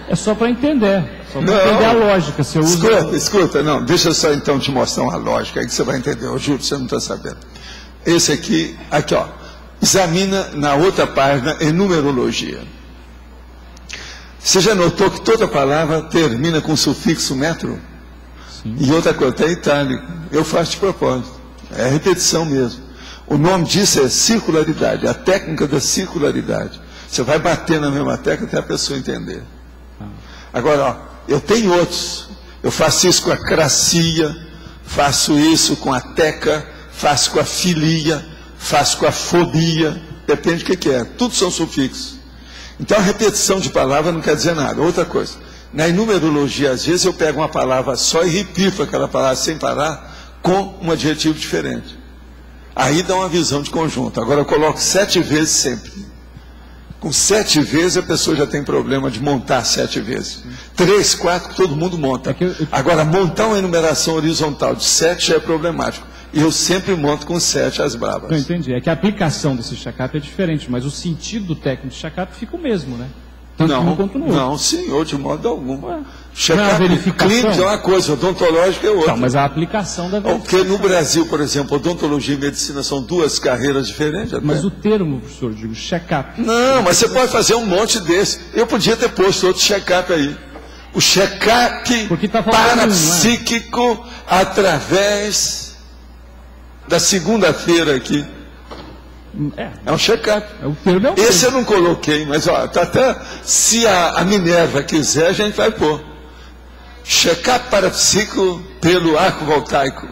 é só para entender. Só para entender a lógica. Se eu uso... Escuta, não, deixa eu só então te mostrar uma lógica aí que você vai entender. Eu juro que você não está sabendo. Esse aqui, ó. Examina na outra página em numerologia. Você já notou que toda palavra termina com sufixo metro? Sim. E outra coisa, tem itálico. Eu faço de propósito. É repetição mesmo. O nome disso é circularidade, a técnica da circularidade. Você vai bater na mesma tecla até a pessoa entender. Agora, ó, eu tenho outros. Eu faço isso com a cracia, faço isso com a teca, faço com a filia, faço com a fobia. Depende do que é. Tudo são sufixos. Então, a repetição de palavra não quer dizer nada. Outra coisa. Na numerologia, às vezes, eu pego uma palavra só e repito aquela palavra sem parar com um adjetivo diferente. Aí dá uma visão de conjunto. Agora, eu coloco 7 vezes sempre. Com 7 vezes a pessoa já tem problema de montar 7 vezes. 3, 4, todo mundo monta. Agora, montar uma enumeração horizontal de 7 já é problemático. E eu sempre monto com 7 as bravas. Eu entendi. É que a aplicação desse check-up é diferente, mas o sentido do técnico de check-up fica o mesmo, né? Tanto não, um quanto no outro. Não, senhor, de modo algum. Check-up clínico é uma coisa, odontológico é outra. Não, mas a aplicação da verificação. Porque no Brasil, por exemplo, odontologia e medicina são 2 carreiras diferentes. Até. Mas o termo, professor, digo, check-up. Não, mas você pode fazer um monte desse. Eu podia ter posto outro check-up aí. O check-up parapsíquico através da segunda-feira aqui. É um check-up. É esse eu não coloquei, mas ó, tá até, se a Minerva quiser, a gente vai pôr. Check-up parapsíquico pelo arco voltaico.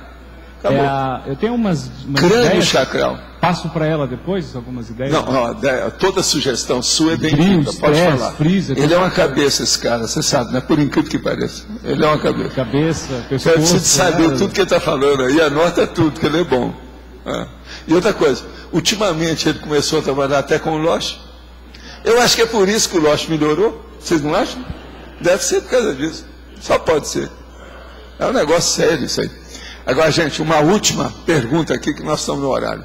Eu tenho umas crânio ideias. Chakral. Passo para ela depois algumas ideias? Não, toda sugestão sua é bem-vinda, pode falar. Ele é uma cabeça, esse cara, você sabe, né? Por incrível que pareça. Ele é uma cabeça. Pescoço. Eu preciso saber tudo que ele está falando aí, anota tudo, que ele é bom. E outra coisa, ultimamente ele começou a trabalhar até com o Loche. Eu acho que é por isso que o Loche melhorou. Vocês não acham? Deve ser por causa disso. Só pode ser. É um negócio sério isso aí. Agora, gente, uma última pergunta aqui, que nós estamos no horário.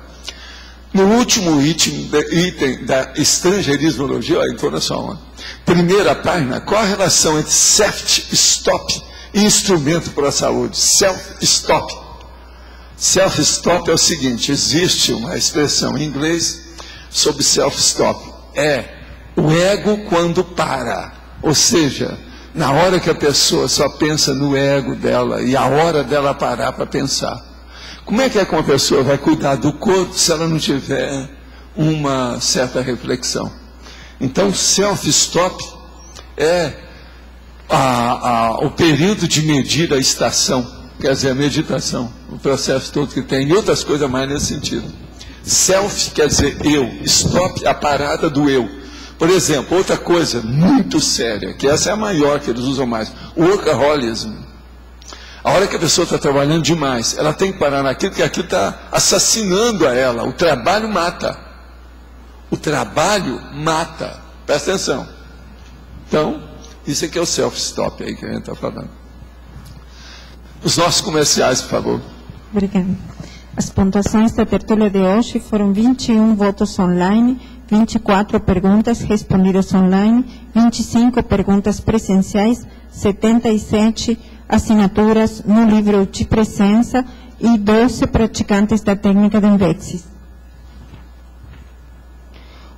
No último item da estrangeirismologia, entrou na sua onda. Primeira página, qual a relação entre self-stop e instrumento para a saúde? Self-stop. Self-stop é o seguinte, existe uma expressão em inglês sobre self-stop. É o ego quando para. Ou seja, na hora que a pessoa só pensa no ego dela e a hora dela parar para pensar. Como é que uma pessoa vai cuidar do corpo se ela não tiver uma certa reflexão? Então, self-stop é o período de medir a estação, quer dizer, a meditação, o processo todo que tem, e outras coisas mais nesse sentido. Self quer dizer eu, stop, a parada do eu. Por exemplo, outra coisa muito séria, que essa é a maior que eles usam mais, o workaholism. A hora que a pessoa está trabalhando demais, ela tem que parar naquilo, porque aquilo está assassinando a ela. O trabalho mata. O trabalho mata. Presta atenção. Então, isso aqui é o self-stop aí que a gente está falando. Os nossos comerciais, por favor. Obrigada. As pontuações da tertúlia de hoje foram 21 votos online, 24 perguntas respondidas online, 25 perguntas presenciais, 77 assinaturas no livro de presença e 12 praticantes da técnica de Envexis.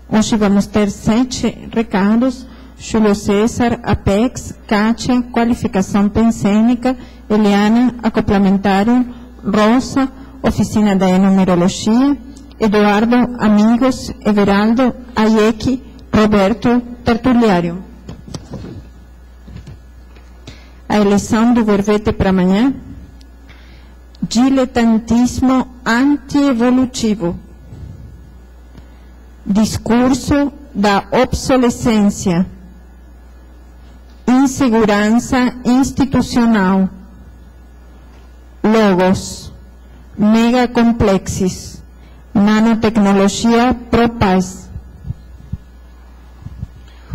Hoje vamos ter 7 recados: Júlio César, Apex, Kátia, Qualificação Pensênica, Eliana, Acoplamentário, Rosa, Oficina da Numerologia, Eduardo, Amigos, Everaldo, Ayeki, Roberto, Tertuliário. A eleição do verbete para amanhã: diletantismo anti-evolutivo, discurso da obsolescência, insegurança institucional, logos, megacomplexes, nanotecnologia pro-paz.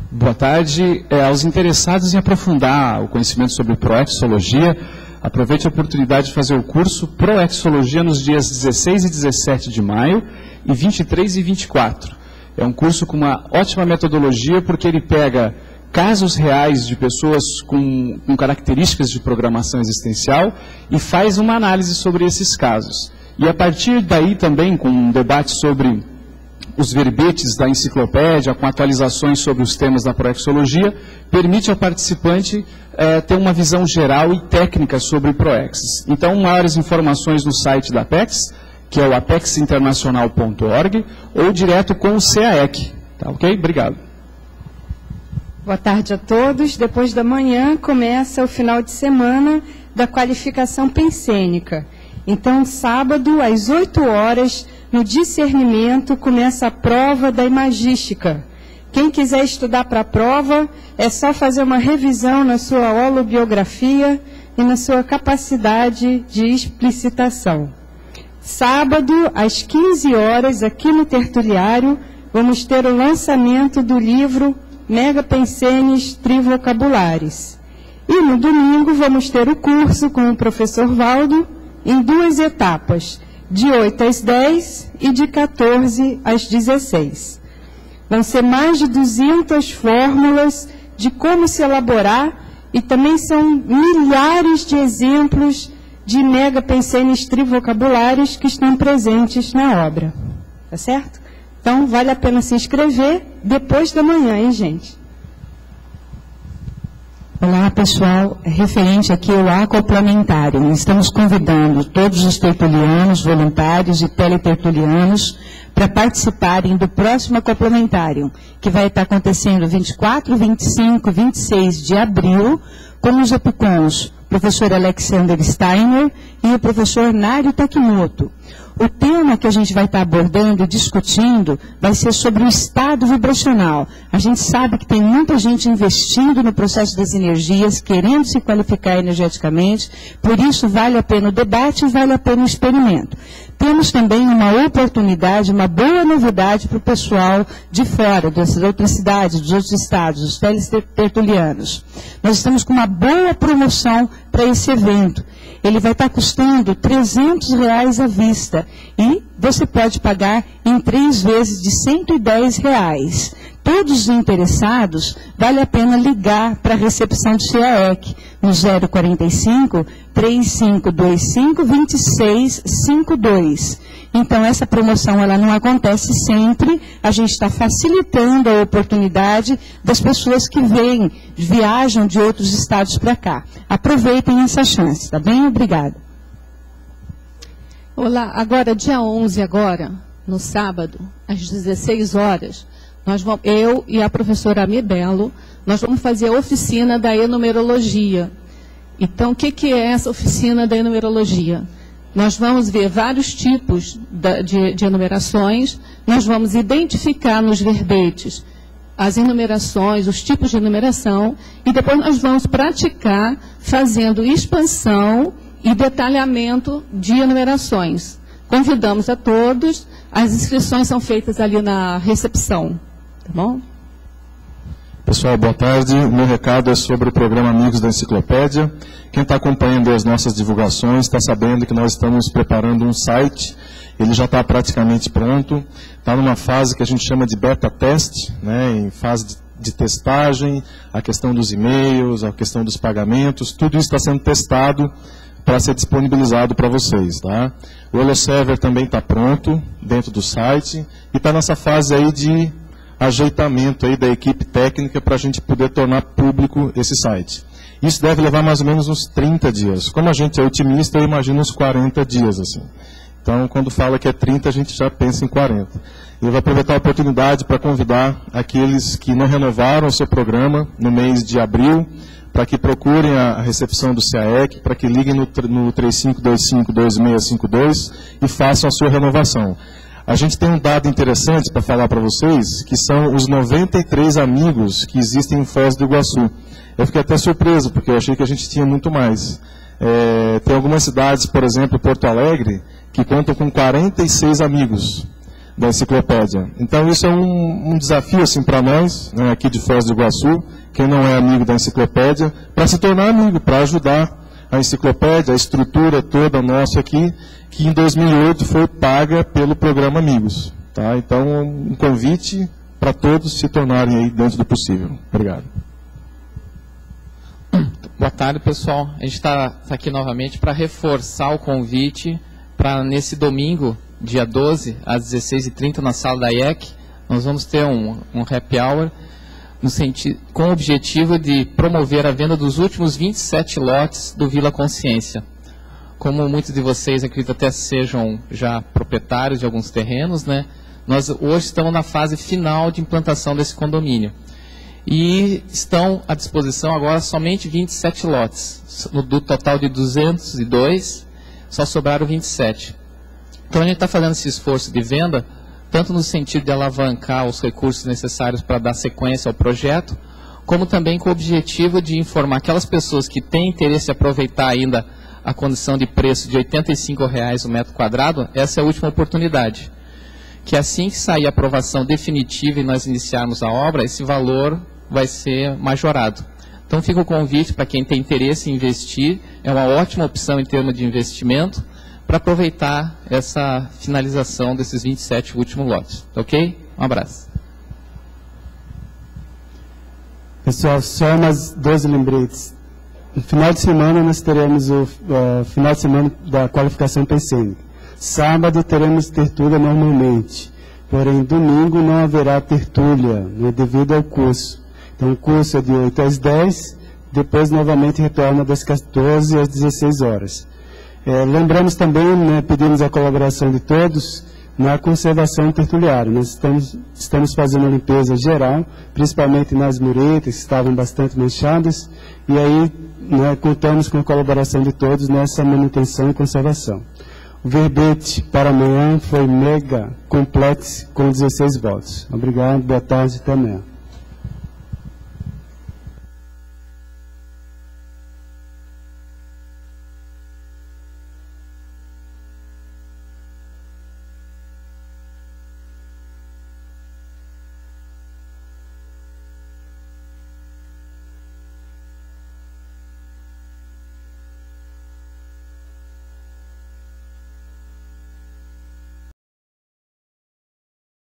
Boa tarde. Aos interessados em aprofundar o conhecimento sobre proexologia, aproveite a oportunidade de fazer o curso Proexologia nos dias 16 e 17 de maio e 23 e 24. É um curso com uma ótima metodologia, porque ele pega casos reais de pessoas com características de programação existencial e faz uma análise sobre esses casos. E a partir daí também, com um debate sobre os verbetes da enciclopédia, com atualizações sobre os temas da proexologia, permite ao participante ter uma visão geral e técnica sobre proexes. Então, maiores informações no site da Apex, que é o apexinternacional.org, ou direto com o CAEC. Tá ok? Obrigado. Boa tarde a todos. Depois da manhã começa o final de semana da qualificação pensênica. Então, sábado, às 8 horas, no discernimento, começa a prova da imagística. Quem quiser estudar para a prova, é só fazer uma revisão na sua holobiografia e na sua capacidade de explicitação. Sábado, às 15 horas, aqui no Tertuliário, vamos ter o lançamento do livro Mega Pensenes Trivocabulares. E no domingo vamos ter o curso com o professor Valdo em 2 etapas, de 8 às 10 e de 14 às 16. Vão ser mais de 200 fórmulas de como se elaborar e também são milhares de exemplos de mega pensenes trivocabulares que estão presentes na obra. Tá certo? Então, vale a pena se inscrever depois da manhã, hein, gente? Olá, pessoal. Referente aqui ao acoplamentário, estamos convidando todos os tertulianos, voluntários e teletertulianos para participarem do próximo acoplamentário, que vai estar acontecendo 24, 25 e 26 de abril, com os EPICONs, professor Alexander Steiner e o professor Nário Takimoto. O tema que a gente vai estar abordando e discutindo vai ser sobre o estado vibracional. A gente sabe que tem muita gente investindo no processo das energias, querendo se qualificar energeticamente, por isso vale a pena o debate e vale a pena o experimento. Temos também uma oportunidade, uma boa novidade para o pessoal de fora, das outras cidades, dos outros estados, os teletertulianos. Nós estamos com uma boa promoção para esse evento. Ele vai estar custando R$ 300 à vista e você pode pagar em 3 vezes de R$ 110. Todos os interessados, vale a pena ligar para a recepção do CAEC no 045 3525 2652. Então, essa promoção ela não acontece sempre, a gente está facilitando a oportunidade das pessoas que viajam de outros estados para cá. Aproveitem essa chance, tá bem? Obrigada. Olá, agora, dia 11, no sábado, às 16 horas, eu e a professora Amibelo, nós vamos fazer a oficina da enumerologia. Então, o que é essa oficina da enumerologia? Nós vamos ver vários tipos de enumerações, nós vamos identificar nos verbetes as enumerações, os tipos de enumeração, e depois nós vamos praticar fazendo expansão e detalhamento de enumerações. Convidamos a todos, as inscrições são feitas ali na recepção. Tá bom? Pessoal, boa tarde. O meu recado é sobre o programa Amigos da Enciclopédia. Quem está acompanhando as nossas divulgações está sabendo que nós estamos preparando um site. Ele já está praticamente pronto. Está numa fase que a gente chama de beta teste, né, em fase de testagem, a questão dos e-mails, a questão dos pagamentos, tudo isso está sendo testado para ser disponibilizado para vocês. Tá? O HoloServer também está pronto dentro do site e está nessa fase aí de ajeitamento aí da equipe técnica para a gente poder tornar público esse site. Isso deve levar mais ou menos uns 30 dias. Como a gente é otimista, eu imagino uns 40 dias. Assim. Então, quando fala que é 30, a gente já pensa em 40. Eu vou aproveitar a oportunidade para convidar aqueles que não renovaram o seu programa no mês de abril, para que procurem a recepção do CAEC, para que liguem no 3525-2652 e façam a sua renovação. A gente tem um dado interessante para falar para vocês, que são os 93 amigos que existem em Foz do Iguaçu. Eu fiquei até surpreso, porque eu achei que a gente tinha muito mais. Tem algumas cidades, por exemplo, Porto Alegre, que contam com 46 amigos da enciclopédia. Então isso é um desafio assim, para nós, né, aqui de Foz do Iguaçu, quem não é amigo da enciclopédia, para se tornar amigo, para ajudar a enciclopédia, a estrutura toda nossa aqui, que em 2008 foi paga pelo programa Amigos. Tá? Então, um convite para todos se tornarem aí dentro do possível. Obrigado. Boa tarde, pessoal. A gente está aqui novamente para reforçar o convite para nesse domingo, dia 12, às 16h30, na sala da IEC, nós vamos ter um happy hour com o objetivo de promover a venda dos últimos 27 lotes do Vila Consciência. Como muitos de vocês, acredito, até sejam já proprietários de alguns terrenos, né? Nós hoje estamos na fase final de implantação desse condomínio. E estão à disposição agora somente 27 lotes. Do total de 202, só sobraram 27. Então a gente está fazendo esse esforço de venda, tanto no sentido de alavancar os recursos necessários para dar sequência ao projeto, como também com o objetivo de informar aquelas pessoas que têm interesse em aproveitar ainda a condição de preço de R$ 85,00 o metro quadrado, essa é a última oportunidade. Que assim que sair a aprovação definitiva e nós iniciarmos a obra, esse valor vai ser majorado. Então fica o convite para quem tem interesse em investir, é uma ótima opção em termos de investimento, para aproveitar essa finalização desses 27 últimos lotes. Ok? Um abraço. Pessoal, só umas 12 lembretes. No final de semana nós teremos o final de semana da qualificação PCN. Sábado teremos tertúlia normalmente, porém domingo não haverá tertúlia, né, devido ao curso. Então o curso é de 8 às 10, depois novamente retorna das 14 às 16 horas. Lembramos também, né, pedimos a colaboração de todos na conservação tertuliária. Nós estamos fazendo a limpeza geral, principalmente nas muretas, que estavam bastante manchadas, e aí, né, contamos com a colaboração de todos nessa manutenção e conservação. O verbete para amanhã foi mega complexo, com 16 votos. Obrigado, boa tarde, até amanhã.